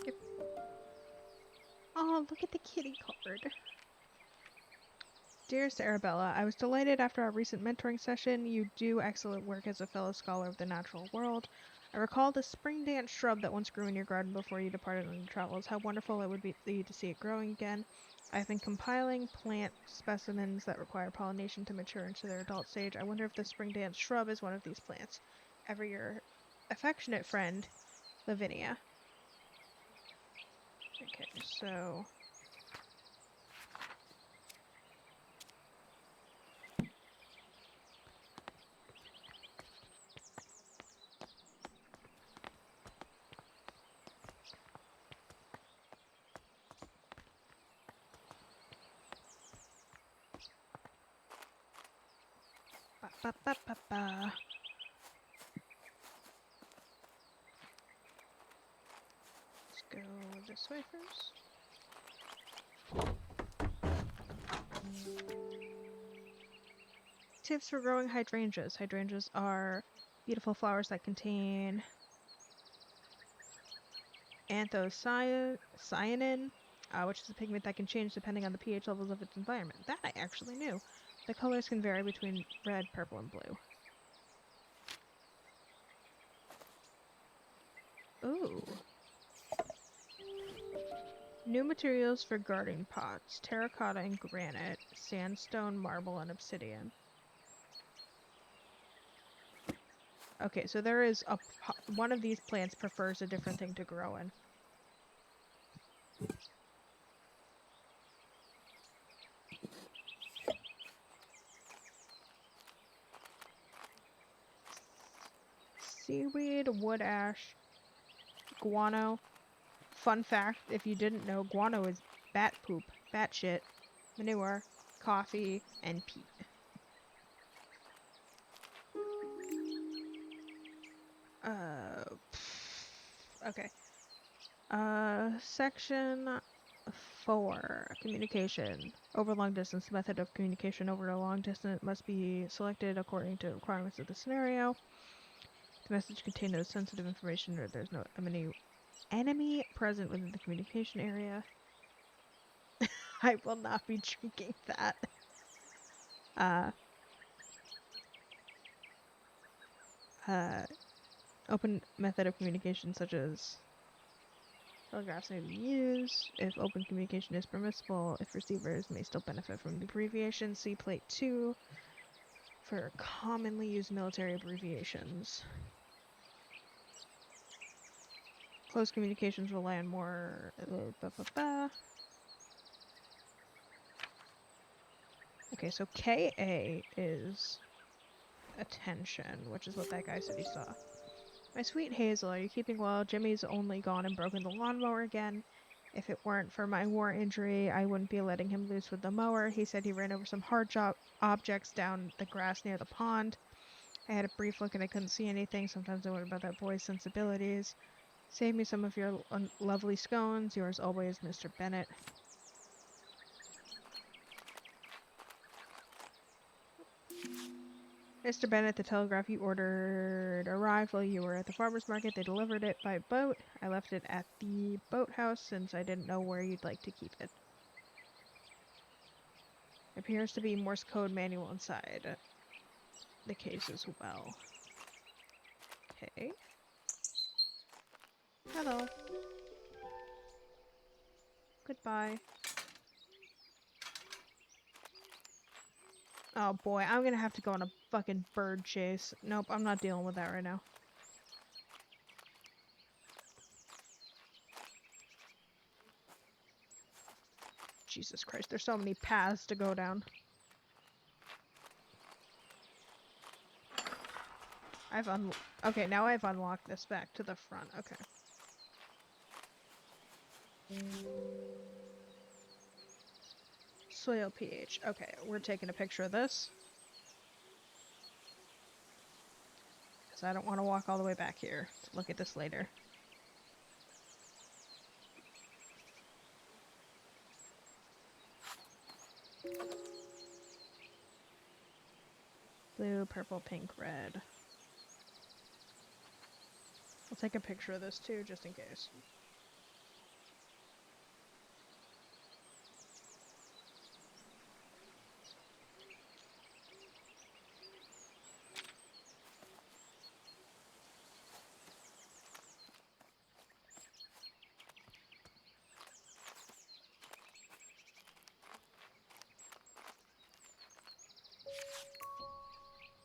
Yep. Oh, look at the kitty card. Dearest Arabella, I was delighted after our recent mentoring session. You do excellent work as a fellow scholar of the natural world. I recall the spring dance shrub that once grew in your garden before you departed on your travels. How wonderful it would be to see it growing again. I've been compiling plant specimens that require pollination to mature into their adult stage. I wonder if the spring dance shrub is one of these plants. Ever your affectionate friend, Lavinia. Okay, so... Ba-ba-ba-ba-ba. Let's go this way first. Tips for growing hydrangeas. Hydrangeas are beautiful flowers that contain anthocyanin, which is a pigment that can change depending on the pH levels of its environment. That I actually knew. The colors can vary between red, purple, and blue. Ooh. New materials for garden pots. Terracotta and granite, sandstone, marble, and obsidian. Okay, so there is one of these plants prefers a different thing to grow in. Seaweed, wood ash, guano. Fun fact, if you didn't know, guano is bat poop, bat shit, manure, coffee, and peat. Okay. Section 4, communication. Over long distance, the method of communication over a long distance must be selected according to requirements of the scenario. The message contains no sensitive information or there's no enemy present within the communication area. I will not be drinking that. Open method of communication such as telegraphs may be used. If open communication is permissible, if receivers may still benefit from the abbreviation, see Plate 2 for commonly used military abbreviations. Close communications rely on more... Okay, so KA is attention, which is what that guy said he saw. My sweet Hazel, are you keeping well? Jimmy's only gone and broken the lawnmower again. If it weren't for my war injury, I wouldn't be letting him loose with the mower. He said he ran over some hard objects down the grass near the pond. I had a brief look and I couldn't see anything. Sometimes I wonder about that boy's sensibilities. Save me some of your lovely scones. Yours always, Mr. Bennett. Mr. Bennett, the telegraph you ordered arrived while you were at the farmer's market. They delivered it by boat. I left it at the boathouse since I didn't know where you'd like to keep it. Appears to be Morse code manual inside the case as well. Okay. Hello. Goodbye. Oh boy, I'm gonna have to go on a fucking bird chase. Nope, I'm not dealing with that right now. Jesus Christ, there's so many paths to go down. Okay, now I've unlocked this back to the front. Okay. Soil pH. Okay, we're taking a picture of this. Because I don't want to walk all the way back here to look at this later. Blue, purple, pink, red. I'll take a picture of this too, just in case.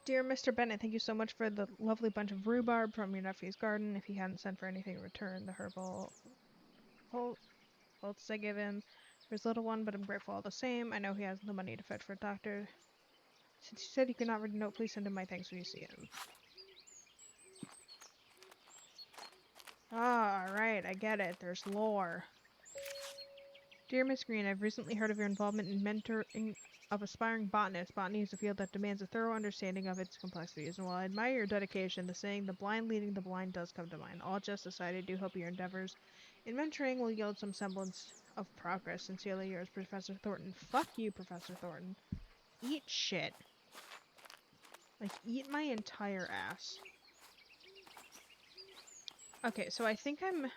Dear Mr. Bennett, thank you so much for the lovely bunch of rhubarb from your nephew's garden. If he hadn't sent for anything in return, the herbal bolts I give him for his little one, but I'm grateful all the same. I know he has the money to fetch for a doctor. Since you said you could not read a note, please send him my thanks when you see him. Ah, right, I get it. There's lore. Dear Miss Green, I've recently heard of your involvement in mentoring of aspiring botanists. Botany is a field that demands a thorough understanding of its complexities, and while I admire your dedication, the saying, the blind leading the blind, does come to mind. All just aside, I do hope your endeavors in mentoring will yield some semblance of progress. Sincerely yours, Professor Thornton. Fuck you, Professor Thornton. Eat shit. Like, eat my entire ass. Okay, so I think I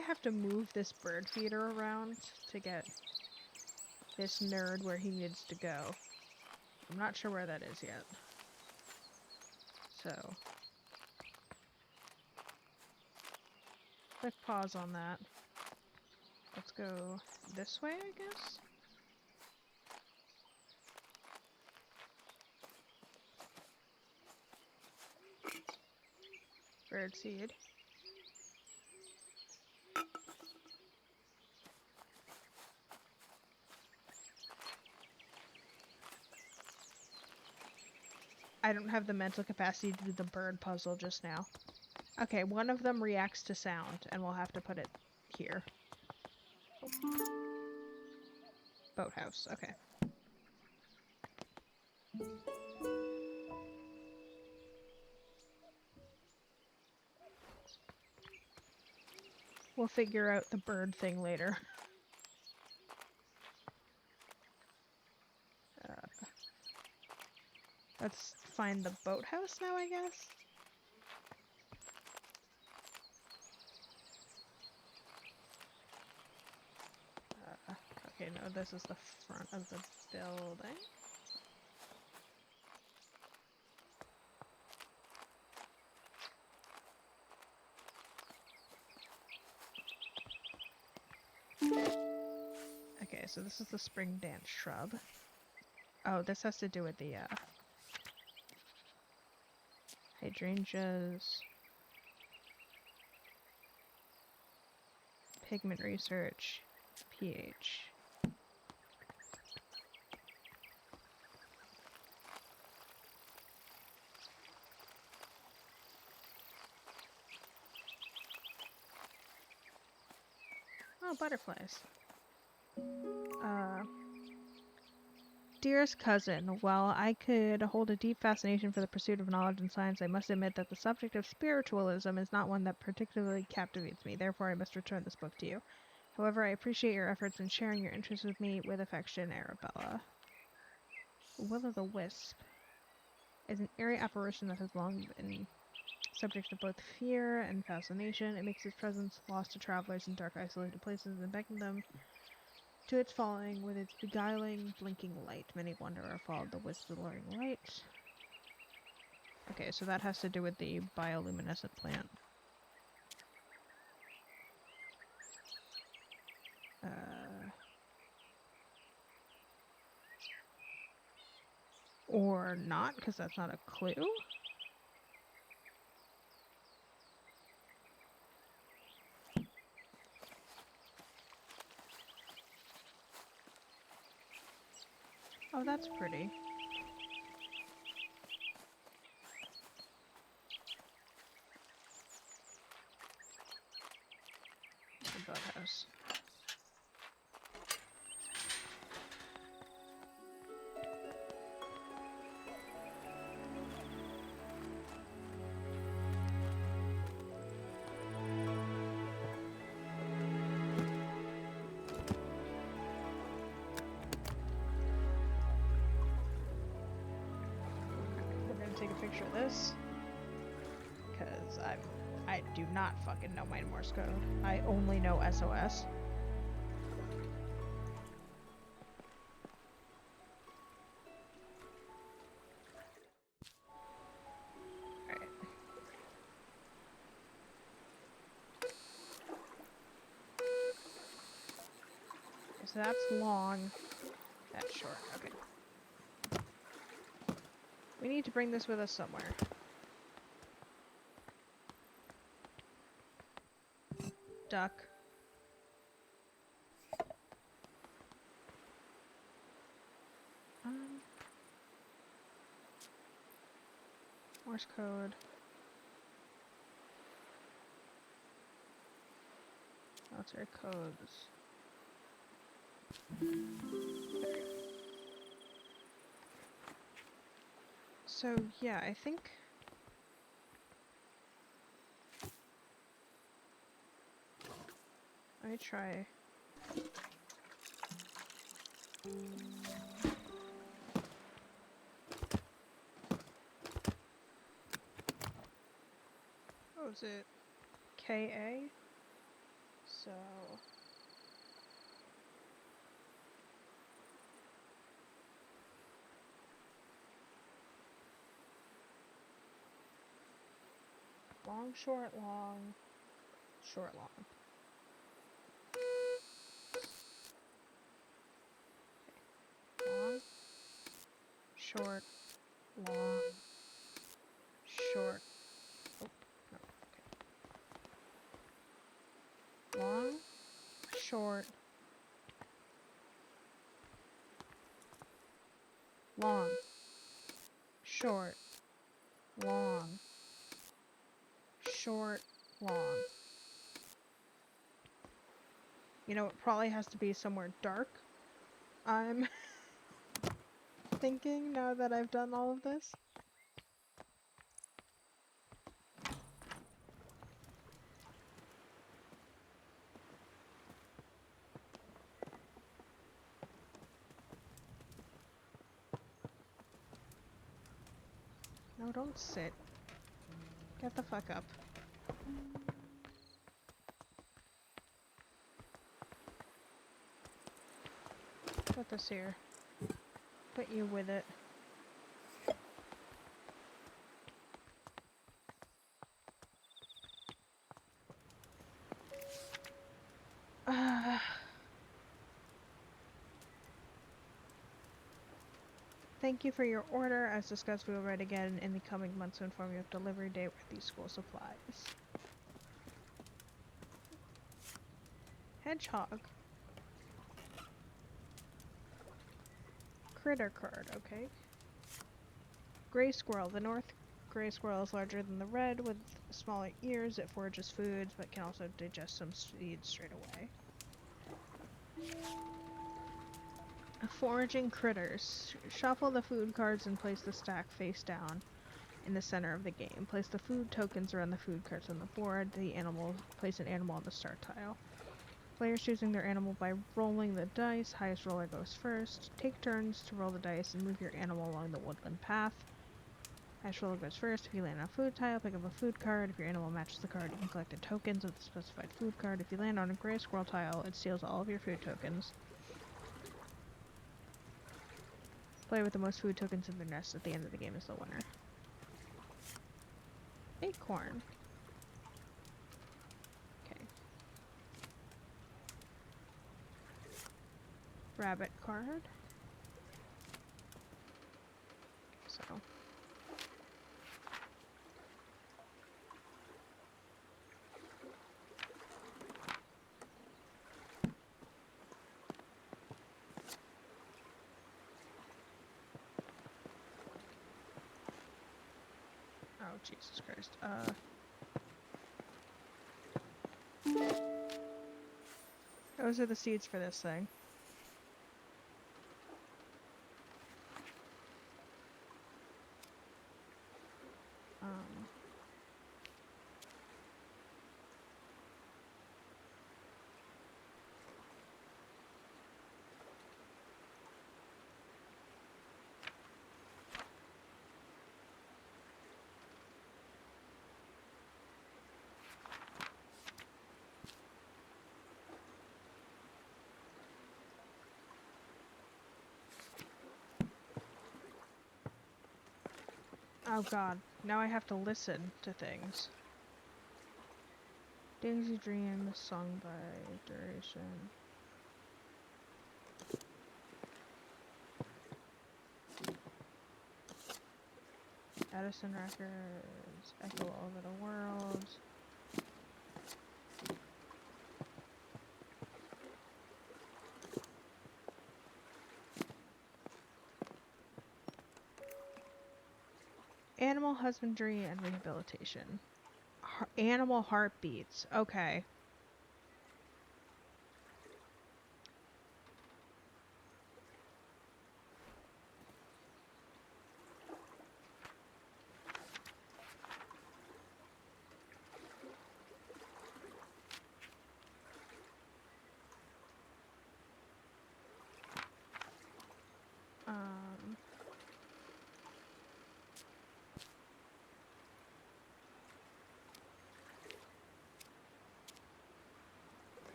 have to move this bird feeder around to get this nerd where he needs to go. I'm not sure where that is yet. So, quick pause on that. Let's go this way, I guess? Birdseed. I don't have the mental capacity to do the bird puzzle just now. Okay, one of them reacts to sound, and we'll have to put it here. Boathouse, okay. We'll figure out the bird thing later. Let's find the boathouse now, I guess? Okay, no, this is the front of the building. Okay, so this is the spring dance shrub. Oh, this has to do with the, hydrangeas. Pigment research. pH. Oh, butterflies. Dearest cousin, while I could hold a deep fascination for the pursuit of knowledge and science, I must admit that the subject of spiritualism is not one that particularly captivates me. Therefore, I must return this book to you. However, I appreciate your efforts in sharing your interest with me. With affection, Arabella. Will-o'-the-Wisp is an airy apparition that has long been subject to both fear and fascination. It makes its presence lost to travelers in dark, isolated places and beckons them to its following with its beguiling, blinking light. Many wanderer followed the wisp's alluring light. Okay, so that has to do with the bioluminescent plant. Or not, because that's not a clue. Oh, that's pretty. The boathouse. We're gonna take a picture of this. Because I do not fucking know my Morse code. I only know SOS. Alright. So that's long. That's short. Okay. We need to bring this with us somewhere. Duck. Morse code. Military codes. So, yeah, I think... Let me try... What was it? KA? So... Long, short, long... Short, long. Long, short, long, short. Oh, no, okay. Long, short, long, short, long, short, long. You know, it probably has to be somewhere dark. I'm thinking now that I've done all of this. No, don't sit. Get the fuck up. Put this here. Put you with it. Thank you for your order. As discussed, we will write again in the coming months to inform you of delivery date with these school supplies. Hedgehog. Critter card, okay. Gray squirrel. The north gray squirrel is larger than the red with smaller ears. It forages foods but can also digest some seeds straight away. Foraging critters. Shuffle the food cards and place the stack face down in the center of the game. Place the food tokens around the food cards on the board. Place an animal on the start tile. Players choosing their animal by rolling the dice. Highest roller goes first. Take turns to roll the dice and move your animal along the woodland path. Highest roller goes first. If you land on a food tile, pick up a food card. If your animal matches the card, you can collect the tokens of the specified food card. If you land on a gray squirrel tile, it steals all of your food tokens. Player with the most food tokens in their nest at the end of the game is the winner. Acorn. Okay. Rabbit card. So. Oh, Jesus Christ. Those are the seeds for this thing. Oh god, now I have to listen to things. Daisy Dream, sung by duration. Edison Records, Echo All Over the World. Animal Husbandry and Rehabilitation. Animal Heartbeats. Okay.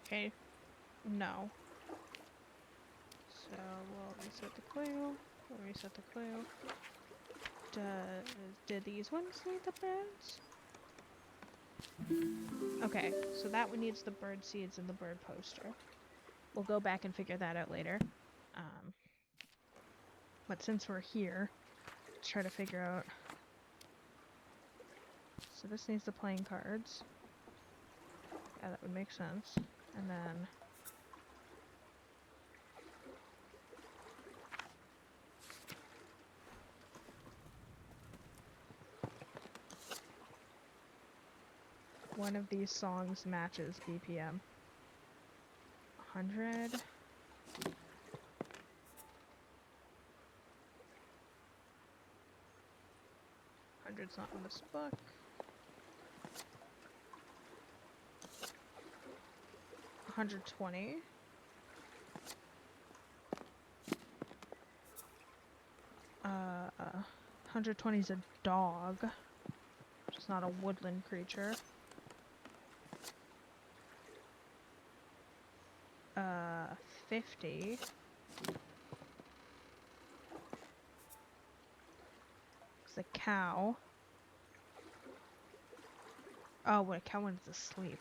Okay. No. So we'll reset the coil. We'll reset the coil. Did these ones need the birds? Okay, so that one needs the bird seeds and the bird poster. We'll go back and figure that out later. But since we're here, let's try to figure out. So this needs the playing cards. Yeah, that would make sense. And then one of these songs matches BPM. 100. Hundred's not in this book. 120. Uh, 120 is a dog, which is not a woodland creature. 50. It's a cow. Oh, wait, a cow when it's asleep.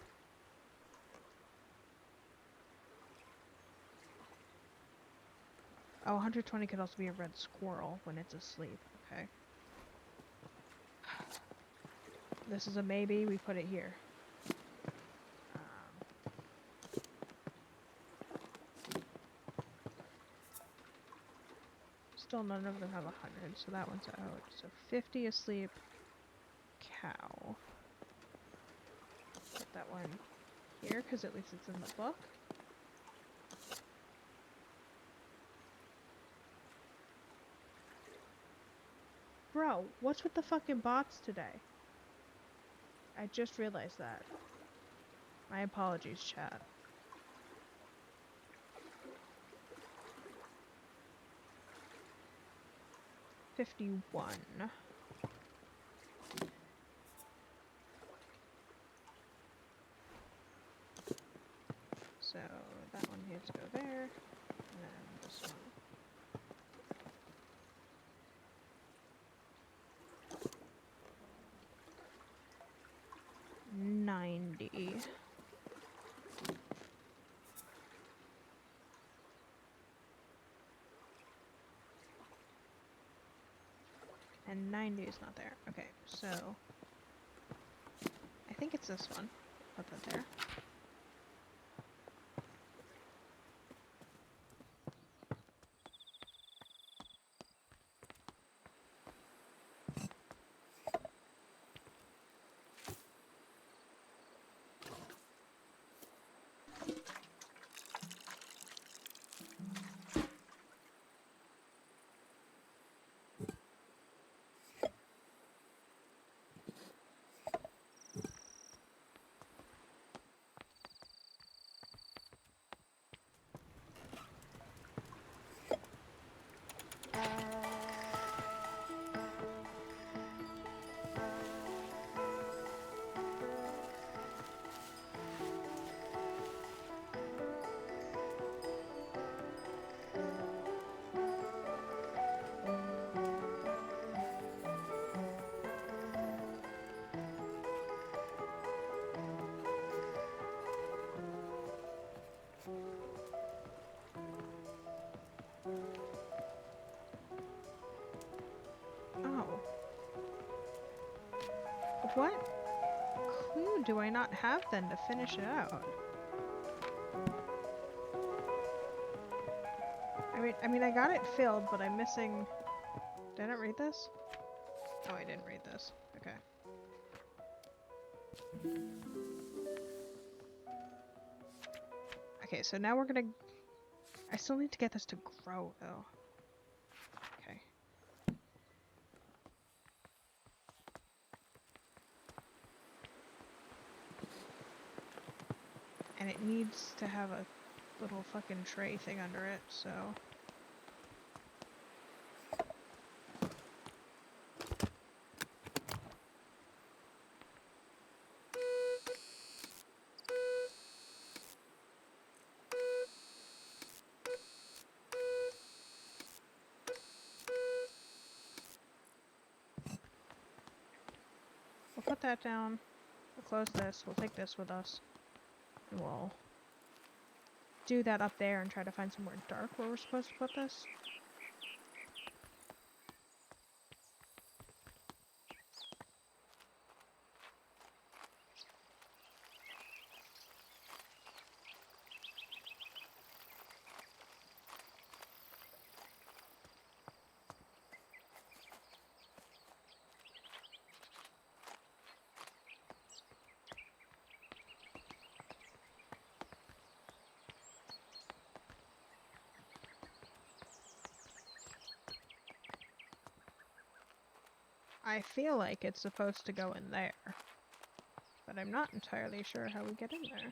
Oh, 120 could also be a red squirrel when it's asleep. Okay. This is a maybe. We put it here. Still none of them have 100, so that one's out. So 50 asleep. Cow. Put that one here, because at least it's in the book. Bro, what's with the fucking bots today? I just realized that. My apologies, chat. $51. So that one needs to go there, and then this one. 90. And 90 is not there. Okay, so I think it's this one. Put that there. Oh. What clue do I not have then to finish it out? I mean, I got it filled, but I'm missing... Did I not read this? Oh, I didn't read this. Okay. Okay, so now we're gonna... I still need to get this to grow, though. Okay. And it needs to have a little fucking tray thing under it, so... We'll put that down. We'll close this. We'll take this with us. And we'll do that up there and try to find somewhere dark where we're supposed to put this. I feel like it's supposed to go in there, but I'm not entirely sure how we get in there.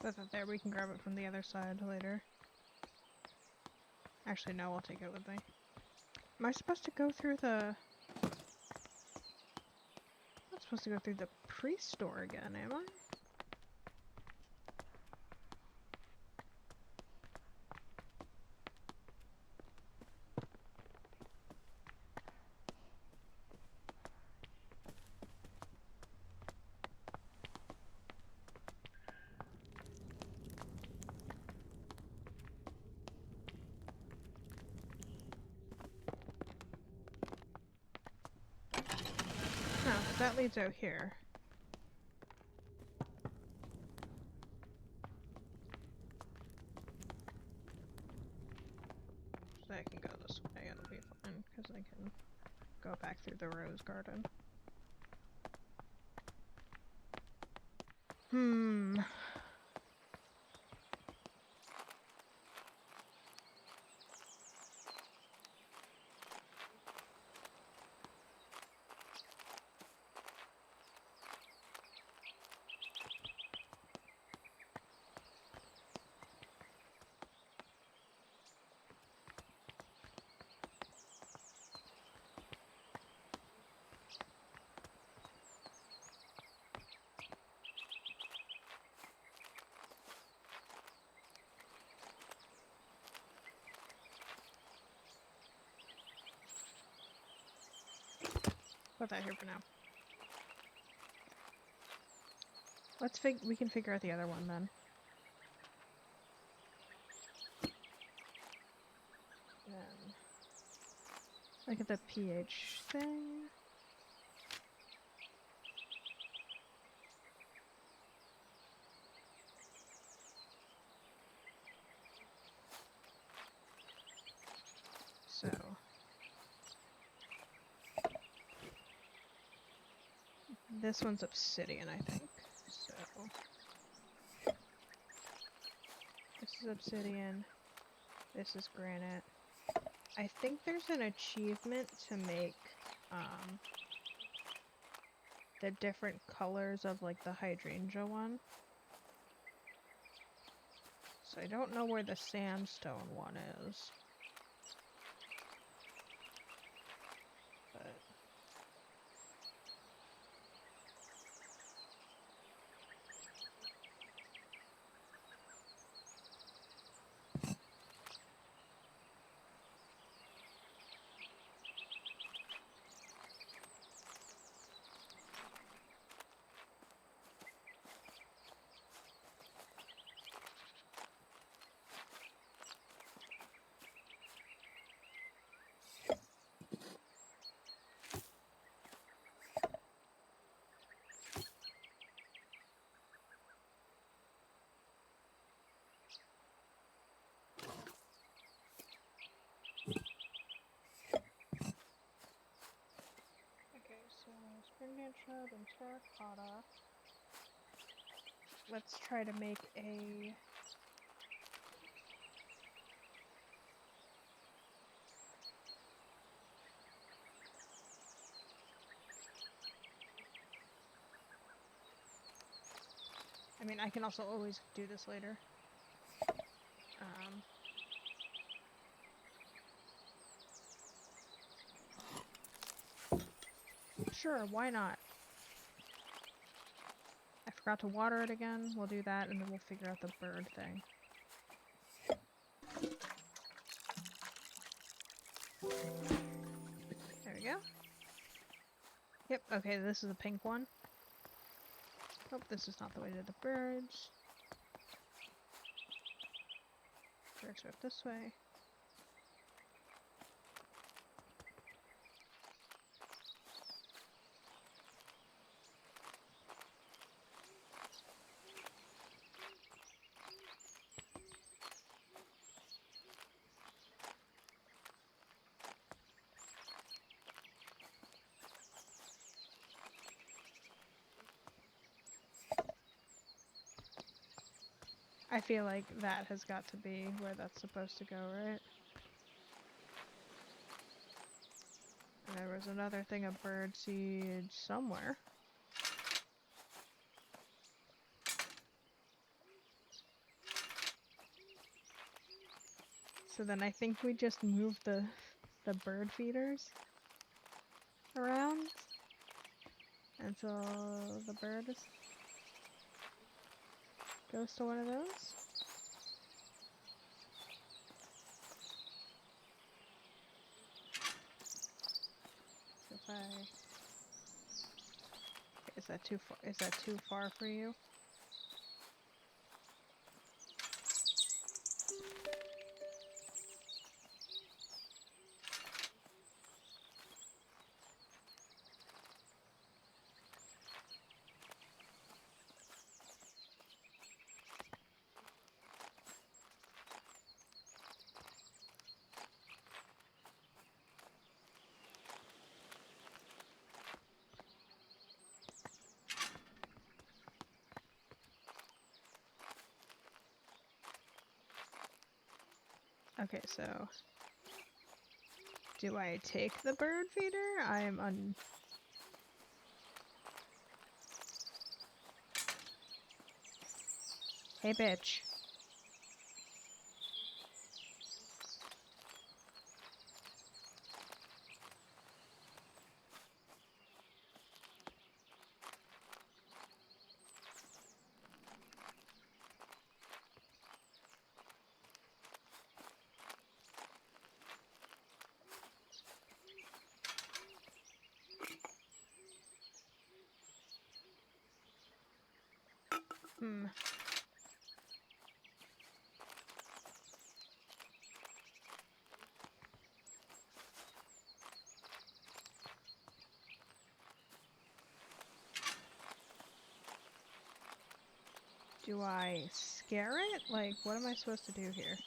That's not there. We can grab it from the other side later. Actually, no, I'll take it with me. Am I supposed to go through the... I'm not supposed to go through the pre-store again, am I? That leads out here. So I can go this way, it'll be fine, because I can go back through the rose garden. Put that here for now. We can figure out the other one then. Look at the pH thing. So this one's obsidian, I think. So this is obsidian. This is granite. I think there's an achievement to make the different colors of like the hydrangea one. So I don't know where the sandstone one is. But springdale shrub and terracotta. Let's try to make a... I mean, I can also always do this later. Sure, why not? I forgot to water it again. We'll do that, and then we'll figure out the bird thing. There we go. Yep, okay, this is the pink one. Oh, this is not the way to the birds. Birds are this way. I feel like that has got to be where that's supposed to go, right? And there was another thing of bird seed somewhere. So then I think we just move the bird feeders around until the bird goes to one of those. So if is that too far? Is that too far for you? Okay, so do I take the bird feeder? Hey, bitch. Hmm. Do I scare it? Like, what am I supposed to do here?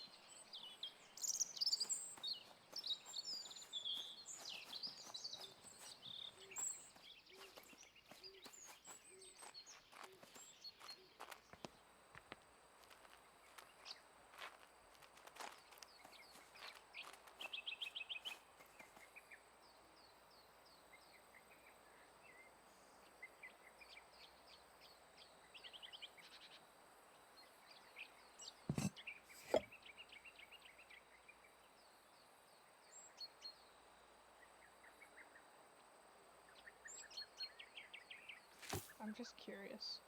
I'm just curious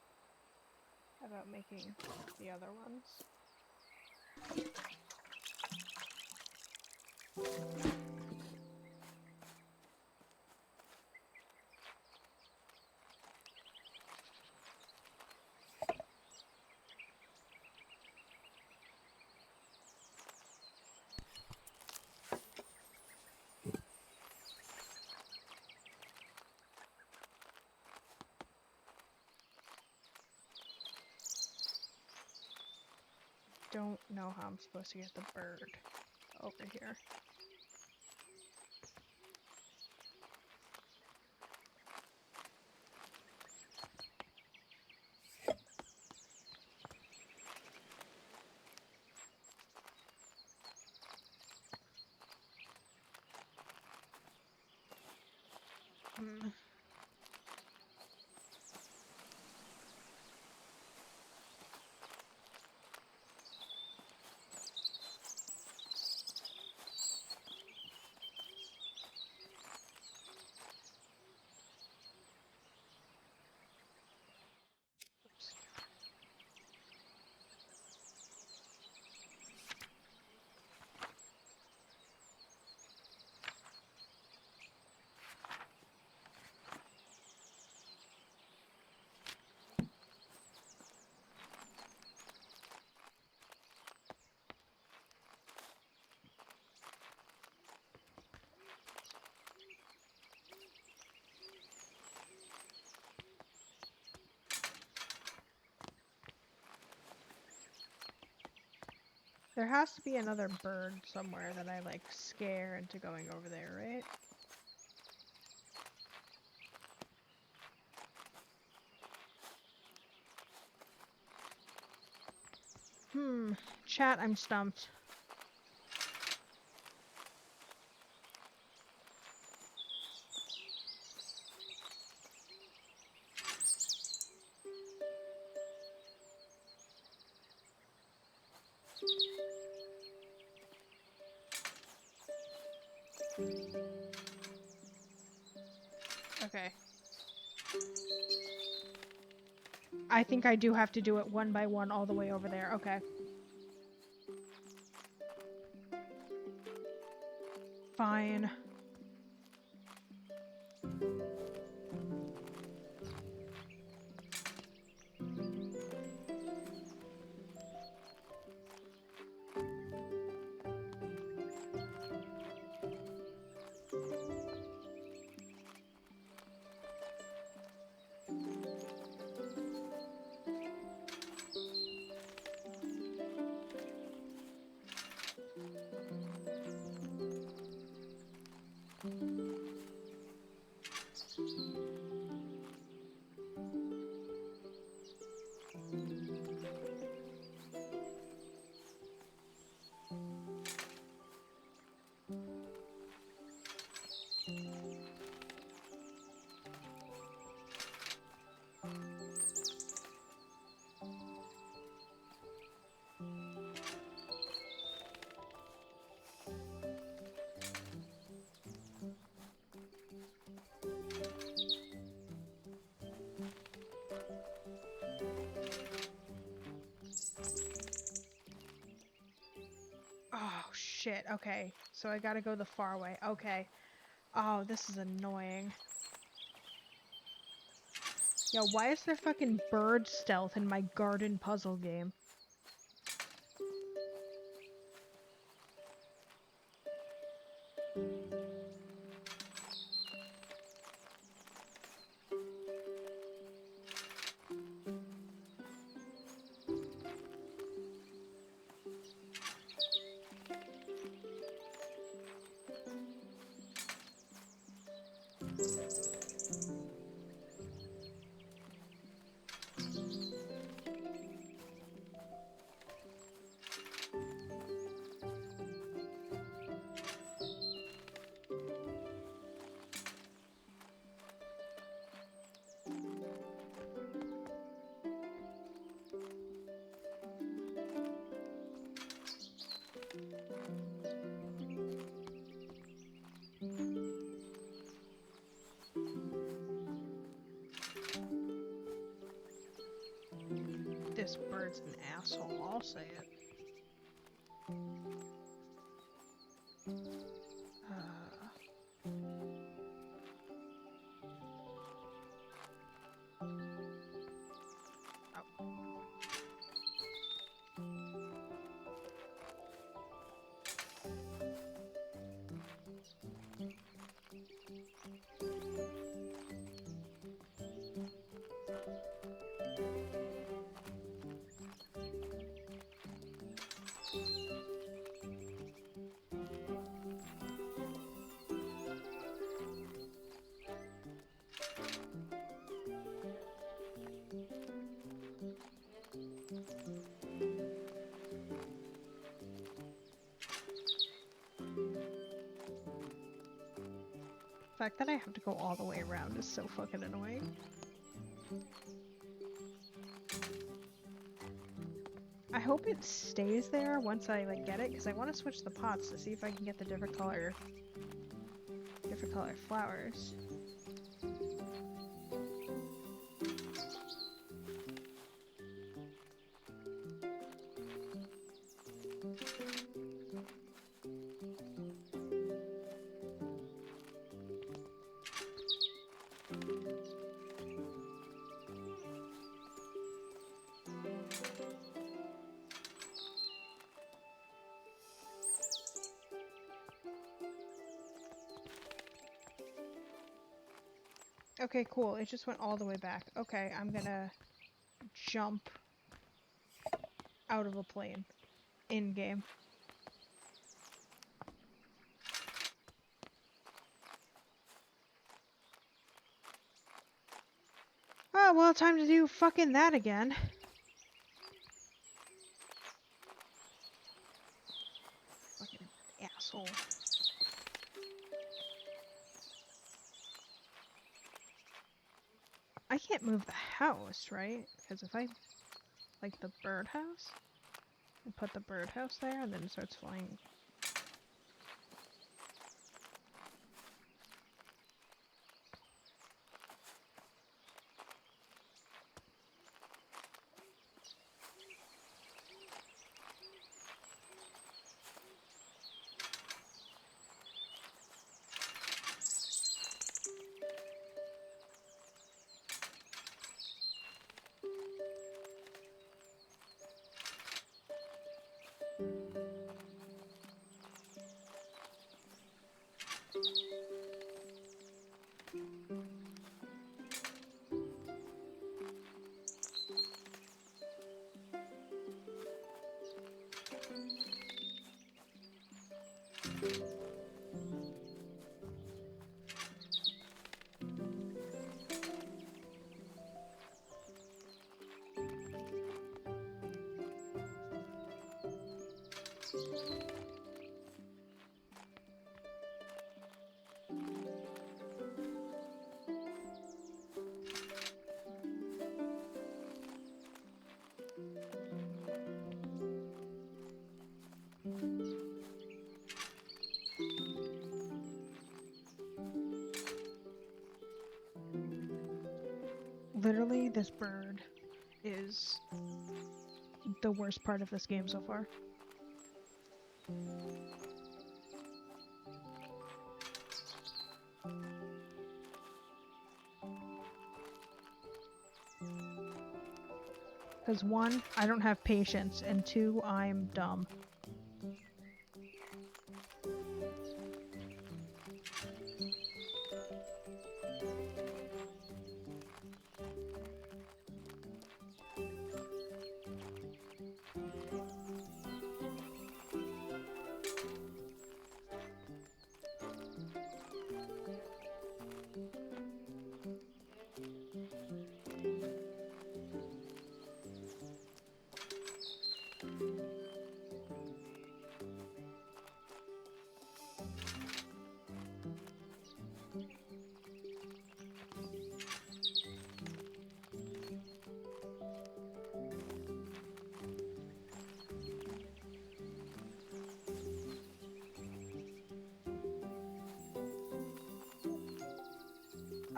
about making the other ones. Don't know how I'm supposed to get the bird over here. Hmm. There has to be another bird somewhere that I like scare into going over there, right? Chat, I'm stumped. Okay. I think I do have to do it one by one all the way over there. Okay. Fine. shit. Okay, so I gotta go the far way. Okay. Oh, this is annoying. Yo, why is there fucking bird stealth in my garden puzzle game? This bird's an asshole, I'll say it. The fact that I have to go all the way around is so fucking annoying. I hope it stays there once I like get it, because I want to switch the pots to see if I can get the different color flowers. Okay, cool. It just went all the way back. Okay, I'm gonna jump out of a plane in game. Oh, well, time to do fucking that again. Fucking asshole. I can't move the house, right? Because if I, like, the birdhouse, and put the birdhouse there, and then it starts flying. Literally, this bird is the worst part of this game so far. Because one, I don't have patience, and two, I'm dumb.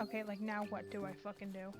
Okay, like now what do I fucking do?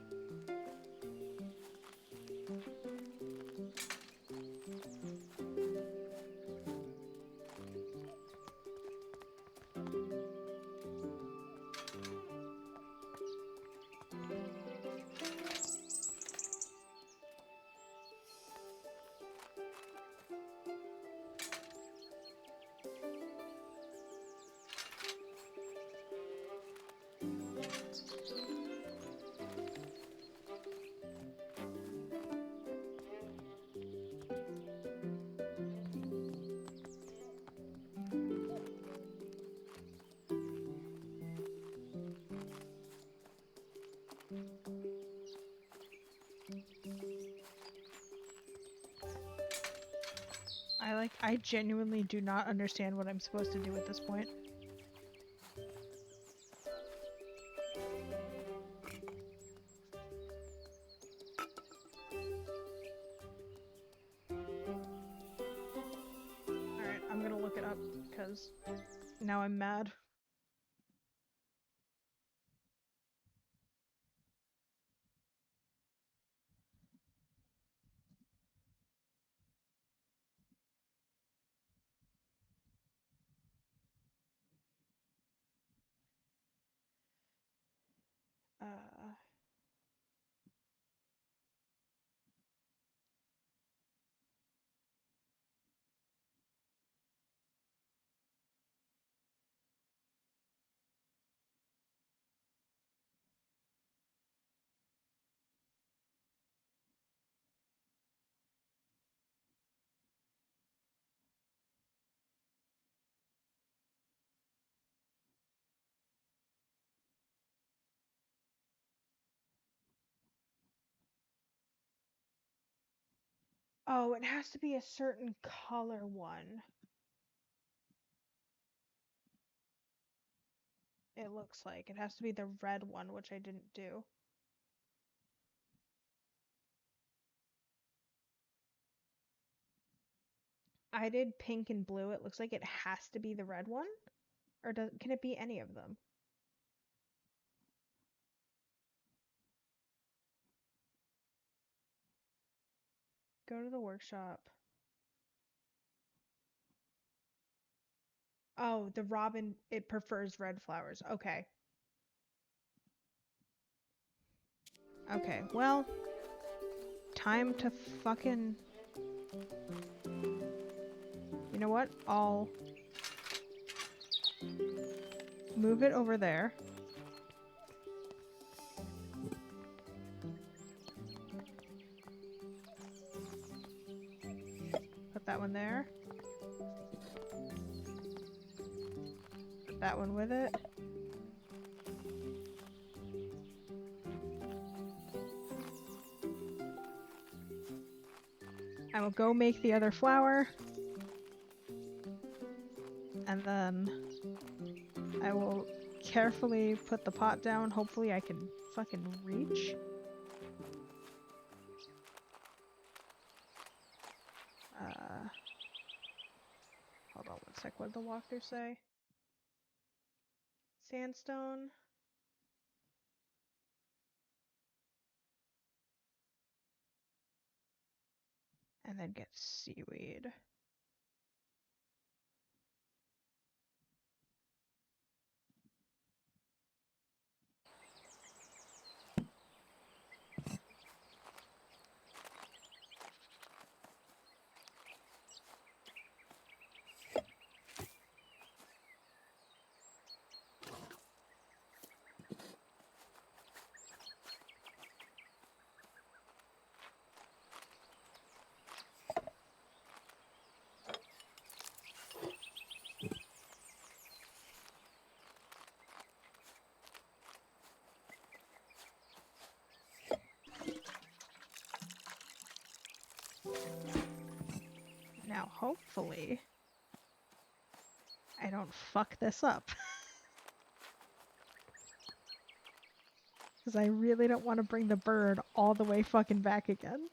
I genuinely do not understand what I'm supposed to do at this point. Alright, I'm gonna look it up, because now I'm mad. Oh, it has to be a certain color one. It looks like. It has to be the red one, which I didn't do. I did pink and blue. It looks like it has to be the red one? Or can it be any of them? Go to the workshop. Oh, the robin, it prefers red flowers. Okay. Okay, well, time to fucking... You know what? I'll move it over there. Put that one there. Put that one with it. I will go make the other flower. And then I will carefully put the pot down. Hopefully I can fucking reach. Hold on one sec. What did the walkthrough say? Sandstone. And then get seaweed. hopefully I don't fuck this up. Because I really don't want to bring the bird all the way fucking back again.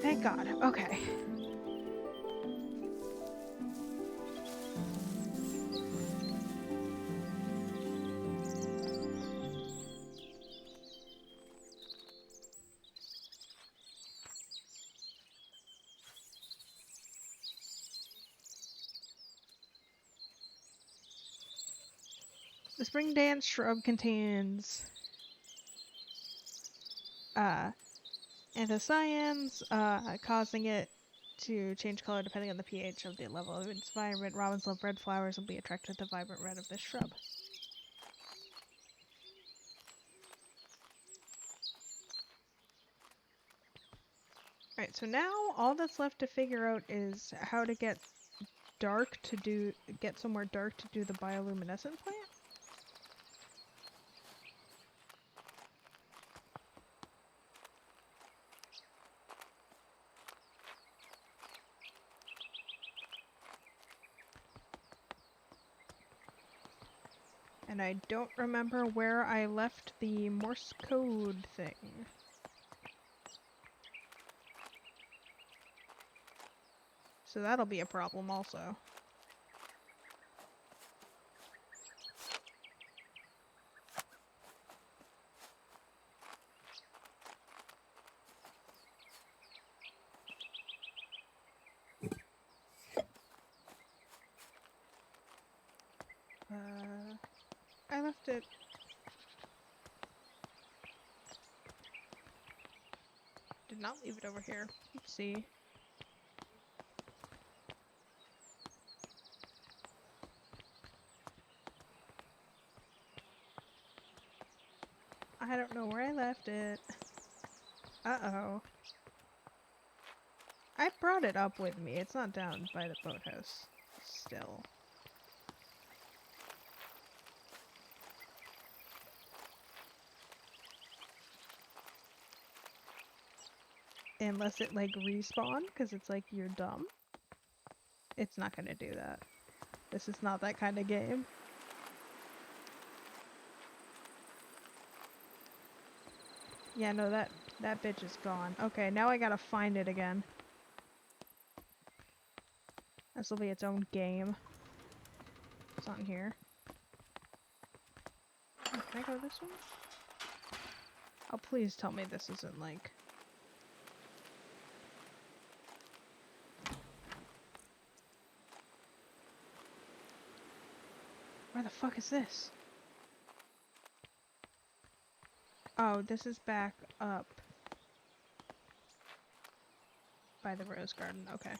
Thank God. Okay. The spring dance shrub contains anthocyanins, causing it to change color depending on the pH of the level of its environment. Robins love red flowers and will be attracted to the vibrant red of this shrub. Alright, so now all that's left to figure out is how to get somewhere dark to do the bioluminescent plant? And I don't remember where I left the Morse code thing. So that'll be a problem also. I left it. Did not leave it over here. Oopsie. I don't know where I left it. Uh-oh. I brought it up with me. It's not down by the boathouse. Still. Unless it, like, respawn, because it's like, you're dumb. It's not gonna do that. This is not that kind of game. Yeah, no, that bitch is gone. Okay, now I gotta find it again. This will be its own game. It's not in here. Oh, can I go this way? Oh, please tell me this isn't like... Where the fuck is this? Oh, this is back up. By the rose garden, okay.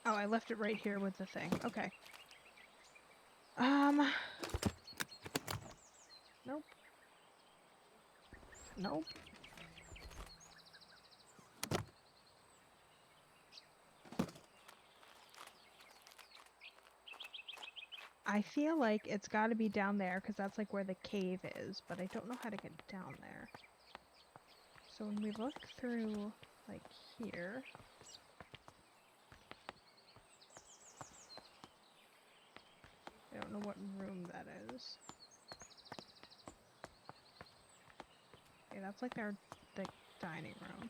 Oh, I left it right here with the thing. Okay. Nope. Nope. I feel like it's gotta be down there, because that's like where the cave is, but I don't know how to get down there. So when we look through, like, here... I don't know what room that is. Okay, that's like the dining room.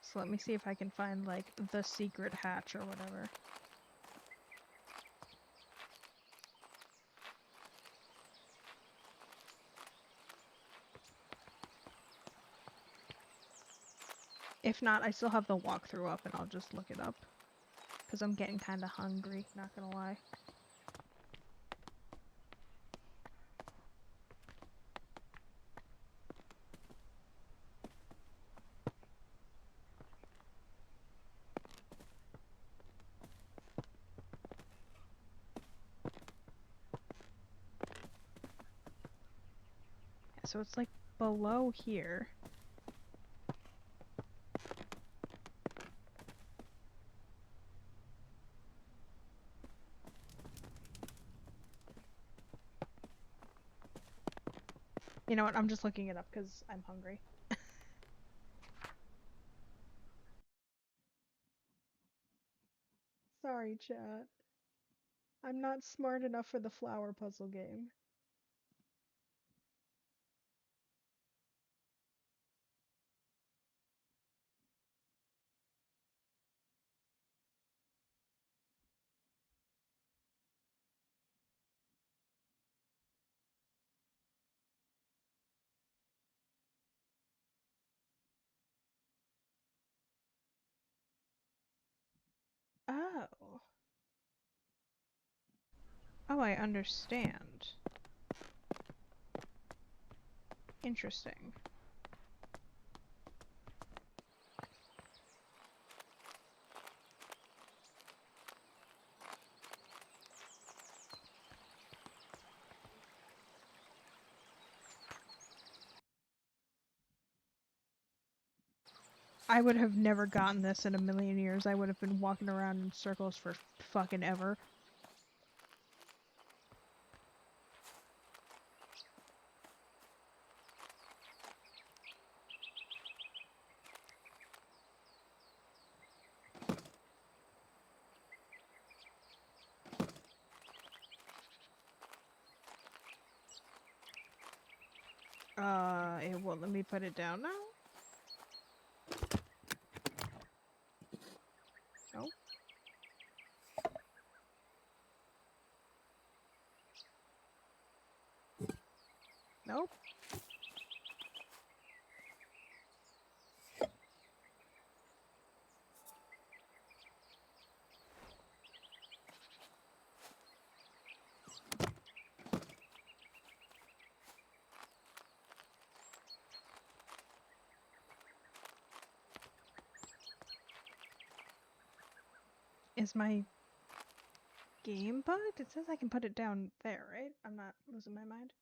So let me see if I can find, like, the secret hatch or whatever. If not, I still have the walkthrough up and I'll just look it up. Because I'm getting kind of hungry, not gonna lie. So it's like below here. You know what? I'm just looking it up because I'm hungry. Sorry, chat. I'm not smart enough for the flower puzzle game. Oh. Oh, I understand. Interesting. I would have never gotten this in a million years. I would have been walking around in circles for fucking ever. It won't let me put it down now? Nope. Nope. Is my game bugged? It says I can put it down there, right? I'm not losing my mind.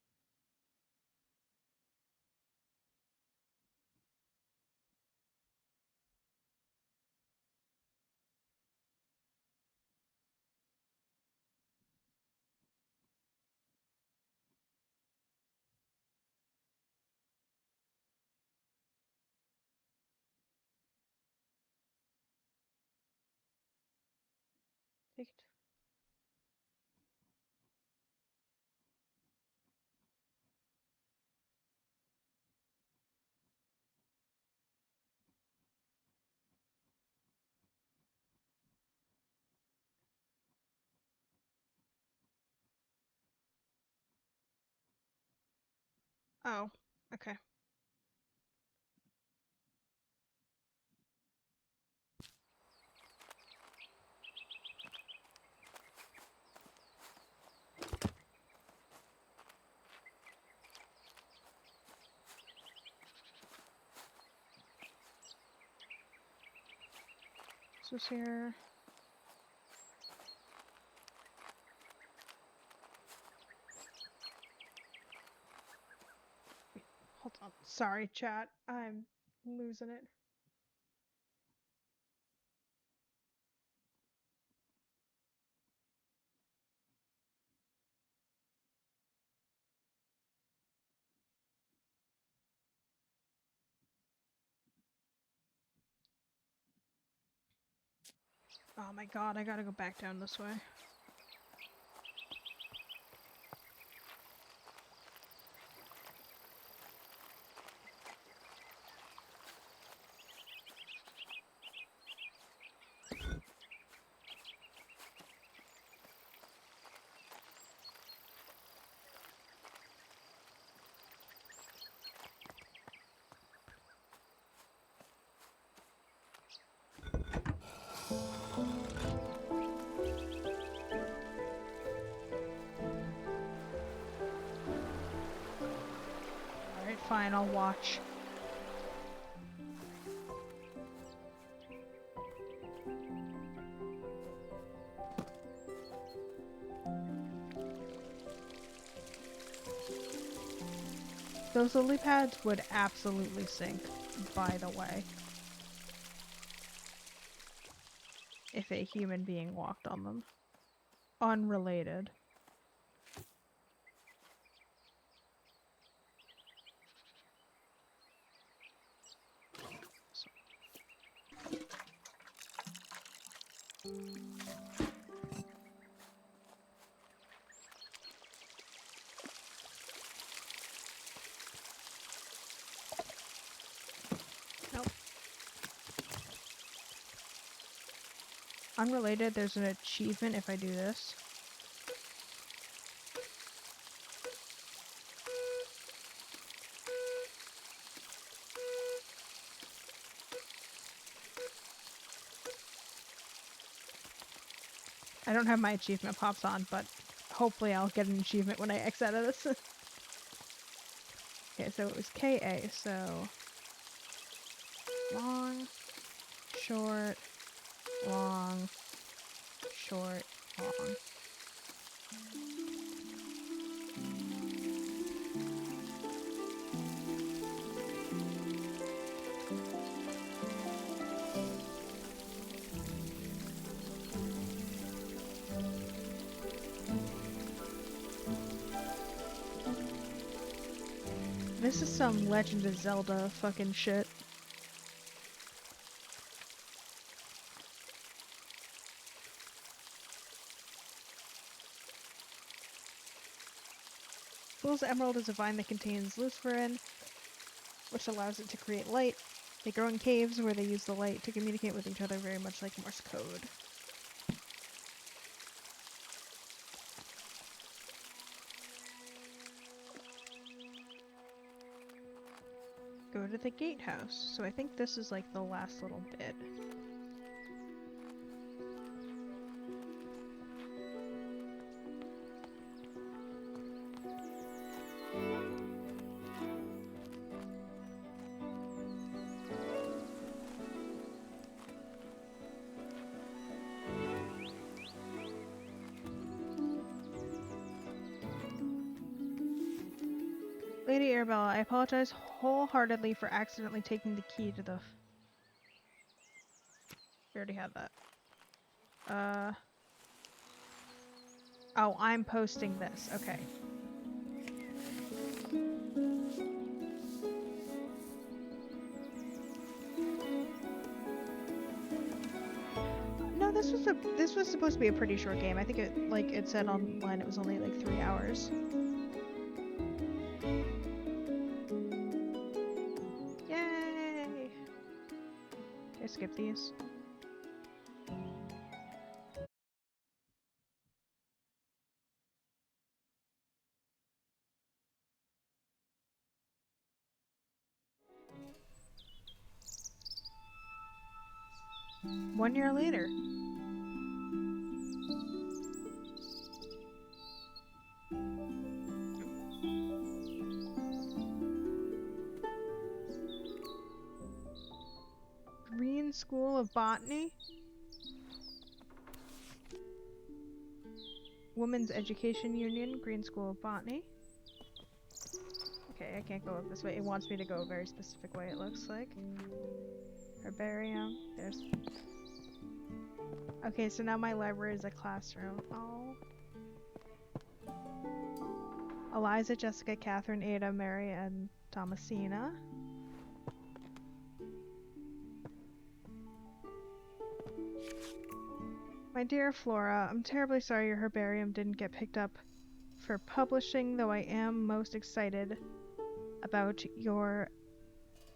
Take it. Oh, okay. This was here. Wait, hold on. Sorry, chat. I'm losing it. Oh my god, I gotta go back down this way. fine, I'll watch. Those lily pads would absolutely sink, by the way, if a human being walked on them. Unrelated. Nope. Unrelated, there's an achievement if I do this. I don't have my achievement pops on, but hopefully I'll get an achievement when I X out of this. Okay, so it was KA, so long, short, long, short, long. This is some Legend of Zelda fucking shit. Fool's Emerald is a vine that contains luciferin, which allows it to create light. They grow in caves where they use the light to communicate with each other, very much like Morse code. Go to the gatehouse. So I think this is like the last little bit. Lady Arabella, I apologize wholeheartedly for accidentally taking the key to the... We already had that. Oh, I'm posting this. Okay. No, this was supposed to be a pretty short game. I think it said online it was only like 3 hours. Yay! Okay, skip these. One year later. Green School of Botany? Women's Education Union, Green School of Botany. Okay, I can't go up this way. It wants me to go a very specific way, it looks like. Herbarium. There's... Okay, so now my library is a classroom. Oh. Eliza, Jessica, Catherine, Ada, Mary, and Thomasina. My dear Flora, I'm terribly sorry your herbarium didn't get picked up for publishing, though I am most excited about your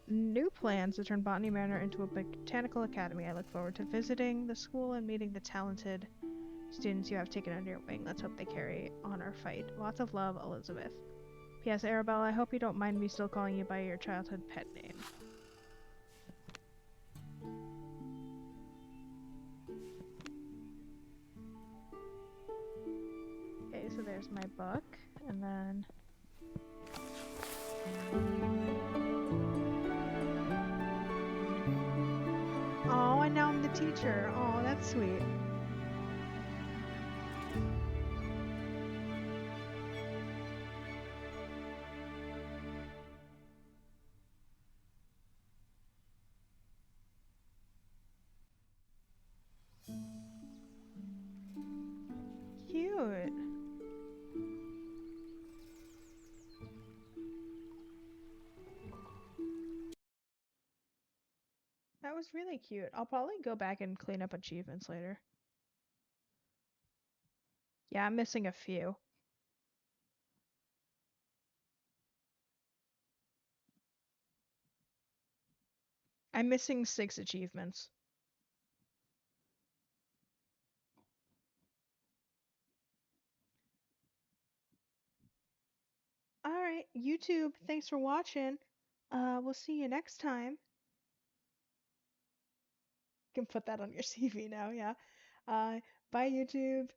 new plans to turn Botany Manor into a botanical academy. I look forward to visiting the school and meeting the talented students you have taken under your wing. Let's hope they carry on our fight. Lots of love, Elizabeth. P.S. Arabella, I hope you don't mind me still calling you by your childhood pet name. Okay, so there's my book, and then... teacher. Oh, that's sweet. Cute. That was really cute. I'll probably go back and clean up achievements later. Yeah, I'm missing a few. I'm missing 6 achievements. All right, YouTube, thanks for watching. We'll see you next time. You can put that on your CV now, yeah. Bye, YouTube.